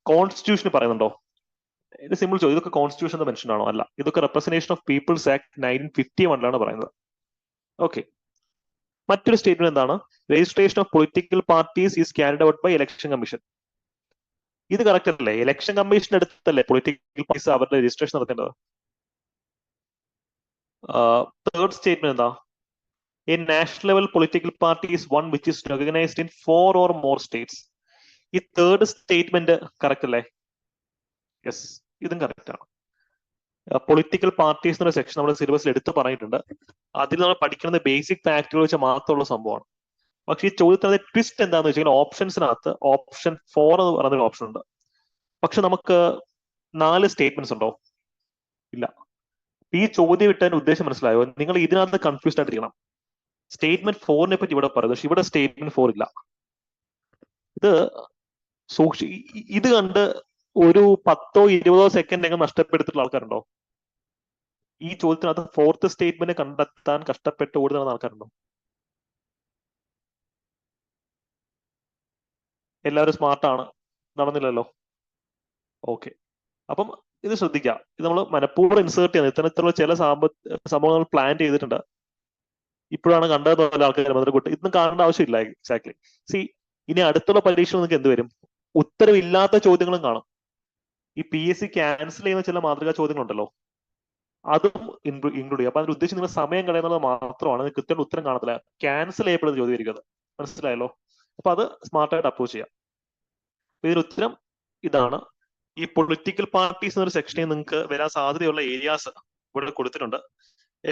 കോൺസ്റ്റിറ്റ്യൂഷൻ പറയുന്നുണ്ടോ? ഇത് സിമ്പിൾ ചോദ്യം. ഇതൊക്കെ കോൺസ്റ്റിറ്റ്യൂഷന്റെ മെൻഷൻ ആണോ? അല്ല, ഇതൊക്കെ റെപ്രസെന്റേഷൻ ഓഫ് പീപ്പിൾസ് ആക്ട് 1951 പറയുന്നത്. ഓക്കെ, മറ്റൊരു സ്റ്റേറ്റ്മെന്റ് എന്താണ്? Registration of political parties is carried out by election commission. ഇത് കറക്റ്റ് അല്ലേ? ഇലക്ഷൻ കമ്മീഷൻ അടുത്തല്ലേ പൊളിറ്റിക്കൽ പാർട്ടീസ് അവരുടെ രജിസ്ട്രേഷൻ നടത്തേണ്ടത്? തേർഡ് സ്റ്റേറ്റ്മെന്റ് എന്താ? A national level political party is one which is recognized in 4 or more states. ഈ third statement correct അല്ലേ? Yes, ഇതും correct ആണ്. പൊളിറ്റിക്കൽ പാർട്ടീസ് എന്നൊരു സെക്ഷൻ നമ്മുടെ സിലബസിൽ എടുത്ത് പറഞ്ഞിട്ടുണ്ട്. അതിൽ നമ്മൾ പഠിക്കുന്നത് ബേസിക് ഫാക്ടുകൾ വെച്ച് മാത്രമുള്ള സംഭവമാണ്. പക്ഷേ ഈ ചോദ്യത്തിനകത്ത് ട്വിസ്റ്റ് എന്താണെന്ന് വെച്ചാൽ ഓപ്ഷൻസിനകത്ത് ഓപ്ഷൻ 4 എന്ന് പറയുന്നൊരു ഓപ്ഷൻ ഉണ്ട്. പക്ഷെ നമുക്ക് 4 സ്റ്റേറ്റ്മെന്റ്സ് ഉണ്ടോ? ഇല്ല. ഈ ചോദ്യം ഇട്ടതിന്റെ ഉദ്ദേശം മനസ്സിലായോ? നിങ്ങൾ ഇതിനകത്ത് കൺഫ്യൂസ്ഡ് ആയിട്ടിരിക്കണം. സ്റ്റേറ്റ്മെന്റ് 4നെ പറ്റി ഇവിടെ പറയുന്നത്, പക്ഷെ ഇവിടെ സ്റ്റേറ്റ്മെന്റ് 4 ഇല്ല. ഇത് ഇത് കണ്ട് ഒരു 10-20 സെക്കൻഡ് എങ്ങനെ നഷ്ടപ്പെടുത്തിയിട്ടുള്ള ആൾക്കാരുണ്ടോ? ഈ ചോദ്യത്തിനകത്ത് ഫോർത്ത് സ്റ്റേറ്റ്മെന്റ് കണ്ടെത്താൻ കഷ്ടപ്പെട്ട് ഓടി നടന്ന ആൾക്കാരുണ്ടോ? എല്ലാവരും സ്മാർട്ടാണ്, നടന്നില്ലല്ലോ. ഓക്കെ, അപ്പം ഇത് ശ്രദ്ധിക്കുക. ഇത് നമ്മൾ മനഃപൂർവ്വം ഇൻസേർട്ട് ചെയ്യുന്നത്. ഇത്തരത്തിലുള്ള ചില സംഭവങ്ങൾ പ്ലാൻ ചെയ്തിട്ടുണ്ട്. ഇപ്പോഴാണ് കണ്ടതെന്ന് ആൾക്കാർ മന്ത്രി ഇതൊന്നും കാണേണ്ട ആവശ്യമില്ല എക്സാക്ട്ലി. സി, ഇനി അടുത്തുള്ള പരീക്ഷ നിങ്ങൾക്ക് എന്ത് വരും? ഉത്തരവില്ലാത്ത ചോദ്യങ്ങളും കാണും. ഈ പി എസ് സി ക്യാൻസൽ ചെയ്യുന്ന ചില മാതൃകാ ചോദ്യങ്ങളുണ്ടല്ലോ, അതും ഇൻക്ലൂഡ് ചെയ്യും. അപ്പൊ അതിന്റെ ഉദ്ദേശം നിങ്ങൾ സമയം കളയുന്നത് മാത്രമാണ്, കൃത്യമായിട്ട് ഉത്തരം കാണത്തില്ല. ക്യാൻസൽ ചെയ്യപ്പെടുന്ന ചോദ്യം ഇരിക്കുന്നത്, മനസ്സിലായല്ലോ? അപ്പൊ അത് സ്മാർട്ടായിട്ട് അപ്രോച്ച് ചെയ്യാം. ഇതിന് ഉത്തരം ഇതാണ്. ഈ പൊളിറ്റിക്കൽ പാർട്ടീസ് എന്നൊരു സെക്ഷനിൽ നിങ്ങൾക്ക് വരാൻ സാധ്യതയുള്ള ഏരിയാസ് ഇവിടെ കൊടുത്തിട്ടുണ്ട്.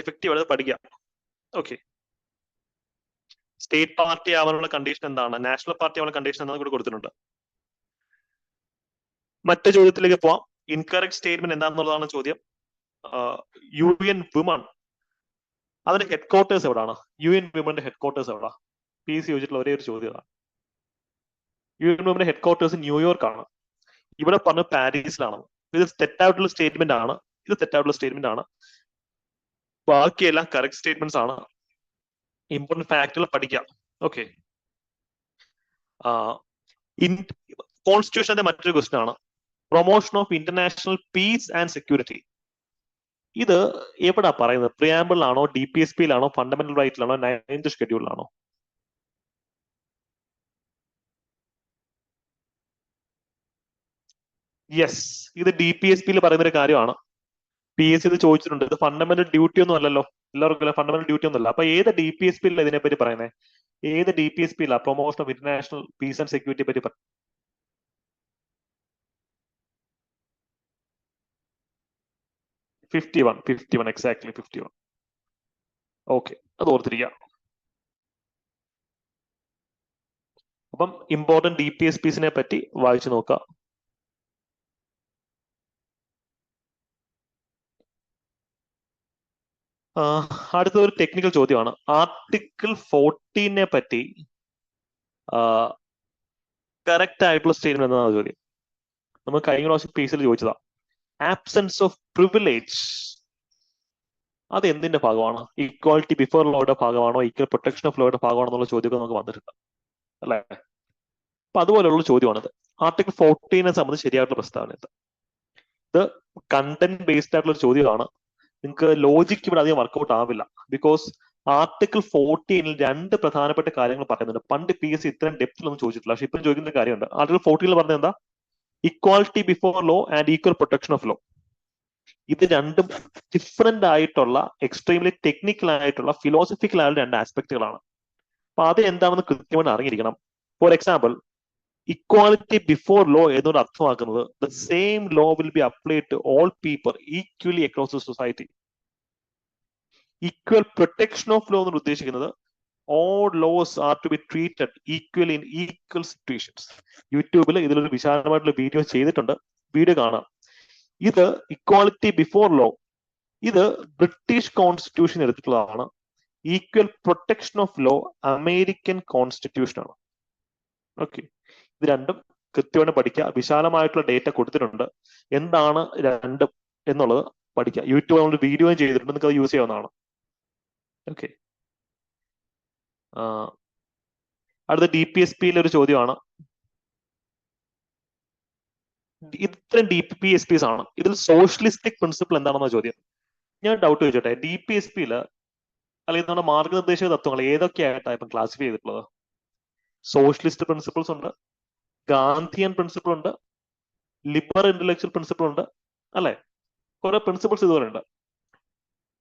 എഫക്റ്റീവ് ആയിട്ട് പഠിക്കാം. ഓക്കെ, സ്റ്റേറ്റ് പാർട്ടി ആവാനുള്ള കണ്ടീഷൻ എന്താണ്, നാഷണൽ പാർട്ടി ആവാനുള്ള കണ്ടീഷൻ എന്താണെന്ന് കൂടെ കൊടുത്തിട്ടുണ്ട്. മറ്റു ചോദ്യത്തിലേക്ക് പോവാം. ഇൻകറക്റ്റ് സ്റ്റേറ്റ്മെന്റ് എന്താണെന്നുള്ളതാണ് ചോദ്യം. യു എൻ വിമൺ, അതിന്റെ ഹെഡ് ക്വാർട്ടേഴ്സ് എവിടെയാണ്? യു എൻ വിമന്റെ ഹെഡ് ക്വാർട്ടേഴ്സ് എവിടാ? പി സി ചോദിച്ചിട്ടുള്ള ഒരേ ഒരു ചോദ്യമാണ്. യു എൻ വിമന്റെ ഹെഡ് ക്വാർട്ടേഴ്സ് ന്യൂയോർക്ക് ആണ്. ഇവിടെ പറഞ്ഞ പാരീസിലാണ്. ഇത് തെറ്റായിട്ടുള്ള സ്റ്റേറ്റ്മെന്റ് ആണ്. ഇത് തെറ്റായിട്ടുള്ള സ്റ്റേറ്റ്മെന്റ് ആണ്. ബാക്കിയെല്ലാം കറക്റ്റ് സ്റ്റേറ്റ്മെന്റ്സ് ആണ്. ഇമ്പോർട്ടന്റ് ഫാക്ടുകൾ പഠിക്കാം. ഓക്കെ, കോൺസ്റ്റിറ്റ്യൂഷന്റെ മറ്റൊരു ക്വസ്റ്റൻ ആണ് promotion of international peace and security. ഇത് എവിടാ പറയുന്നത്? പ്രിയാമ്പിളിലാണോ, ഡി പി എസ് പിയിലാണോ, ഫണ്ടമെന്റൽ റൈറ്റിലാണോ, 9th ഷെഡ്യൂളിലാണോ? യെസ്, ഇത് ഡി പി എസ് പിയിൽ പറയുന്ന ഒരു കാര്യമാണ്. പി എസ് സി ഇത് ചോദിച്ചിട്ടുണ്ട്. ഇത് ഫണ്ടമെന്റൽ ഡ്യൂട്ടി ഒന്നും അല്ലല്ലോ. എല്ലാവർക്കും ഫണ്ടമെന്റൽ ഡ്യൂട്ടി ഒന്നുമില്ല. അപ്പൊ ഏത് DPSP ഇതിനെപ്പറ്റി പറയുന്നത്? ഏത് DPSP promotion of international peace and security പറ്റി 51 എക്സാക്ട്ലി 51. ഓക്കെ, അത് ഓർത്തിരിക്കുക. അപ്പം ഇമ്പോർട്ടന്റ് DPSPസിനെ പറ്റി വായിച്ചു നോക്കുക. അടുത്ത ഒരു ടെക്നിക്കൽ ചോദ്യമാണ്. ആർട്ടിക്കിൾ 14 പറ്റി കറക്റ്റ് ആയിട്ടുള്ള സ്റ്റേറ്റ്മെന്റ് എന്നതാണ് ചോദ്യം. നമ്മൾ കഴിഞ്ഞ പ്രാവശ്യം പീസിൽ ചോദിച്ചതാ. ആബ്സെൻസ് ഓഫ് പ്രിവിലേജ് അത് എന്തിന്റെ ഭാഗമാണ്? ഈക്വാലിറ്റി ബിഫോർ ലോയുടെ ഭാഗമാണോ, ഈക്വൽ പ്രൊട്ടക്ഷൻ ഓഫ് ലോയുടെ ഭാഗമാണോ എന്നുള്ള ചോദ്യമൊക്കെ നമുക്ക് വന്നിട്ടുണ്ട് അല്ലേ? അപ്പൊ അതുപോലെയുള്ള ചോദ്യമാണിത്. ആർട്ടിക്കിൾ 14 സംബന്ധിച്ച് ശരിയായിട്ടുള്ള പ്രസ്താവന ഇത് കണ്ടന്റ് ബേസ്ഡ് ആയിട്ടുള്ള ഒരു ചോദ്യമാണ്. നിങ്ങൾക്ക് ലോജിക്ക് ഇവിടെ അധികം വർക്കൗട്ട് ആവില്ല. ബിക്കോസ് ആർട്ടിക്കിൾ 14 രണ്ട് പ്രധാനപ്പെട്ട കാര്യങ്ങൾ പറയുന്നുണ്ട്. പണ്ട് PSC ഇത്രയും ഡെപ്തിലൊന്നും ചോദിച്ചിട്ടില്ല, പക്ഷെ ഇപ്പം ചോദിക്കുന്ന കാര്യമുണ്ട്. ആർട്ടിക്കിൾ 14 പറഞ്ഞത് എന്താ? Equality before law and equal protection of law. ഇത് രണ്ടും ഡിഫറെന്റ് ആയിട്ടുള്ള എക്സ്ട്രീംലി ടെക്നിക്കൽ ആയിട്ടുള്ള ഫിലോസഫിക്കൽ ആയിട്ടുള്ള രണ്ട് ആസ്പെക്ടുകളാണ്. അപ്പൊ അത് എന്താണെന്ന് കൃത്യമായിട്ട് അറിഞ്ഞിരിക്കണം. For example, equality before law എന്നോട് അർത്ഥമാക്കുന്നത് the same law will be applied to all people equally across the society. Equal protection of law എന്ന് ഉദ്ദേശിക്കുന്നത് all laws are to be treated equally in equal situations. യൂട്യൂബിൽ ഇതിലൊരു വിശാലമായിട്ടുള്ള video ചെയ്തിട്ടുണ്ട്, video കാണാം. ഇത് ഇക്വാലിറ്റി ബിഫോർ ലോ, ഇത് British constitution എടുത്തിട്ടുള്ളതാണ്. Equal protection of law American constitution ആണ്. ഓക്കെ, ഇത് രണ്ടും കൃത്യമായിട്ട് പഠിക്കുക. വിശാലമായിട്ടുള്ള ഡേറ്റ കൊടുത്തിട്ടുണ്ട്, എന്താണ് രണ്ടും എന്നുള്ളത് പഠിക്കുക. യൂട്യൂബ് നമ്മൾ വീഡിയോയും ചെയ്തിട്ടുണ്ട്, നിങ്ങൾക്ക് അത് യൂസ് ചെയ്യാവുന്നതാണ്. ഓക്കെ, അടുത്ത DPSPയിലെ ഒരു ചോദ്യമാണ്. ഇത്രയും DPSPs ആണ്, ഇതിൽ സോഷ്യലിസ്റ്റിക് പ്രിൻസിപ്പിൾ എന്താണെന്ന ചോദ്യം. ഞാൻ ഡൗട്ട് ചോദിച്ചോട്ടെ, DPSPയിൽ അല്ലെങ്കിൽ നമ്മുടെ മാർഗനിർദ്ദേശക തത്വങ്ങൾ ഏതൊക്കെയായിട്ടാണ് ഇപ്പം ക്ലാസിഫൈ ചെയ്തിട്ടുള്ളത്? സോഷ്യലിസ്റ്റ് പ്രിൻസിപ്പിൾസ് ഉണ്ട്, ഗാന്ധിയൻ പ്രിൻസിപ്പിൾ ഉണ്ട്, ലിബറൽ ഇന്റലക്ച്വൽ പ്രിൻസിപ്പിൾ ഉണ്ട്, അല്ലെ? കുറെ പ്രിൻസിപ്പിൾസ് ഇതുപോലെ ഉണ്ട്.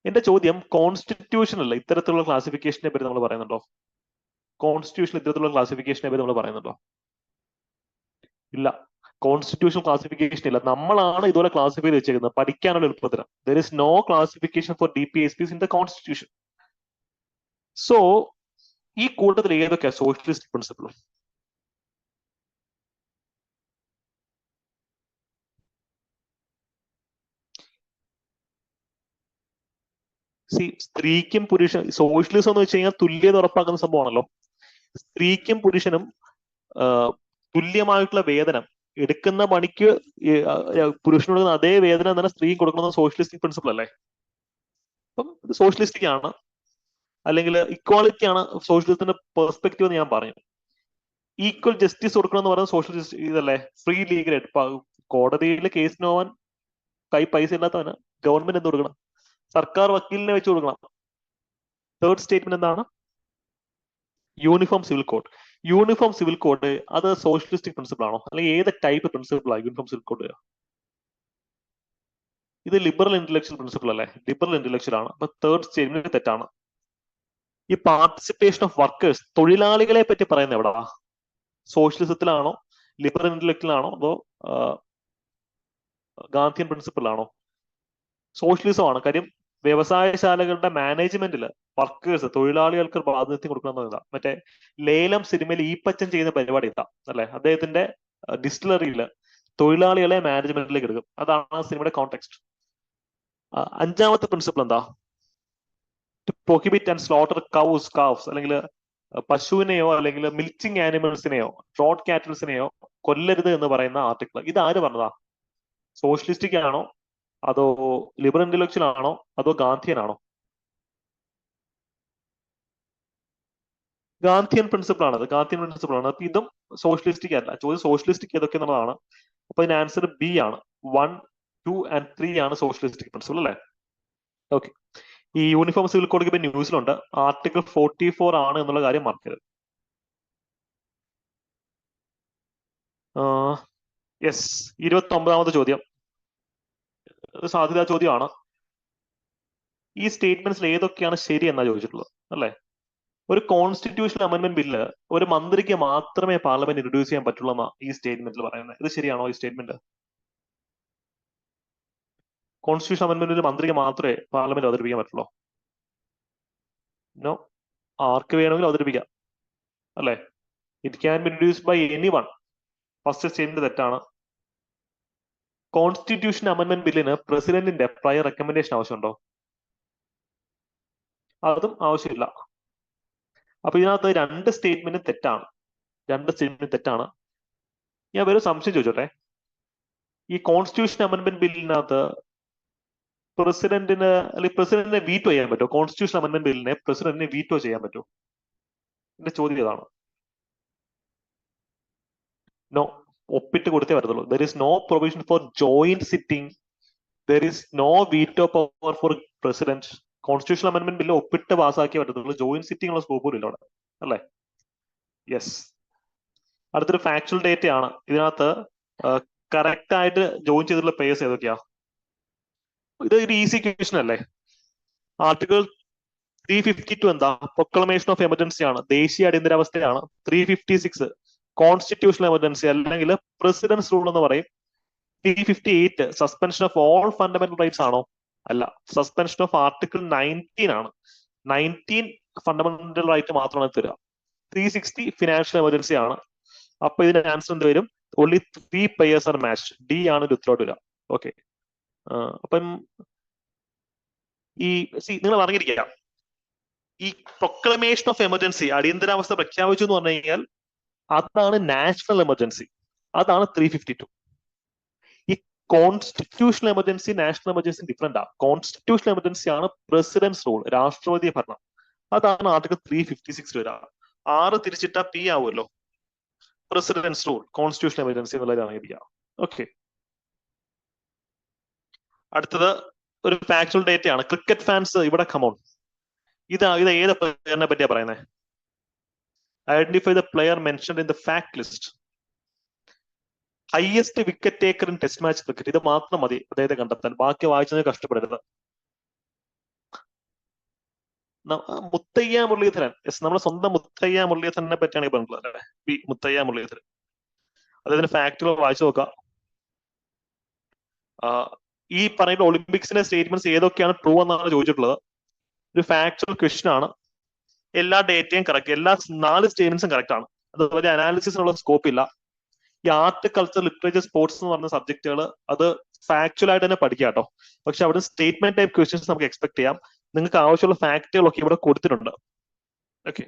എന്റെ ചോദ്യം, കോൺസ്റ്റിറ്റ്യൂഷനല്ല ഇത്തരത്തിലുള്ള ക്ലാസിഫിക്കേഷനെ പറ്റി നമ്മൾ പറയുന്നുണ്ടോ? കോൺസ്റ്റിറ്റ്യൂഷൻ ഇത്തരത്തിലുള്ള ക്ലാസിഫിക്കേഷനെ പറ്റി നമ്മൾ പറയുന്നുണ്ടോ? ഇല്ല, കോൺസ്റ്റിറ്റ്യൂഷൻ ക്ലാസിഫിക്കേഷൻ ഇല്ല. നമ്മളാണ് ഇതുപോലെ ക്ലാസിഫൈ ചെയ്ത് വെച്ചേക്കുന്നത് പഠിക്കാനുള്ള എളുപ്പത്തിന്. There is no classification for DPSPs in the constitution. So ഈ കൂട്ടത്തിൽ ഏതൊക്കെയാ സോഷ്യലിസ്റ്റ് പ്രിൻസിപ്പിൾ? സ്ത്രീക്കും പുരുഷൻ, സോഷ്യലിസം എന്ന് വെച്ച് കഴിഞ്ഞാൽ തുല്യത ഉറപ്പാക്കുന്ന സംഭവമാണല്ലോ. സ്ത്രീക്കും പുരുഷനും തുല്യമായിട്ടുള്ള വേതനം, എടുക്കുന്ന പണിക്ക് പുരുഷന് കൊടുക്കുന്ന അതേ വേതനം തന്നെ സ്ത്രീ കൊടുക്കുന്നത് സോഷ്യലിസ്റ്റിക് പ്രിൻസിപ്പിൾ അല്ലേ? അപ്പം ഇത് സോഷ്യലിസ്റ്റിക് ആണ്, അല്ലെങ്കിൽ ഇക്വാളിറ്റി ആണ് സോഷ്യലിസത്തിന്റെ പെർസ്പെക്റ്റീവ് എന്ന് ഞാൻ പറഞ്ഞു. ഈക്വൽ ജസ്റ്റിസ് കൊടുക്കണം എന്ന് പറയുന്നത് സോഷ്യലിസ്റ്റ് ഇതല്ലേ? Free legal Ed. കോടതിയിൽ കേസിന് പോവാൻ പൈസ ഇല്ലാത്തവന് ഗവൺമെന്റ് എന്ത് കൊടുക്കണം? സർക്കാർ വക്കീലിനെ വെച്ച് കൊടുക്കണം. തേർഡ് സ്റ്റേറ്റ്മെന്റ് എന്താണ്? Uniform civil code. Uniform civil code അത് സോഷ്യലിസ്റ്റിക് പ്രിൻസിപ്പിൾ ആണോ, അല്ലെങ്കിൽ ഏത് ടൈപ്പ് പ്രിൻസിപ്പിൾ ആണ് യൂണിഫോം സിവിൽ കോഡ്? ഇത് ലിബറൽ ഇന്റലക്ച്വൽ പ്രിൻസിപ്പിൾ അല്ലേ? ലിബറൽ ഇന്റലക്ച്വൽ ആണ്. അപ്പൊ തേർഡ് സ്റ്റേറ്റ്മെന്റ് തെറ്റാണ്. ഈ പാർട്ടിസിപ്പേഷൻ ഓഫ് വർക്കേഴ്സ്, തൊഴിലാളികളെ പറ്റി പറയുന്നത് എവിടാ? സോഷ്യലിസത്തിലാണോ, ലിബറൽ ഇന്റലക്ച്വലാണോ, അതോ ഗാന്ധിയൻ പ്രിൻസിപ്പിളാണോ? സോഷ്യലിസം ആണ്. കാര്യം വ്യവസായശാലകളുടെ മാനേജ്മെന്റിൽ വർക്കേഴ്സ്, തൊഴിലാളികൾക്ക് പ്രാതിനിധ്യം കൊടുക്കണമെന്നതാ. മറ്റേ ലേലം സിനിമയിൽ ഈപ്പച്ചൻ ചെയ്യുന്ന പരിപാടി ഇതാ അല്ലെ? അദ്ദേഹത്തിന്റെ ഡിസ്റ്റിലറിയിൽ തൊഴിലാളികളെ മാനേജ്മെന്റിലേക്ക് എടുക്കും. അതാണ് സിനിമയുടെ കോണ്ടെക്സ്റ്റ്. അഞ്ചാമത്തെ പ്രിൻസിപ്പിൾ എന്താ? To prohibit and slaughter cows, അല്ലെങ്കിൽ പശുവിനെയോ അല്ലെങ്കിൽ മിൽച്ചിങ് ആനിമൽസിനെയോ ഡ്രോട്ട് കാറ്റൽസിനെയോ കൊല്ലരുത് എന്ന് പറയുന്ന ആർട്ടിക്കിൾ. ഇത് ആര് പറഞ്ഞതാ? സോഷ്യലിസ്റ്റിക് ആണോ, അതോ ലിബറൽ ഇന്റലക്ച്വൽ ആണോ, അതോ ഗാന്ധിയൻ ആണോ? ഗാന്ധിയൻ പ്രിൻസിപ്പിൾ ആണത്, ഗാന്ധിയൻ പ്രിൻസിപ്പിൾ ആണ്. അപ്പൊ ഇതും സോഷ്യലിസ്റ്റിക് അല്ല. ചോദ്യം സോഷ്യലിസ്റ്റിക് ഏതൊക്കെ എന്നുള്ളതാണ്. അപ്പൊ ഇതിന് ആൻസർ B ആണ്. 1, 2 and 3 ആണ് സോഷ്യലിസ്റ്റിക് പ്രിൻസിപ്പിൾ അല്ലെ? ഓക്കെ, ഈ യൂണിഫോം സിവിൽ കോഡ് ഇപ്പൊ ന്യൂസിലുണ്ട്. ആർട്ടിക്കിൾ 44 ആണ് എന്നുള്ള കാര്യം മറക്കരുത്. യെസ്, 29ാമത്തെ ചോദ്യം സാധ്യതാ ചോദ്യമാണ്. ഈ സ്റ്റേറ്റ്മെന്റ്സിൽ ഏതൊക്കെയാണ് ശരി എന്നാ ചോദിച്ചിട്ടുള്ളത് അല്ലെ? ഒരു കോൺസ്റ്റിറ്റ്യൂഷണൽ അമെന്റ്മെന്റ് ബില്ല് ഒരു മന്ത്രിക്ക് മാത്രമേ പാർലമെന്റ് ഇൻട്രൊഡ്യൂസ് ചെയ്യാൻ പറ്റുള്ളൂ എന്നാ ഈ സ്റ്റേറ്റ്മെന്റിൽ പറയുന്നത്. ഇത് ശരിയാണോ ഈ സ്റ്റേറ്റ്മെന്റ്? കോൺസ്റ്റിറ്റ്യൂഷൻ അമെന്റ്മെന്റ് ഒരു മന്ത്രിക്ക് മാത്രമേ പാർലമെന്റ് അവതരിപ്പിക്കാൻ പറ്റുള്ളൂ? നോ, ആർക്ക് വേണമെങ്കിലും അവതരിപ്പിക്കാം അല്ലെ? It can be introduced by anyone. First statement തെറ്റാണ്. കോൺസ്റ്റിറ്റ്യൂഷൻ അമെന്റ്മെന്റ് ബില്ലിന് പ്രസിഡന്റിന്റെ പ്രയർ റെക്കമെൻഡേഷൻ ആവശ്യമുണ്ടോ? അതും ആവശ്യമില്ല. അപ്പൊ ഇതിനകത്ത് രണ്ട് സ്റ്റേറ്റ്മെന്റ് തെറ്റാണ്. ഞാൻ വേറെ സംശയം ചോദിച്ചോട്ടെ. ഈ കോൺസ്റ്റിറ്റ്യൂഷൻ അമെന്റ്മെന്റ് ബില്ലിനകത്ത് പ്രസിഡന്റിനെ വീറ്റോ ചെയ്യാൻ പറ്റുമോ? കോൺസ്റ്റിറ്റ്യൂഷൻ അമെന്റ്മെന്റ് ബില്ലിനെ പ്രസിഡന്റിനെ വീറ്റോ ചെയ്യാൻ പറ്റുമോ? എന്റെ ചോദ്യം ഇതാണ്. നോ, ഒപ്പിട്ട് കൊടുത്തേ വരത്തുള്ളൂ. There is no provision for joint sitting. There is no veto power for president. Constitution amendment bill ഒപ്പിട്ട് പാസ്സാക്കിയേ പറ്റത്തുള്ളൂ. ജോയിന്റ് സിറ്റിംഗ് ഉള്ള സ്കോപ്പ് പോലും ഇല്ല അവിടെ അല്ലേ? യെസ്. അടുത്തൊരു ഫാക്ച്വൽ ഡേറ്റ ആണ്. ഇതിനകത്ത് കറക്റ്റ് ആയിട്ട് ജോയിൻ ചെയ്തിട്ടുള്ള പേഴ്സ് ഏതൊക്കെയാ? ഇത് ഒരു ഈസി ക്വസ്റ്റൻ അല്ലേ? ആർട്ടിക്കിൾ 352 എന്താ? പ്രൊക്ലമേഷൻ ഓഫ് എമർജൻസി ആണ്, ദേശീയ അടിയന്തരാവസ്ഥയാണ്. 356 കോൺസ്റ്റിറ്റ്യൂഷണൽ എമർജൻസി അല്ലെങ്കിൽ പ്രസിഡൻസ് റൂൾ എന്ന് പറയും. 358 suspension of all fundamental rights ആണോ? അല്ല, സസ്പെൻഷൻ ഓഫ് ആർട്ടിക്കിൾ 19 ആണ്. 19 ഫണ്ടമെന്റൽ റൈറ്റ് മാത്രമാണ് തരിക. 360 ഫിനാൻഷ്യൽ എമർജൻസി ആണ്. അപ്പൊ ഇതിന്റെ ആൻസർ എന്ത് വരും? Only 3 pairs are matched. D ആണ് ഒരു ഉത്തരവായിട്ട് വരിക. ഓക്കെ. അപ്പം ഈ നിങ്ങൾ അറിഞ്ഞിരിക്കാം, ഈ പ്രൊക്ലമേഷൻ ഓഫ് എമർജൻസി, അടിയന്തരാവസ്ഥ പ്രഖ്യാപിച്ചു എന്ന് പറഞ്ഞു കഴിഞ്ഞാൽ അതാണ് നാഷണൽ എമർജൻസി. അതാണ് 352. ഈ constitutional emergency national emergency different ആണ്. കോൺസ്റ്റിറ്റ്യൂഷണൽ എമർജൻസി ആണ് പ്രസിഡൻസ് റൂൾ, രാഷ്ട്രപതി ഭരണം. അതാണ് ആർട്ടിക്കിൾ 356 വരിക. 6 തിരിച്ചിട്ട പി ആവുമല്ലോ. പ്രസിഡൻസ് റൂൾ, കോൺസ്റ്റിറ്റ്യൂഷണൽ എമർജൻസി എന്നുള്ളതാണ് ഇരിക്കുക. ഓക്കെ. അടുത്തത് ഒരു ഫാക്ച്വൽ ഡേറ്റ ആണ്. ക്രിക്കറ്റ് ഫാൻസ് ഇവിടെ കമോൺ. ഇത് ഏത് പ്ലെയറിനെ പറ്റിയാ പറയുന്നത്? Identify the player mentioned in the fact list. Highest wicket taker in test match cricket. ഇത് മാത്രം മതി അദ്ദേഹത്തെ കണ്ടെത്താൻ. ബാക്കി വായിച്ചത് കഷ്ടപ്പെടരുത്. മുത്തയ്യ മുരളീധരൻ. നമ്മുടെ സ്വന്തം മുത്തയ്യ മുരളീധരനെ പറ്റിയാണ് ഈ പറഞ്ഞിട്ടുള്ളത് അല്ലേ? മുത്തയ്യ മുരളീധരൻ. അദ്ദേഹത്തിന്റെ ഫാക്ടുകൾ വായിച്ചു നോക്കാം. ഈ പറയുന്ന ഒളിമ്പിക്സിന്റെ സ്റ്റേറ്റ്മെന്റ്സ് ഏതൊക്കെയാണ് ട്രൂ എന്നാണ് ചോദിച്ചിട്ടുള്ളത്. ഒരു ഫാക്ച്വൽ ക്വസ്റ്റൻ ആണ്. എല്ലാ ഡേറ്റയും കറക്റ്റ്, എല്ലാ 4 സ്റ്റേറ്റ്മെന്റ്സും കറക്റ്റ് ആണ്. അത് വലിയ അനാലിസിസിനുള്ള സ്കോപ്പ് ഇല്ല. ഈ ആർട്ട്, കൾച്ചർ, ലിറ്ററേച്ചർ, സ്പോർട്സ് എന്ന് പറഞ്ഞ സബ്ജക്റ്റുകൾ അത് ഫാക്ച്വൽ ആയിട്ട് തന്നെ പഠിക്കാം കേട്ടോ. പക്ഷെ അവിടെ സ്റ്റേറ്റ്മെന്റ് ടൈപ്പ് ക്വസ്റ്റ്യൻസ് നമുക്ക് എക്സ്പെക്ട് ചെയ്യാം. നിങ്ങൾക്ക് ആവശ്യമുള്ള ഫാക്ടുകളൊക്കെ ഇവിടെ കൊടുത്തിട്ടുണ്ട്. ഓക്കെ.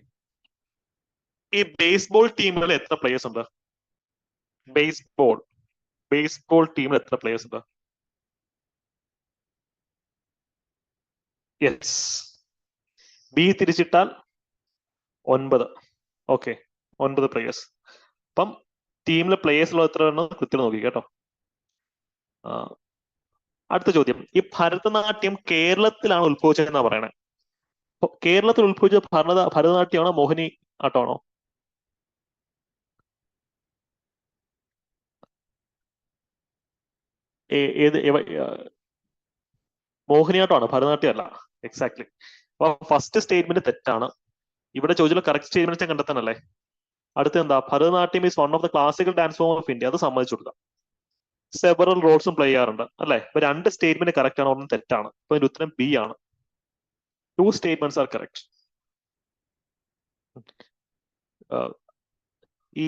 ഈ ബേസ്ബോൾ ടീമിൽ എത്ര പ്ലേയേഴ്സ് ഉണ്ട്? ബേസ്ബോൾ ടീമിൽ എത്ര പ്ലേയേഴ്സ് ഉണ്ട്? യെസ്. ബി തിരിച്ചിട്ടാൽ 9. Okay, 9 players. അപ്പം ടീമിലെ പ്ലേയേഴ്സ് ഉള്ള എത്ര എണ്ണം കൃത്യം നോക്കി കേട്ടോ. അടുത്ത ചോദ്യം. ഈ ഭരതനാട്യം കേരളത്തിലാണ് ഉത്ഭവിച്ചതെന്നാ പറയണേ. കേരളത്തിൽ ഉത്ഭവിച്ച ഭരതനാട്യമാണോ മോഹിനി ആട്ടമാണോ? ഏത് മോഹിനിയാട്ടമാണ്, ഭരതനാട്യം അല്ല. എക്സാക്ട്ലി. അപ്പൊ ഫസ്റ്റ് സ്റ്റേറ്റ്മെന്റ് തെറ്റാണ്. ഇവിടെ ചോദിച്ചുള്ള കറക്റ്റ് സ്റ്റേറ്റ്മെന്റ് കണ്ടെത്താനല്ലേ. അടുത്ത എന്താ? Bharatanatyam is one of the classical dance form of India. അത് സമ്മതിച്ചു കൊടുക്കാം. സെവറൽ റോൾസും പ്ലേ ചെയ്യാറുണ്ട് അല്ലെ? ഇപ്പൊ 2 സ്റ്റേറ്റ്മെന്റ് കറക്റ്റ് ആണ്, ഒന്നും തെറ്റാണ്. അപ്പൊ ഇതിന്റെ ഉത്തരം ബി ആണ്. 2 സ്റ്റേറ്റ്മെന്റ്സ് ആർ കറക്റ്റ്. ഈ